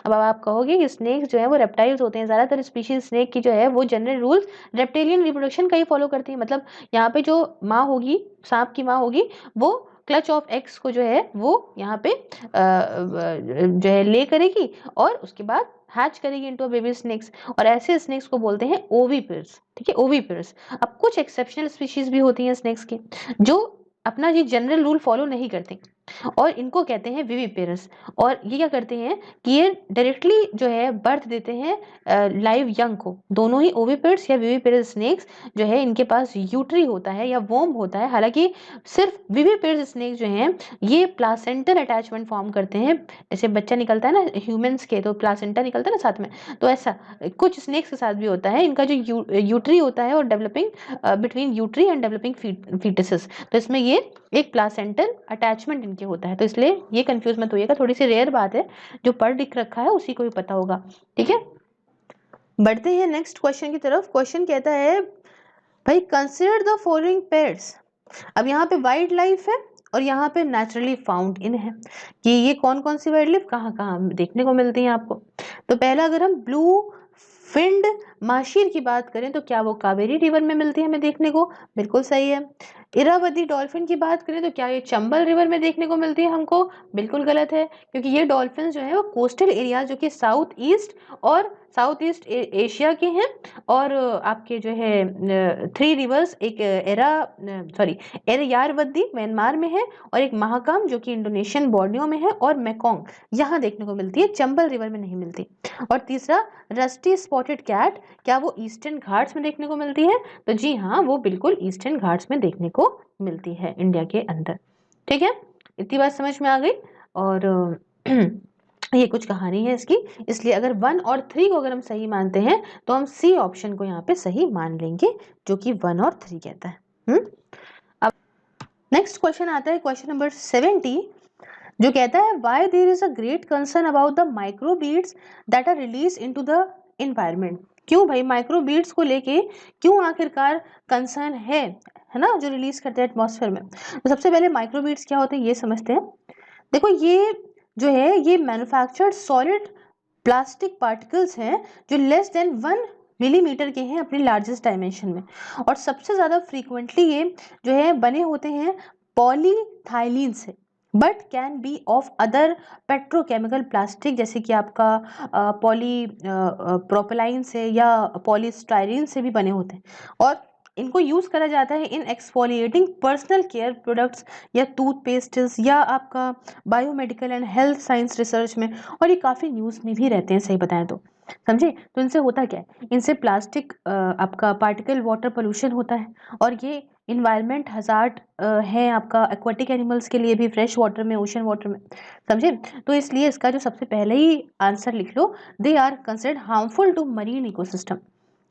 अब आप कहोगे कि स्नेक्स जो है वो रेप्टाइल्स होते हैं, ज्यादातर स्पीशीज स्नेक की जो है वो जनरल रूल्स रेप्टेलियन रिप्रोडक्शन का ही फॉलो करती है। मतलब यहाँ पे जो माँ होगी, सांप की माँ होगी, वो क्लच ऑफ एग्स को जो है वो यहाँ पे जो है ले करेगी और उसके बाद हैच करेगी इनटू बेबी स्नेक्स, और ऐसे स्नेक्स को बोलते हैं ओवीपेयर्स, ठीक है, ओवीपेयर्स। अब कुछ एक्सेप्शनल स्पीशीज भी होती हैं स्नेक्स की जो अपना ये जनरल रूल फॉलो नहीं करते, और इनको कहते हैं विविपेरस। और ये क्या करते हैं कि ये डायरेक्टली जो है बर्थ देते हैं लाइव यंग को। दोनों ही ओविपेरस या विविपेरस स्नेक्स जो है इनके पास यूट्री होता है या वोम होता है। हालांकि सिर्फ विविपेरस स्नेक्स जो हैं ये प्लासेंटल अटैचमेंट फॉर्म करते हैं। ऐसे बच्चा निकलता है ना ह्यूमंस के, तो प्लासेंटा निकलता है ना साथ में, तो ऐसा कुछ स्नेक्स के साथ भी होता है। इनका जो यूट्री होता है और डेवलपिंग बिटवीन यूट्री एंड डेवलपिंग फीटसेस, तो इसमें ये एक प्लासेंटल अटैचमेंट इनके होता है। तो इसलिए ये कंफ्यूज मत होइएगा, थोड़ी सी रेयर बात है, जो पढ़ लिख रखा है उसी को भी पता होगा, ठीक है। बढ़ते हैं नेक्स्ट क्वेश्चन की तरफ। क्वेश्चन कहता है भाई कंसीडर द फॉलोइंग पेयर्स। अब यहाँ पे वाइल्ड लाइफ है और यहाँ पे नेचुरली फाउंड इन है कि ये कौन कौन सी वाइल्ड लाइफ कहाँ कहाँ देखने को मिलती है आपको। तो पहला अगर हम ब्लू फिंड माशीर की बात करें तो क्या वो कावेरी रिवर में मिलती है हमें देखने को? बिल्कुल सही है। इरावदी डॉल्फिन की बात करें तो क्या ये चंबल रिवर में देखने को मिलती है हमको? बिल्कुल गलत है, क्योंकि ये डॉल्फिन जो है वो कोस्टल एरिया जो कि साउथ ईस्ट एशिया के हैं। और आपके जो है 3 रिवर्स, एक एरयारवदी म्यांमार में है, और एक महाकाम जो कि इंडोनेशियन बोर्नियो में है, और मेकोंग यहाँ देखने को मिलती है, चंबल रिवर में नहीं मिलती। और तीसरा रस्टी स्पॉटेड कैट, क्या वो ईस्टर्न घाट्स में देखने को मिलती है? तो जी हाँ, वो बिल्कुल ईस्टर्न घाट्स में देखने को मिलती है इंडिया के अंदर, ठीक है। इतनी बात समझ में आ गई। और ये कुछ कहानी है इसकी, इसलिए अगर 1 और 3 को अगर हम सही मानते हैं तो हम सी ऑप्शन को यहाँ पे सही मान लेंगे, जो कि 1 और 3 कहता है। अब नेक्स्ट क्वेश्चन आता है, क्वेश्चन नंबर 70, जो कहता है why there is a great concern about the microbeads that are release into the environment. क्यों भाई माइक्रोबीड्स को लेके क्यों आखिरकार कंसर्न है ना, जो रिलीज करते हैं एटमॉस्फेयर में। तो सबसे पहले माइक्रोबीड्स क्या होते हैं ये समझते हैं। देखो ये जो है ये मैन्युफैक्चर्ड सॉलिड प्लास्टिक पार्टिकल्स हैं जो लेस देन 1 मिलीमीटर के हैं अपनी लार्जेस्ट डायमेंशन में, और सबसे ज्यादा फ्रीक्वेंटली ये जो है बने होते हैं पॉलीथाइलीन से, but can be of other petrochemical plastic, जैसे कि आपका पॉली प्रोपेलाइन से या पॉलीस्टाइरीन से भी बने होते हैं। और इनको यूज करा जाता है इन एक्सफोलिएटिंग पर्सनल केयर प्रोडक्ट्स या टूथपेस्ट्स या आपका biomedical and health science research में, और ये काफ़ी न्यूज़ में भी रहते हैं सही बताएं तो, समझे। तो इनसे होता क्या है, इनसे प्लास्टिक आपका पार्टिकल वाटर पोल्यूशन होता है, और ये इन्वायरमेंट हजार्ड है आपका एक्वाटिक एनिमल्स के लिए भी, फ्रेश वाटर में, ओशन वाटर में, समझे। तो इसलिए इसका जो सबसे पहले ही आंसर लिख लो, they are considered harmful to marine ecosystem,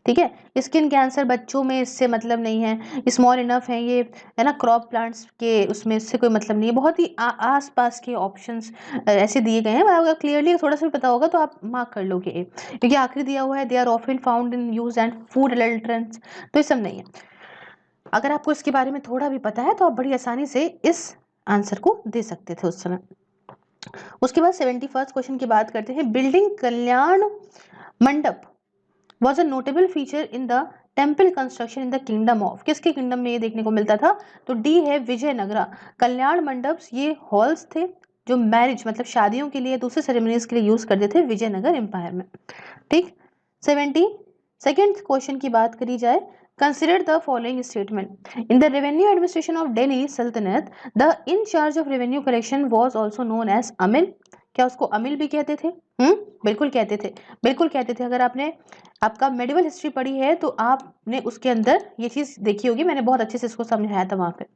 ठीक है। स्किन कैंसर बच्चों में इससे मतलब नहीं है, स्मॉल इनफ है ये, है ना, क्रॉप प्लांट्स के उसमें इससे कोई मतलब नहीं है। बहुत ही आस पास के ऑप्शंस ऐसे दिए गए हैं, अगर क्लियरली थोड़ा सा भी पता होगा तो आप मार्क कर लोगे, क्योंकि आखिरी दिया हुआ है they are often found in use and food adulterants, तो ये सब नहीं है। अगर आपको इसके बारे में थोड़ा भी पता है तो आप बड़ी आसानी से इस आंसर को दे सकते थे उस समय। उसके बाद 71st क्वेश्चन की बात करते हैं। बिल्डिंग कल्याण मंडप was a notable feature in the temple construction in the kingdom of, किसके किंगडम में ये देखने को मिलता था? तो डी है विजयनगरा। कल्याण मंडप ये हॉल्स थे जो मैरिज मतलब शादियों के लिए, दूसरे सेरेमनीज के लिए यूज करते थे विजयनगर एम्पायर में। ठीक। 72nd क्वेश्चन की बात करी जाए। Consider the following statement. In the revenue administration of Delhi Sultanate the in charge of revenue collection was also known as amil. क्या उसको अमिल भी कहते थे? बिल्कुल कहते थे, बिल्कुल कहते थे। अगर आपने आपका मेडिवल हिस्ट्री पढ़ी है तो आपने उसके अंदर ये चीज देखी होगी, मैंने बहुत अच्छे से इसको समझाया था वहां पे।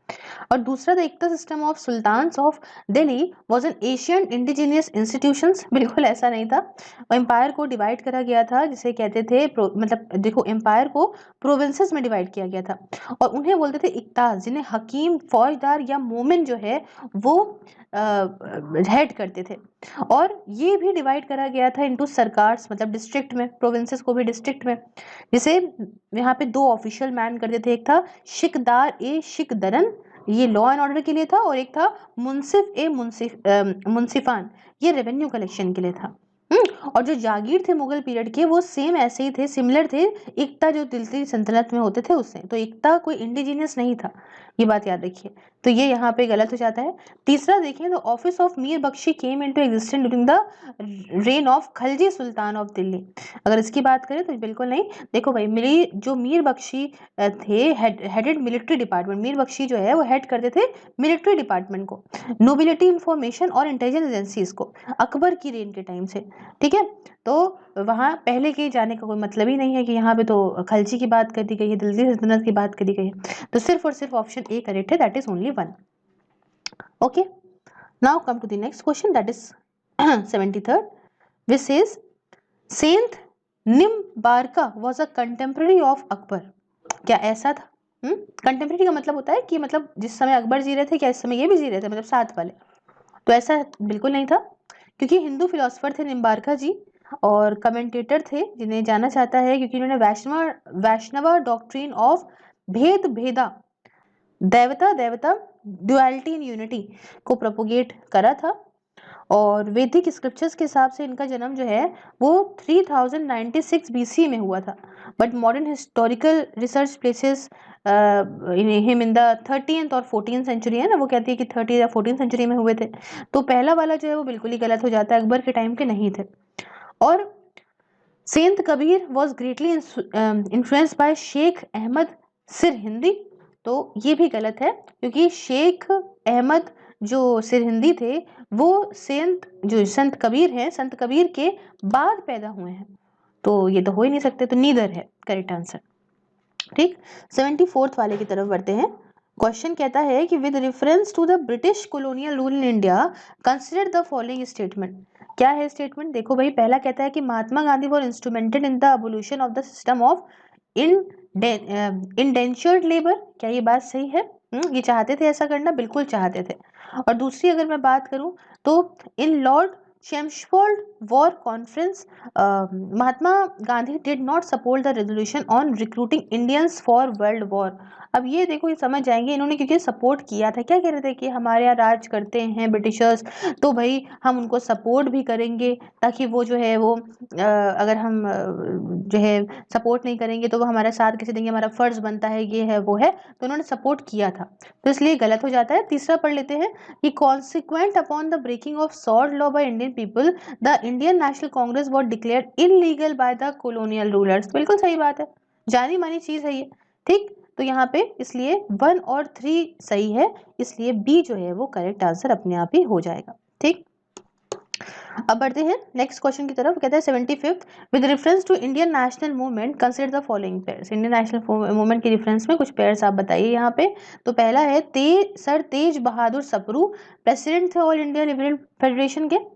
और दूसरा, the iqta system of sultans of Delhi was an Asian indigenous institutions. बिल्कुल ऐसा नहीं था। एम्पायर को डिवाइड करा गया था, जिसे कहते थे मतलब देखो, एम्पायर को प्रोविंसेस में डिवाइड किया गया था और उन्हें बोलते थे इक्ताज, जिन्हें हकीम, फौजदार या मोमिन जो है वो हेड करते थे। और ये भी डिवाइड करा गया था इनटू सरकार्स मतलब डिस्ट्रिक्ट में, प्रोविंसेस को भी डिस्ट्रिक्ट में। जिसे यहाँ पे दो ऑफिशियल मैन करते थे, एक था शिकदार ए शिकदरन, ये लॉ एंड ऑर्डर के लिए था, और एक था मुंसिफ ए मुंसिफान, ये रेवेन्यू कलेक्शन के लिए था। और जो जागीर थे मुगल पीरियड के, वो सेम ऐसे ही थे, सिमिलर थे एकता जो दिल्ली सल्तनत में होते थे उससे। तो एकता कोई इंडिजिनियस नहीं था, ये बात याद रखिए। तो ये यहाँ पे गलत हो जाता है। तीसरा देखें, the office of Mir Bakhshi came into existence during the reign of Khalji sultan of Delhi. अगर इसकी बात करें तो बिल्कुल नहीं। देखो भाई, मेरी जो मीर बख्शी थे headed military department, Mir Bakhshi जो है वो हेड करते थे मिलिट्री डिपार्टमेंट को, नोबिलिटी इंफॉर्मेशन और इंटेलिजेंस एजेंसीज को, अकबर की रेन के टाइम से। ठीक है, तो वहां पहले के जाने का कोई मतलब ही नहीं है कि यहाँ पे तो खलजी की बात कर दी गई है, दिल्ली सल्तनत की बात करी गई है। तो सिर्फ और सिर्फ ऑप्शन ए करेक्ट है, that is only 1। Okay, now come to the next question, that is 73rd, which says saint Nimbarka was a contemporary of Akbar. क्या ऐसा था? कंटेम्प्रेरी का मतलब होता है कि मतलब जिस समय अकबर जी रहे थे, क्या इस समय ये भी जी रहे थे, मतलब साथ वाले। तो ऐसा बिल्कुल नहीं था, क्योंकि हिंदू फिलोसफर थे निम्बारका जी और कमेंटेटर थे, जिन्हें जाना चाहता है क्योंकि उन्होंने वैष्णव डॉक्ट्रिन ऑफ भेद भेदा, देवता देवता, ड्युअलिटी इन यूनिटी को प्रोपोगेट करा था। और वैदिक स्क्रिप्चर्स के हिसाब से इनका जन्म जो है वो 3096 बीसी में हुआ था। But modern historical research places him in the 13th और 14th सेंचुरी, है ना, वो कहती है कि 30 या 14th सेंचुरी में हुए थे। तो पहला वाला जो है वो बिल्कुल ही गलत हो जाता है, अकबर के टाइम के नहीं थे। और saint Kabir was greatly influenced by Sheikh Ahmad Sirhindi. तो ये भी गलत है, क्योंकि शेख अहमद जो सिरहिंदी थे वो संत कबीर हैं, संत कबीर के बाद पैदा हुए हैं। तो ये तो हो ही नहीं सकते, तो नीदर है करेक्ट आंसर। ठीक, 74th वाले की तरफ बढ़ते हैं। क्वेश्चन कहता है कि with reference to the British colonial rule in India consider the following statement. क्या है स्टेटमेंट? देखो भाई, पहला कहता है कि Mahatma Gandhi were instrumented in the evolution of the system of indentured labour. क्या ये बात सही है? ये चाहते थे ऐसा करना, बिल्कुल चाहते थे। और दूसरी अगर मैं बात करूं तो in Lord Chelmsford war conference Mahatma Gandhi did not support the resolution on recruiting Indians for world war. अब ये देखो, ये समझ जाएंगे इन्होंने क्योंकि सपोर्ट किया था। क्या कह रहे थे कि हमारे यहाँ राज करते हैं ब्रिटिशर्स, तो भाई हम उनको सपोर्ट भी करेंगे, ताकि वो जो है वो अगर हम जो है सपोर्ट नहीं करेंगे तो वो हमारा साथ कैसे देंगे, हमारा फर्ज बनता है, ये है वो है। तो उन्होंने सपोर्ट किया था, तो इसलिए गलत हो जाता है। तीसरा पढ़ लेते हैं कि consequent upon the breaking of salt law by Indian people the Indian National Congress was declared illegal by the colonial rulers. बिल्कुल सही बात है, जानी मानी चीज है ये। ठीक, तो यहाँ पे इसलिए 1 और 3 सही है, इसलिए बी जो है वो करेक्ट आंसर अपने आप ही हो जाएगा। ठीक, अब बढ़ते हैं नेक्स्ट क्वेश्चन की तरफ। कहता है 75th, with reference to Indian national movement consider the following pairs. Indian national movement के रेफरेंस में कुछ पेयर्स आप बताइए यहाँ पे। तो पहला है सर तेज बहादुर सप्रू, प्रेसिडेंट थे ऑल इंडिया लिबरल फेडरेशन के।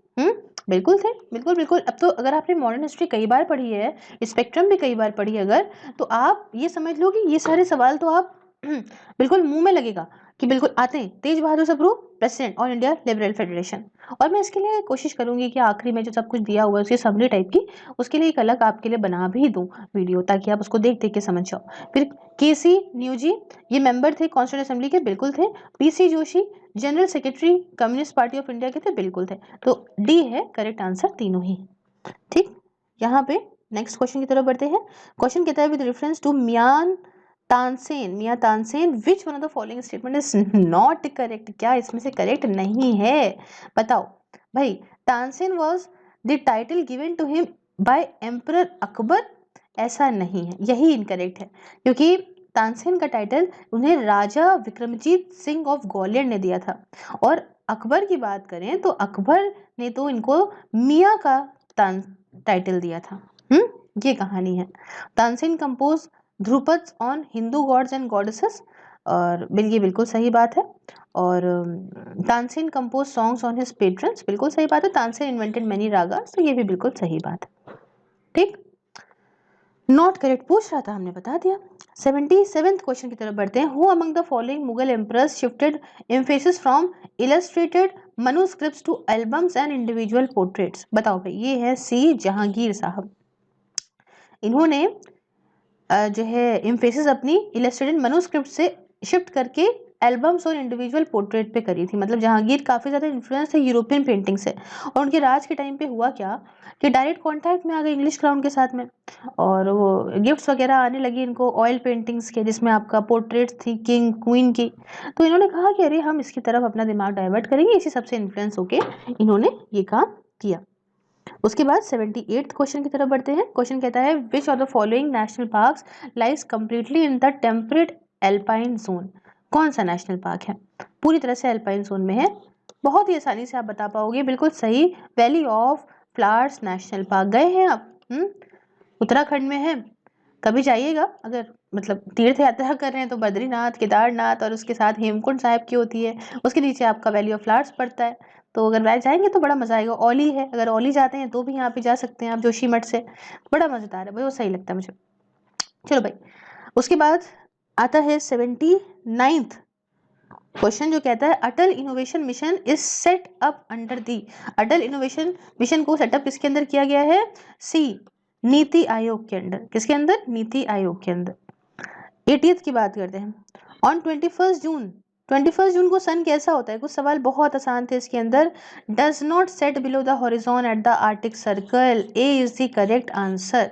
बिल्कुल थे, बिल्कुल बिल्कुल। अब तो अगर आपने मॉडर्न हिस्ट्री कई बार पढ़ी है, स्पेक्ट्रम भी कई बार पढ़ी है अगर, तो आप ये समझ लो कि ये सारे सवाल तो आप बिल्कुल मुंह में लगेगा कि बिल्कुल आते हैं, Tej Bahadur Sapru president All India Liberal Federation. और मैं इसके लिए कोशिश करूंगी कि आखिरी में जो सब कुछ दिया हुआ है उसकी समरी टाइप की, उसके लिए एक अलग आपके लिए बना भी दूं वीडियो, ताकि आप उसको देख देख के समझ जाओ। फिर केसी न्यूजी, ये मेंबर थे कॉन्स्टिट्यूंट असेंबली के, बिल्कुल थे। PC Joshi general secretary communist party of India के थे, बिल्कुल थे। तो डी है करेक्ट आंसर तीनों ही। ठीक, यहाँ पे नेक्स्ट क्वेश्चन की तरफ बढ़ते हैं। क्वेश्चन कहता है with reference to Mian Tansen which one of the following statement is not correct, क्या इसमें से करेक्ट नहीं है, बताओ भाई। Tansen was the title given to him by emperor Akbar, ऐसा नहीं है, यही इनकरेक्ट है, क्योंकि तानसेन का टाइटल उन्हें राजा विक्रमजीत सिंह ऑफ ग्वालियर ने दिया था। और अकबर की बात करें तो अकबर ने तो इनको मियाँ का टाइटल दिया था। ये कहानी है। Tansen compose dhrupads on Hindu gods and goddesses, और ये बिल्कुल सही बात है। और Tansen compose songs on his patrons, बिल्कुल सही बात है। तानसेन इन्वेंटेड मेनी रागास, तो ये भी बिल्कुल सही बात है। ठीक, नॉट करेक्ट पूछ रहा था, हमने बता दिया। 77th क्वेश्चन की तरफ बढ़ते हैं। Who among the following Mughal emperors shifted emphasis from illustrated manuscripts to albums and individual portraits, बताओ भाई। ये है सी जहांगीर साहब। इन्होंने जो है एम्फेसिस अपनी इलस्ट्रेटेड मनुस्क्रिप्ट से शिफ्ट करके एल्बम्स और इंडिविजुअल पोर्ट्रेट पे करी थी। मतलब जहांगीर काफ़ी ज़्यादा इन्फ्लुएंस थे यूरोपियन पेंटिंग से, और उनके राज के टाइम पे हुआ क्या कि डायरेक्ट कांटेक्ट में आ गए इंग्लिश क्राउन के साथ में, और वो गिफ्ट्स वगैरह आने लगी इनको ऑयल पेंटिंग्स के, जिसमें आपका पोर्ट्रेट्स थी किंग क्वीन की। तो इन्होंने कहा कि अरे हम इसकी तरफ अपना दिमाग डाइवर्ट करेंगे, इसी सबसे इन्फ्लुएंस होके इन्होंने ये काम किया। उसके बाद 78th क्वेश्चन की तरफ बढ़ते हैं। क्वेश्चन कहता है विच of the following national parks lies completely in the temperate alpine zone, कौन सा नेशनल पार्क है पूरी तरह से एल्पाइन जोन में है? बहुत ही आसानी से आप बता पाओगे, बिल्कुल सही, valley of flowers national park. गए हैं आप? उत्तराखंड में है, कभी जाइएगा। अगर मतलब तीर्थ यात्रा कर रहे हैं तो बद्रीनाथ, केदारनाथ, और उसके साथ हेमकुंड साहिब की होती है, उसके नीचे आपका वैली ऑफ फ्लावर्स पड़ता है। तो अगर वह जाएंगे तो बड़ा मजा आएगा। ओली है, अगर ओली जाते हैं तो भी यहाँ पे जा सकते हैं आप जोशीमठ से, बड़ा मजेदार है भाई, वो सही लगता है मुझे। चलो भाई, उसके बाद आता है 79th क्वेश्चन, जो कहता है Atal Innovation Mission is set up under the, Atal Innovation Mission को सेटअप किसके अंदर किया गया है? सी नीति आयोग के अंदर। किसके अंदर? नीति आयोग के अंदर। 80th की बात करते हैं। ऑन 21 जून को सन कैसा होता है? कुछ सवाल बहुत आसान थे इसके अंदर। Does not set below the horizon at the arctic circle, A is the correct answer.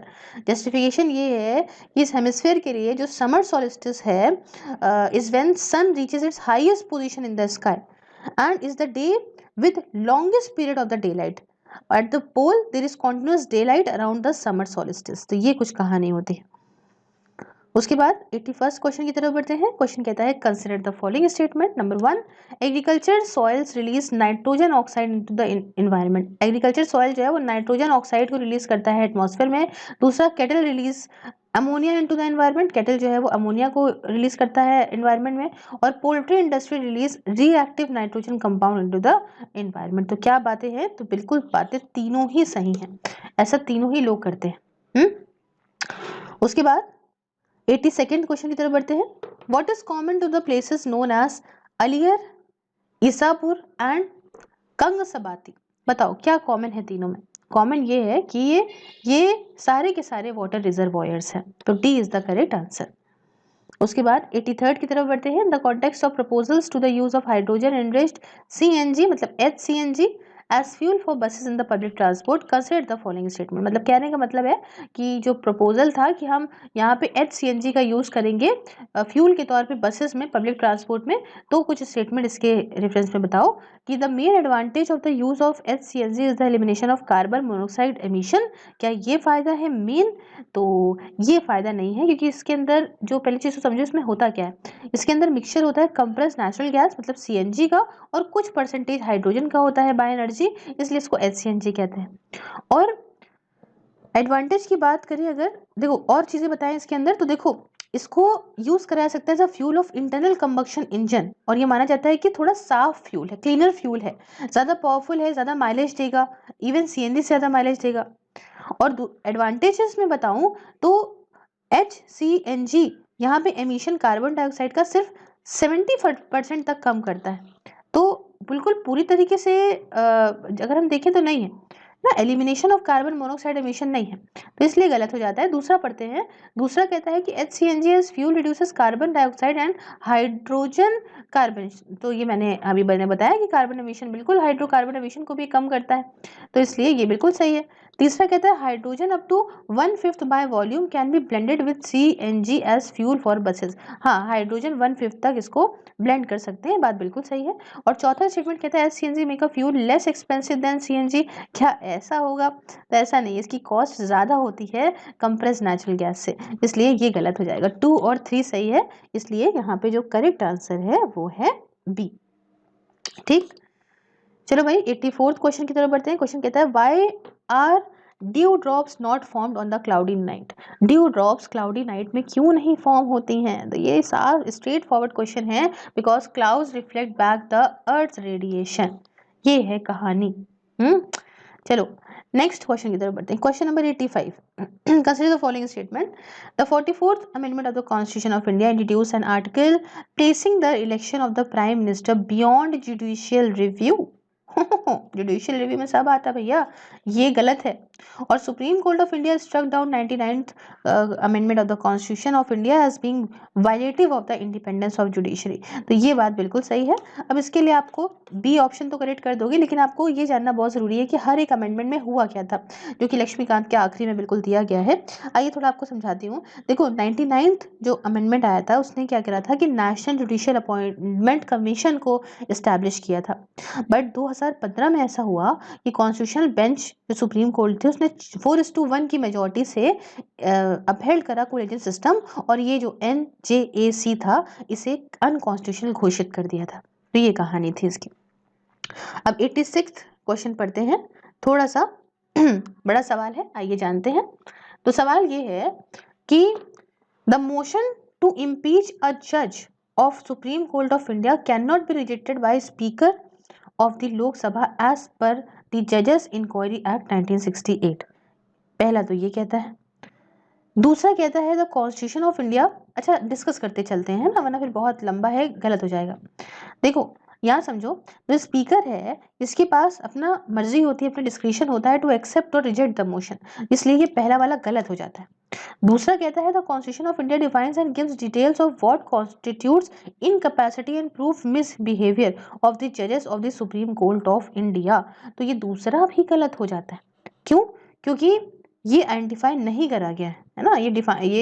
Justification ये है कि इस हेमिस्फीयर के लिए जो समर सॉलिस्टिस है is when sun reaches its highest position in the sky and is the day with longest period of the day light. At the pole there is continuous day light around the summer solstice. तो ये कुछ कहानी होती है। उसके बाद 81st question की तरफ बढ़ते हैं। क्वेश्चन कहता है consider the following statement. Number 1, agriculture soils release nitrogen oxide into the environment. Agriculture soil जो है वो नाइट्रोजन ऑक्साइड को रिलीज करता है एटमॉस्फेयर में। दूसरा, cattle release ammonia into the environment, cattle जो है वो अमोनिया को रिलीज करता है एनवायरनमेंट में। और poultry industry release reactive nitrogen compound into the environment. तो क्या बातें हैं? तो बिल्कुल बातें तीनों ही सही हैं, ऐसा तीनों ही लोग करते हैं। उसके बाद 82nd क्वेश्चन की तरफ बढ़ते हैं। What is common to the places known as Aliyar, Isapur and Kangsabati? बताओ क्या कॉमन है तीनों में? कॉमन ये है कि ये सारे के सारे वाटर रिजर्वॉयर्स हैं। तो D is the correct answer. उसके बाद 83rd की तरफ बढ़ते हैं। The context of proposals to the use of hydrogen enriched CNG मतलब HCNG as fuel for buses in the public transport, consider the following statement. मतलब कहने का मतलब है कि जो प्रपोजल था कि हम यहाँ पे HCNG का यूज करेंगे फ्यूल के तौर पे बसेस में, पब्लिक ट्रांसपोर्ट में, तो कुछ स्टेटमेंट इसके रेफरेंस में बताओ कि the main advantage of the use of HCNG is the elimination of carbon monoxide emission. क्या ये फायदा है मेन? तो ये फायदा नहीं है, क्योंकि इसके अंदर जो पहली चीज तो समझो इसमें होता क्या है। इसके अंदर मिक्सचर होता है कंप्रेस्ड नेचुरल गैस मतलब CNG का, और कुछ परसेंटेज हाइड्रोजन का होता है बाय एनर्जी, इसलिए इसको HCNG कहते हैं। और एडवांटेज की बात करें अगर, देखो और चीजें बताएं इसके अंदर, तो देखो इसको यूज कराया सकता है as a fuel of internal combustion engine, और ये माना जाता है कि थोड़ा साफ फ्यूल है, क्लीनर फ्यूल है, ज्यादा पावरफुल है, ज्यादा माइलेज देगा, इवन CNG से ज्यादा माइलेज देगा। और एडवांटेजेस में बताऊं तो HCNG यहाँ पे एमिशन कार्बन डाइऑक्साइड का सिर्फ 70% तक कम करता है, तो बिल्कुल पूरी तरीके से अगर हम देखें तो नहीं है ना, elimination of carbon monoxide emission नहीं है, तो इसलिए गलत हो जाता है। दूसरा पढ़ते हैं। दूसरा कहता है कि HCNG as fuel reduces carbon dioxide and hydrogen carbon, तो ये मैंने बताया कि कार्बन एमिशन बिल्कुल हाइड्रोकार्बन एमिशन को भी कम करता है, तो इसलिए ये बिल्कुल सही है। तीसरा कहता है hydrogen up to 1/5 by volume can be blended with CNG as fuel for buses. हाँ, हाइड्रोजन 1/5 तक इसको ब्लेंड कर सकते हैं, बात बिल्कुल सही है। और चौथा स्टेटमेंट कहता है HCNG make a fuel less expensive than CNG। क्या ऐसा होगा? तो ऐसा नहीं, इसकी कॉस्ट ज़्यादा होती है कंप्रेस्ड नेचुरल गैस से, इसलिए ये गलत हो जाएगा। 2 और 3 सही है, इसलिए यहाँ पे जो करेक्ट आंसर है वो है बी। ठीक, चलो भाई 84th क्वेश्चन की तरफ बढ़ते हैं। क्वेश्चन कहता है why are dew drops not formed on the cloudy night. Dew drops cloudy night में क्यों नहीं फॉर्म होती हैं? तो ये स्ट्रेट फॉरवर्ड क्वेश्चन है, because clouds reflect back the earth radiation, ये है कहानी। चलो नेक्स्ट क्वेश्चन की तरफ बढ़ते हैं। Question number 85, consider the following statement. The 44th amendment of the constitution of India introduce an article placing the election of the prime minister beyond judicial review. Judicial review में सब आता भैया, ये गलत है। और supreme court of India struck down 99th amendment of the constitution of India as being violative of the independence of judiciary, तो ये बात बिल्कुल सही है। अब इसके लिए आपको बी ऑप्शन तो करेक्ट कर दोगे, लेकिन आपको ये जानना बहुत जरूरी है कि हर एक अमेंडमेंट में हुआ क्या था, जो कि लक्ष्मीकांत के आखिरी में बिल्कुल दिया गया है। आइए थोड़ा आपको समझाती हूँ। देखो 99th जो अमेंडमेंट आया था उसने क्या करा था कि नेशनल जुडिशियल अपॉइंटमेंट कमीशन को इस्टेब्लिश किया था, बट 2015 में ऐसा हुआ कि कॉन्स्टिट्यूशनल बेंच जो सुप्रीम कोर्ट थे उसने 4:1 की मेजोरिटी से अपहेल्ड करा कोलिजन सिस्टम, और ये जो NJAC था इसे अनकॉन्स्टिट्यूशनल घोषित कर दिया था। तो ये कहानी थी इसकी। अब 86th क्वेश्चन पढ़ते हैं, थोड़ा सा बड़ा सवाल है, आइए जानते हैं। तो सवाल ये है कि द मोशन टू इम्पीच अ जज of supreme court of India can not be rejected by speaker of the लोक सभा एज पर द जजेस इंक्वायरी एक्ट 1968। पहला तो ये कहता है। दूसरा कहता है द कॉन्स्टिट्यूशन ऑफ इंडिया, अच्छा डिस्कस करते चलते हैं ना, वरना फिर बहुत लंबा है, गलत हो जाएगा। देखो यहाँ समझो, जो स्पीकर है इसके पास अपना मर्जी होती है, अपना डिस्क्रिशन होता है टू एक्सेप्ट और रिजेक्ट द मोशन, इसलिए ये पहला वाला गलत हो जाता है। दूसरा कहता है the constitution of India defines and gives details of what constitutes incapacity and proof misbehaviour of the जजेस of the Supreme court of India, तो ये दूसरा भी गलत हो जाता है। क्यों? क्योंकि ये आइडेंटिफाई नहीं करा गया है ना, ये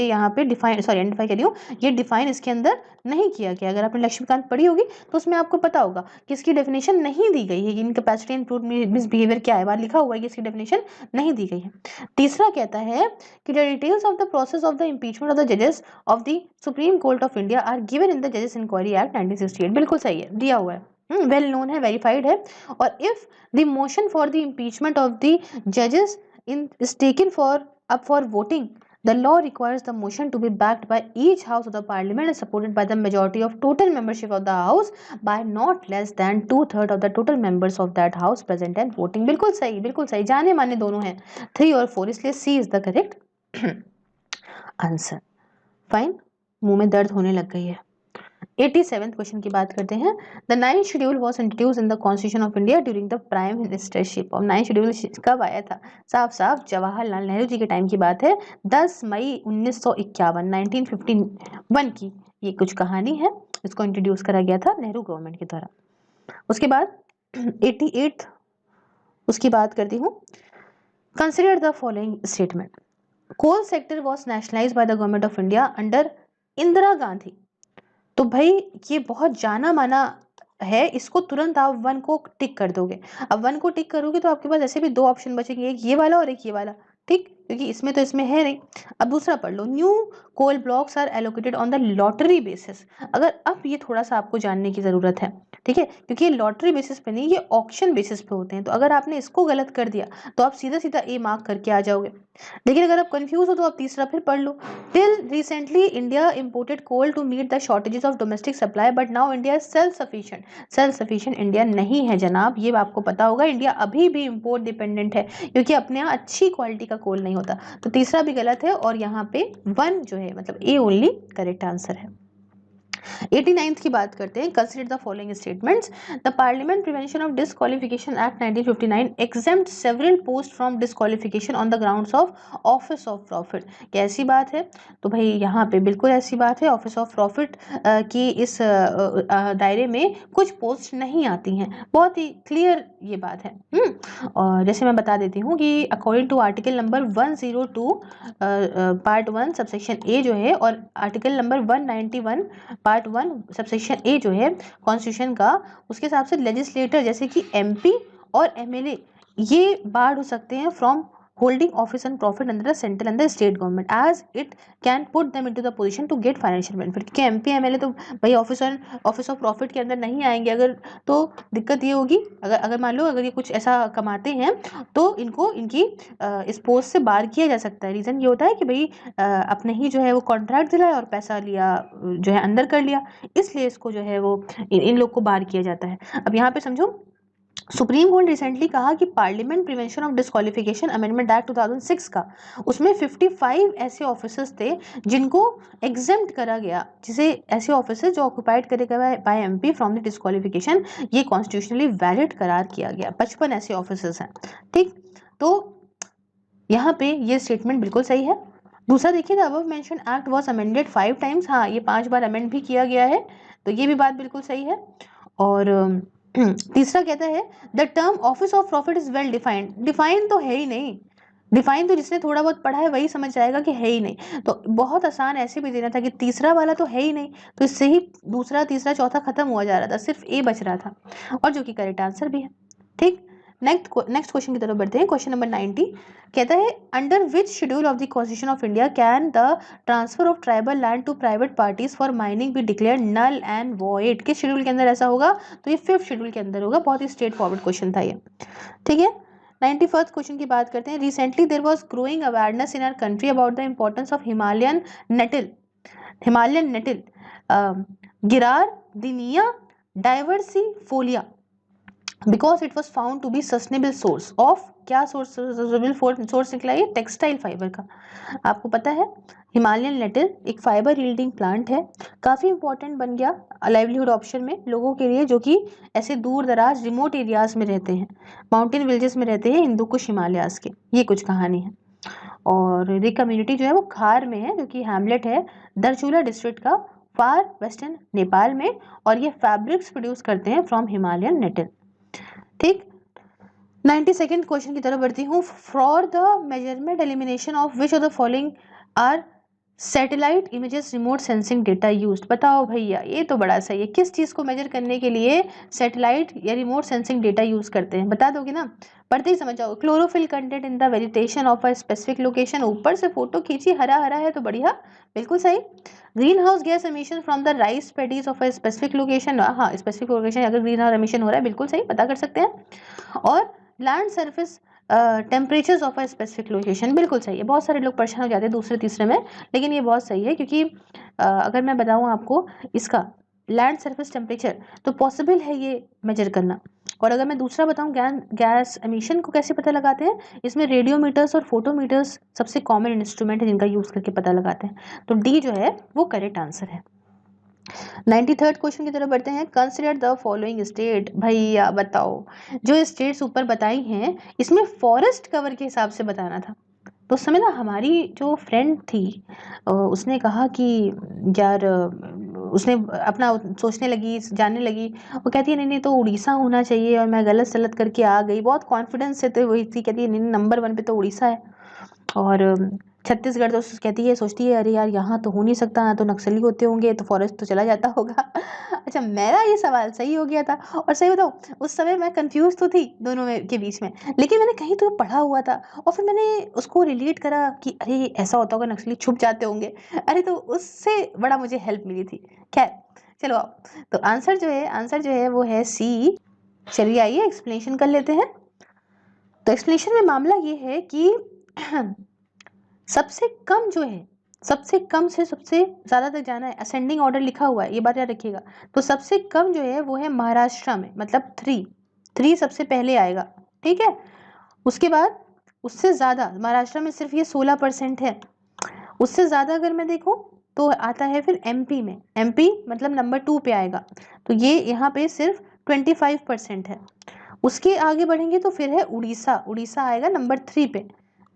यहाँ पे आइडेंटिफाई करी हो, ये डिफाइन इसके अंदर नहीं किया गया। अगर आपने लक्ष्मीकांत पढ़ी होगी तो उसमें आपको पता होगा कि इसकी डेफिनेशन नहीं दी गई है, इनकैपेसिटी एंड प्रूफ मिसबिहेवियर क्या है, बाहर लिखा हुआ है कि इसकी डेफिनेशन नहीं दी गई है। तीसरा कहता है कि the details of the process of the impeachment of the जजेस of the Supreme court of India are given in the जजेस इंक्वायरी एक्ट 1968, बिल्कुल सही है, दिया हुआ है, वेल नोन है, वेरीफाइड है। और if the motion for the impeachment of the जजेस is taken up for voting, the law requires the motion to be backed by each house of the parliament and supported by the majority of total membership of the house by not less than 2/3 of the total members of that house present and voting। बिल्कुल सही, जाने माने दोनों हैं 3 और 4, इसलिए C is the correct answer. Fine, मुंह में दर्द होने लग गई है। 87th क्वेश्चन की बात करते हैं। The 9th schedule was introduced in the constitution of India during the prime ministership. और 9th शेड्यूल कब आया था? साफ जवाहरलाल नेहरू जी के टाइम की बात है, 10 मई 1951 की ये कुछ कहानी है, इसको इंट्रोड्यूस करा गया था नेहरू गवर्नमेंट के द्वारा। उसके बाद 88th उसकी बात करती हूँ। Consider the following statement. Coal sector was nationalised by the government of India under Indira Gandhi. तो भाई ये बहुत जाना माना है, इसको तुरंत आप 1 को टिक कर दोगे। अब 1 को टिक करोगे तो आपके पास ऐसे भी 2 ऑप्शन बचेंगे, एक ये वाला और एक ये वाला, ठीक, क्योंकि इसमें तो इसमें है नहीं। अब दूसरा पढ़ लो, new coal blocks are allocated on the lottery basis. अगर अब ये थोड़ा सा आपको जानने की जरूरत है, ठीक है, क्योंकि ये लॉटरी बेसिस पे नहीं, ये ऑक्शन बेसिस पे होते हैं। तो अगर आपने इसको गलत कर दिया तो आप सीधा ए मार्क करके आ जाओगे। लेकिन अगर आप कंफ्यूज हो तो आप तीसरा फिर पढ़ लो। Till recently India imported coal to meet the shortages of domestic supply, but now India is self sufficient India नहीं है जनाब, ये आपको पता होगा। इंडिया अभी भी इंपोर्ट डिपेंडेंट है, क्योंकि अपने यहाँ अच्छी क्वालिटी का कोल नहीं होता। तो तीसरा भी गलत है और यहाँ पे 1 जो है मतलब ए ओनली करेक्ट आंसर है। 89th की बात करते हैं। Consider the following statements. The parliament prevention of disqualification act 1959 exempt several post from disqualification on the grounds of office of profit. कैसी बात है? तो भाई यहाँ पे बिल्कुल ऐसी बात है, ऑफिस ऑफ प्रॉफिट की इस दायरे में कुछ पोस्ट नहीं आती हैं। बहुत ही क्लियर ये बात है। और जैसे मैं बता देती हूँ कि according to article number 102 part 1 subsection A जो है और article number 191 part 1 subsection A जो है कॉन्स्टिट्यूशन का, उसके हिसाब से लेजिस्लेटर जैसे कि एमपी और एमएलए ये बार्ड हो सकते हैं from holding office and profit under the central and the state government as it can put them into the position to get financial benefit. क्योंकि एमपी एमएलए तो भाई ऑफिस ऑफ प्रॉफिट के अंदर नहीं आएंगे। अगर तो दिक्कत ये होगी, अगर मान लो अगर ये कुछ ऐसा कमाते हैं तो इनको इनकी इस पोस्ट से बाहर किया जा सकता है। रीज़न ये होता है कि भाई अपने ही जो है वो कॉन्ट्रैक्ट दिलाया और पैसा लिया जो है अंदर कर लिया, इसलिए इसको जो है वो इन लोग को बाहर किया जाता है। अब यहाँ पे समझो, सुप्रीम कोर्ट रिसेंटली कहा कि parliament prevention of disqualification amendment act 2006 का, उसमें 55 ऐसे ऑफिसर्स थे जिनको एग्जेम्प्ट करा गया, जिसे ऐसे ऑफिसर्स जो ऑक्यूपाइड करे गए by MP from the disqualification, ये कॉन्स्टिट्यूशनली वैलिड करार किया गया। 55 ऐसे ऑफिसर्स हैं। ठीक, तो यहाँ पे ये स्टेटमेंट बिल्कुल सही है। दूसरा देखिए, the above mention act was amended 5 times. हाँ, ये 5 बार अमेंड भी किया गया है, तो ये भी बात बिल्कुल सही है। और तीसरा कहता है the term office of profit is well defined. Define तो है ही नहीं, डिफाइन तो जिसने थोड़ा बहुत पढ़ा है वही समझ जाएगा कि है ही नहीं। तो बहुत आसान ऐसे भी देना था कि तीसरा वाला तो है ही नहीं, तो इससे ही दूसरा तीसरा चौथा खत्म हुआ जा रहा था, सिर्फ ए बच रहा था, और जो कि करेक्ट आंसर भी है। ठीक, नेक्स्ट क्वेश्चन की तरफ बढ़ते हैं। क्वेश्चन नंबर 90 कहता है under which schedule of the constitution of India can the transfer of tribal land to private parties for mining be declared null and void. किस शेड्यूल के अंदर ऐसा होगा? तो ये 5th शेड्यूल के अंदर होगा। बहुत ही स्ट्रेट फॉरवर्ड क्वेश्चन था ये। ठीक है, 91st क्वेश्चन की बात करते हैं। Recently there was growing awareness in our country about the importance of Himalayan nettle Girardinia diversifolia because it was found to be sustainable source of, क्या source निकला ये? टेक्सटाइल फाइबर का। आपको पता है हिमालयन नेटिल एक फाइबर यील्डिंग प्लांट है, काफ़ी इंपॉर्टेंट बन गया लाइवलीहुड ऑप्शन में लोगों के लिए जो कि ऐसे दूर दराज रिमोट एरियाज में रहते हैं, माउंटेन विलेजेस में रहते हैं, हिंदू कुश हिमालयाज के। ये कुछ कहानी है। और ये कम्युनिटी जो है वो खार में है, जो कि हैमलेट है दरचूला डिस्ट्रिक्ट का, फार वेस्टर्न नेपाल में, और ये फैब्रिक्स प्रोड्यूस करते हैं फ्रॉम हिमालयन नेटिल। ठीक, 92nd क्वेश्चन की तरफ बढ़ती हूँ। For the measurement elimination of which of the following are satellite images remote sensing data used. बताओ भैया, ये तो बड़ा सही है। किस चीज़ को मेजर करने के लिए सैटेलाइट या रिमोट सेंसिंग डेटा यूज़ करते हैं? बता दोगे ना, पढ़ते ही समझ जाओ। Chlorophyll content in the vegetation of a specific location. ऊपर से फोटो खींची, हरा हरा है तो बढ़िया, बिल्कुल सही। Green house gas emission from the rice paddies of a specific location. हाँ, स्पेसिफिक लोकेशन अगर ग्रीन हाउस एमिशन हो रहा है, बिल्कुल सही, पता कर सकते हैं। और land surface temperatures of a specific location, बिल्कुल सही है। बहुत सारे लोग परेशान हो जाते हैं दूसरे तीसरे में, लेकिन ये बहुत सही है, क्योंकि अगर मैं बताऊँ आपको इसका लैंड सरफेस टेम्परेचर, तो पॉसिबल है ये मेजर करना। और अगर मैं दूसरा बताऊँ गैस एमिशन को कैसे पता लगाते हैं, इसमें रेडियोमीटर्स और फोटोमीटर्स सबसे कॉमन इंस्ट्रूमेंट है जिनका यूज़ करके पता लगाते हैं। तो डी जो है वो करेक्ट आंसर है। 93rd क्वेश्चन की तरफ बढ़ते हैं। Consider the following state. भैया बताओ, जो स्टेट्स ऊपर बताई हैं इसमें फॉरेस्ट कवर के हिसाब से बताना था। तो उस समय ना हमारी जो फ्रेंड थी उसने कहा कि यार उसने अपना सोचने लगी, जानने लगी। वो कहती है नहीं नहीं, तो उड़ीसा होना चाहिए, और मैं गलत सलत करके आ गई। बहुत कॉन्फिडेंस से तो वही थी, कहती है नहीं नंबर 1 पे तो उड़ीसा है। और छत्तीसगढ़ तो कहती है, सोचती है अरे यार यहाँ तो हो नहीं सकता, ना तो नक्सली होते होंगे, तो फॉरेस्ट तो चला जाता होगा। अच्छा, मेरा ये सवाल सही हो गया था। और सही बताओ, उस समय मैं कंफ्यूज तो थी दोनों में के बीच में, लेकिन मैंने कहीं तो पढ़ा हुआ था, और फिर मैंने उसको रिलेट करा कि अरे ऐसा होता होगा, नक्सली छुप जाते होंगे। अरे तो उससे बड़ा मुझे हेल्प मिली थी। खैर चलो आओ, तो आंसर जो है वो है सी। चलिए आइए एक्सप्लेनेशन कर लेते हैं। तो एक्सप्लेनेशन में मामला ये है कि सबसे कम जो है, सबसे कम से सबसे ज़्यादा तक जाना है, असेंडिंग ऑर्डर लिखा हुआ है, ये बात याद रखिएगा। तो सबसे कम जो है वो है महाराष्ट्र में, मतलब 3 सबसे पहले आएगा। ठीक है, उसके बाद उससे ज़्यादा, महाराष्ट्र में सिर्फ ये 16% है, उससे ज़्यादा अगर मैं देखूँ तो आता है फिर एमपी में, एमपी मतलब नंबर 2 पे आएगा, तो ये यहाँ पे सिर्फ 25% है। उसके आगे बढ़ेंगे तो फिर है उड़ीसा, उड़ीसा आएगा नंबर 3 पे,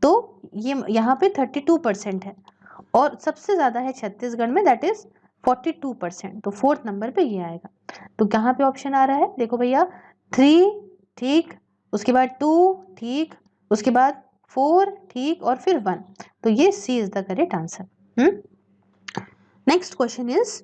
तो ये यहाँ पे 32% है, और सबसे ज़्यादा है छत्तीसगढ़ में, दैट इज 42%, तो 4th नंबर पे ये आएगा। तो कहाँ पे ऑप्शन आ रहा है, देखो भैया 3 ठीक, उसके बाद 2 ठीक, उसके बाद 4 ठीक, और फिर 1, तो ये C is the correct answer. Next question is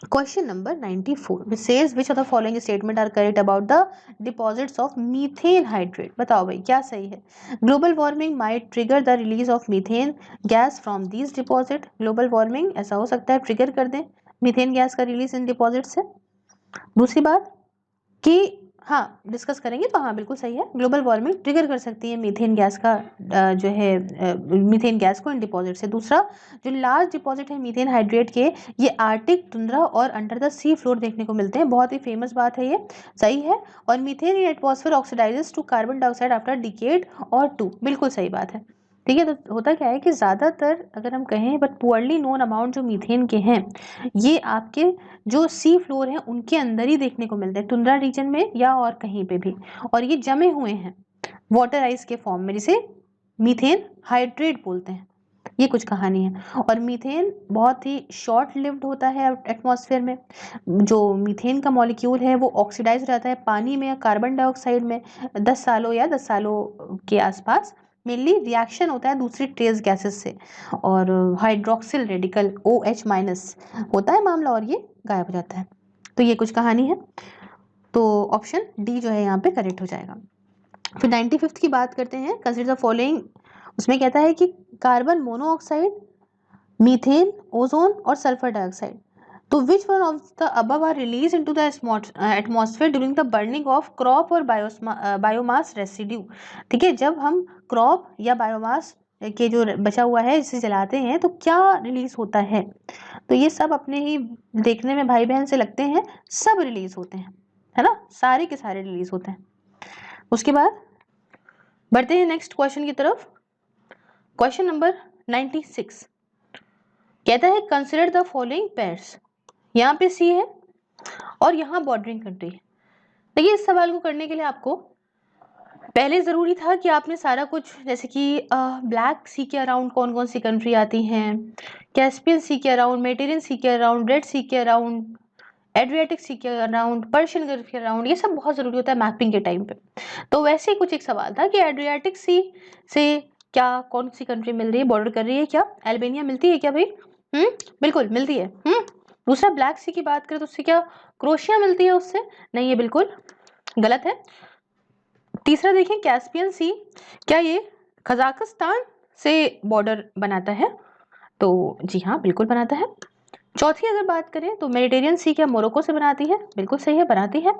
question number 94, which says which of the following statement are correct about the deposits of methane hydrate। बताओ भाई क्या सही है। Global warming might trigger the release of methane gas from these deposit। Global warming ऐसा हो सकता है trigger कर दें मीथेन गैस का रिलीज इन डिपॉजिट से। दूसरी बात कि हाँ डिस्कस करेंगे, तो हाँ बिल्कुल सही है, ग्लोबल वार्मिंग ट्रिगर कर सकती है मीथेन गैस का जो है मीथेन गैस को इन डिपॉजिट से। दूसरा, जो लार्ज डिपॉजिट है मीथेन हाइड्रेट के, ये आर्टिक, टुंड्रा और अंडर द सी फ्लोर देखने को मिलते हैं, बहुत ही फेमस बात है, ये सही है। और methane in atmosphere oxidises to carbon dioxide after decade और 2, बिल्कुल सही बात है। ठीक है, तो होता क्या है कि ज़्यादातर अगर हम कहें बट पुअरली नोन अमाउंट जो मीथेन के हैं, ये आपके जो सी फ्लोर हैं उनके अंदर ही देखने को मिलते हैं, टुंड्रा रीजन में या और कहीं पे भी, और ये जमे हुए हैं वाटर आइस के फॉर्म में, जिसे मीथेन हाइड्रेट बोलते हैं। ये कुछ कहानी है। और मीथेन बहुत ही शॉर्ट लिव्ड होता है एटमॉस्फेयर में। जो मीथेन का मॉलिक्यूल है वो ऑक्सीडाइज रहता है पानी में या कार्बन डाइऑक्साइड में 10 सालों या 10 सालों के आसपास। मेनली रिएक्शन होता है दूसरी ट्रेस गैसेस से, और हाइड्रोक्सिल रेडिकल OH- होता है मामला, और ये गायब हो जाता है। तो ये कुछ कहानी है, तो ऑप्शन डी जो है यहाँ पे करेक्ट हो जाएगा। फिर 95th की बात करते हैं, कंसीडर द फॉलोइंग। उसमें कहता है कि कार्बन मोनोऑक्साइड, मीथेन, ओजोन और सल्फर डाइऑक्साइड, तो which one of the above are release into the atmosphere during the burning of crop और बायोमास रेसिड्यू। ठीक है, जब हम क्रॉप या बायोमास के जो बचा हुआ है इसे जलाते हैं तो क्या रिलीज होता है, तो ये सब अपने ही देखने में भाई बहन से लगते हैं, सब रिलीज होते हैं, है ना, सारे के सारे रिलीज होते हैं। उसके बाद बढ़ते हैं नेक्स्ट क्वेश्चन की तरफ। क्वेश्चन नंबर 96 कहता है कंसिडर द फॉलोइंग पेयर्स। यहाँ पे सी है और यहाँ बॉर्डरिंग कंट्री है। देखिए इस सवाल को करने के लिए आपको पहले ज़रूरी था कि आपने सारा कुछ, जैसे कि ब्लैक सी के अराउंड कौन कौन सी कंट्री आती हैं, कैस्पियन सी के अराउंड, मेडिटेरियन सी के अराउंड, रेड सी के अराउंड, एड्रियाटिक सी के अराउंड, पर्शियन गल्फ के अराउंड, ये सब बहुत ज़रूरी होता है मैपिंग के टाइम पे। तो वैसे ही कुछ एक सवाल था कि एड्रियाटिक सी से क्या कौन सी कंट्री मिल रही है, बॉर्डर कर रही है, क्या अल्बानिया मिलती है क्या भाई? बिल्कुल मिलती है। दूसरा, ब्लैक सी की बात करें तो उससे क्या क्रोशिया मिलती है उससे? नहीं, ये बिल्कुल गलत है। तीसरा देखें, कैस्पियन सी, क्या ये कजाकिस्तान से बॉर्डर बनाता है? तो जी हाँ बिल्कुल बनाता है। चौथी अगर बात करें तो मेडिटेरियन सी क्या मोरक्को से बनाती है? बिल्कुल सही है, बनाती है।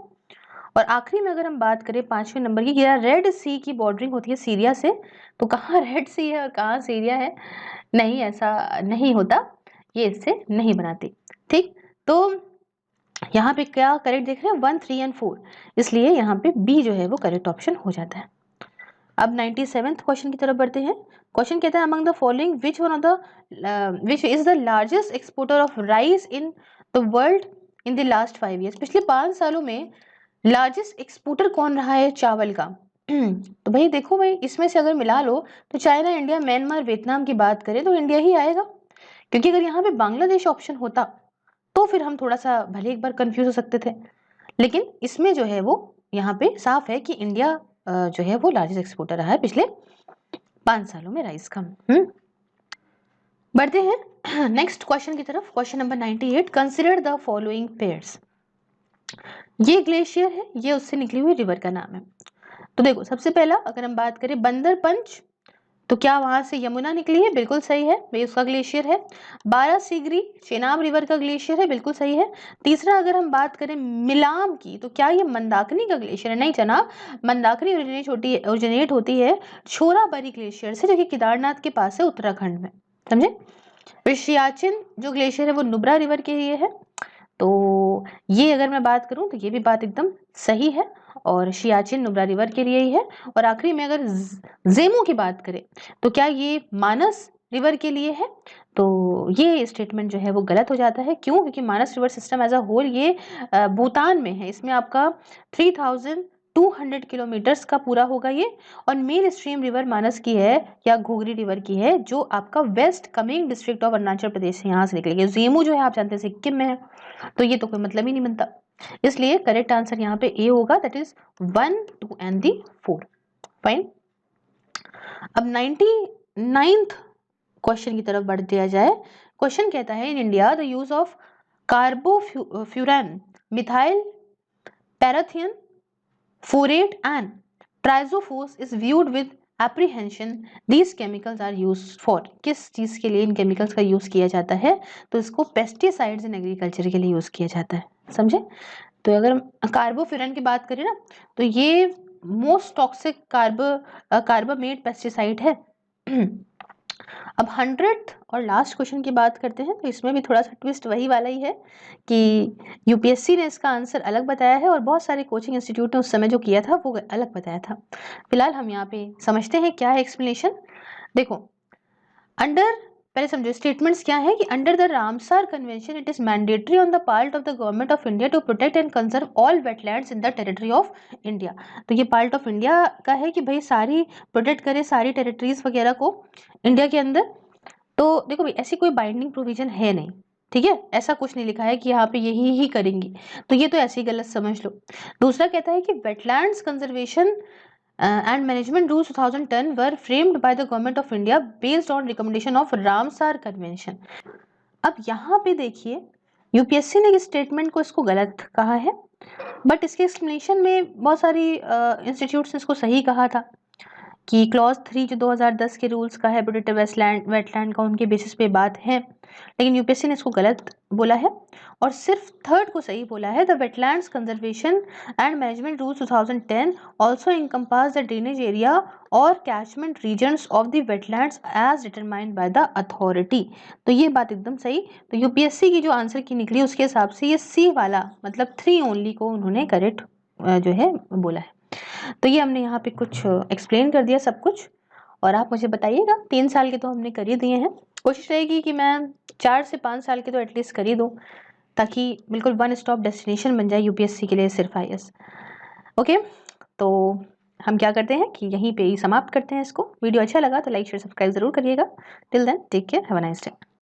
और आखिरी में अगर हम बात करें 5वें नंबर की, क्या रेड सी की बॉर्डरिंग होती है सीरिया से? तो कहाँ रेड सी है और कहाँ सीरिया है? नहीं, ऐसा नहीं होता, ये इससे नहीं बनाती। ठीक, तो यहाँ पे क्या करेक्ट देख रहे हैं, 1, 3 एंड 4, इसलिए यहाँ पे बी जो है वो करेक्ट ऑप्शन हो जाता है। अब 97th क्वेश्चन की तरफ बढ़ते हैं। क्वेश्चन कहता है among the following which is the largest exporter of rice in the world in the last 5 years. पिछले 5 सालों में लार्जेस्ट एक्सपोर्टर कौन रहा है चावल का? तो भाई देखो भाई, इसमें से अगर मिला लो तो चाइना, इंडिया, म्यांमार, वियतनाम की बात करें तो इंडिया ही आएगा, क्योंकि अगर यहाँ पे बांग्लादेश ऑप्शन होता तो फिर हम थोड़ा सा भले एक बार कंफ्यूज हो सकते थे, लेकिन इसमें जो है वो यहाँ पे साफ है कि इंडिया जो है वो लार्जेस्ट एक्सपोर्टर रहा है पिछले 5 सालों में राइस का। बढ़ते हैं नेक्स्ट क्वेश्चन की तरफ। Question number 98, consider the following pairs. ये ग्लेशियर है, ये उससे निकली हुई रिवर का नाम है। तो देखो सबसे पहला अगर हम बात करें बंदरपंच, तो क्या वहां से यमुना निकली है? बिल्कुल सही है, ये उसका ग्लेशियर है। बारासिगरी चेनाब रिवर का ग्लेशियर है, बिल्कुल सही है। तीसरा अगर हम बात करें मिलाम की, तो क्या ये मंदाकिनी का ग्लेशियर है? नहीं जनाब, मंदाकिनी ओरिजिनेट होती है छोराबरी ग्लेशियर से, जो कि केदारनाथ के पास है उत्तराखंड में, समझे। फिर सियाचिन जो ग्लेशियर है वो नुब्रा रिवर के लिए है। तो ये अगर मैं बात करूं तो ये भी बात एकदम सही है, और सियाचिन नुब्रा रिवर के लिए ही है। और आखिरी में अगर जेमू की बात करें तो क्या ये मानस रिवर के लिए है? तो ये स्टेटमेंट जो है वो गलत हो जाता है। क्यों? क्योंकि Manas river system as a whole ये भूटान में है, इसमें आपका 3200 किलोमीटर्स का पूरा होगा ये। और मेन स्ट्रीम रिवर मानस की है या घुघरी रिवर की है, जो आपका West Kameng district of Arunachal Pradesh से यहाँ से निकलेगी। जेमू जो है आप जानते हैं सिक्किम में है, तो ये तो कोई मतलब ही नहीं बनता। इसलिए करेक्ट आंसर यहाँ पे ए होगा, दैट इज 1, 2 एंड 4। फाइन। अब 99th क्वेश्चन की तरफ बढ़ दिया जाए। क्वेश्चन कहता है in India the use of carbofuran, methyl parathion, phorate and triazophos is viewed with apprehension these chemicals are used for. किस चीज के लिए इन केमिकल्स का यूज किया जाता है? तो इसको पेस्टिसाइड्स इन एग्रीकल्चर के लिए यूज किया जाता है। समझे? तो अगर कार्बोफ्यूरन की बात करें ना, तो ये मोस्ट टॉक्सिक कार्बामेट पेस्टिसाइड है। अब 100th और लास्ट क्वेश्चन की बात करते हैं। तो इसमें भी थोड़ा सा ट्विस्ट वही वाला ही है कि यूपीएससी ने इसका आंसर अलग बताया है और बहुत सारे कोचिंग इंस्टीट्यूट ने उस समय जो किया था वो अलग बताया था। फिलहाल हम यहाँ पे समझते हैं क्या है एक्सप्लेनेशन। देखो, पहले समझो स्टेटमेंट्स क्या है कि under the Ramsar convention it is mandatory on the part of the government of India to protect and conserve all wetlands in the territory of India. तो ये पार्ट ऑफ इंडिया का है कि भाई सारी प्रोटेक्ट करे सारी टेरिटरीज वगैरह को इंडिया के अंदर। तो देखो भाई, ऐसी कोई बाइंडिंग प्रोविजन है नहीं, ठीक है, ऐसा कुछ नहीं लिखा है कि यहाँ पे यही ही करेंगी, तो ये तो ऐसे ही गलत समझ लो। दूसरा कहता है कि wetlands conservation and management rules 2010 were framed by the government of India based on recommendation of Ramsar Convention। अब यहाँ पे देखिए यूपीएससी ने इस स्टेटमेंट को इसको गलत कहा है, बट इसके एक्सप्लेनेशन में बहुत सारी इंस्टीट्यूट्स ने इसको सही कहा था कि क्लॉज 3 जो 2010 के रूल्स का है प्रोटेक्टेड वेटलैंड का, उनके बेसिस पे बात है। लेकिन यूपीएससी ने इसको गलत बोला है और सिर्फ थर्ड को सही बोला है। The wetlands conservation and management rules 2010 also encompass the drainage area और catchment regions of the wetlands as determined by the authority. तो ये बात एकदम सही। तो यूपीएससी की जो आंसर की निकली उसके हिसाब से ये सी वाला मतलब 3 ओनली को उन्होंने करेक्ट जो है बोला है। तो ये हमने यहाँ पे कुछ एक्सप्लेन कर दिया सब कुछ। और आप मुझे बताइएगा, 3 साल के तो हमने कर ही दिए हैं, कोशिश रहेगी कि मैं 4 से 5 साल के तो एटलीस्ट कर ही दूँ, ताकि बिल्कुल वन स्टॉप डेस्टिनेशन बन जाए यूपीएससी के लिए सिर्फ आईएएस। ओके, तो हम क्या करते हैं कि यहीं पे ही समाप्त करते हैं इसको। वीडियो अच्छा लगा तो लाइक शेयर सब्सक्राइब जरूर करिएगा। Till then take care, have a nice day.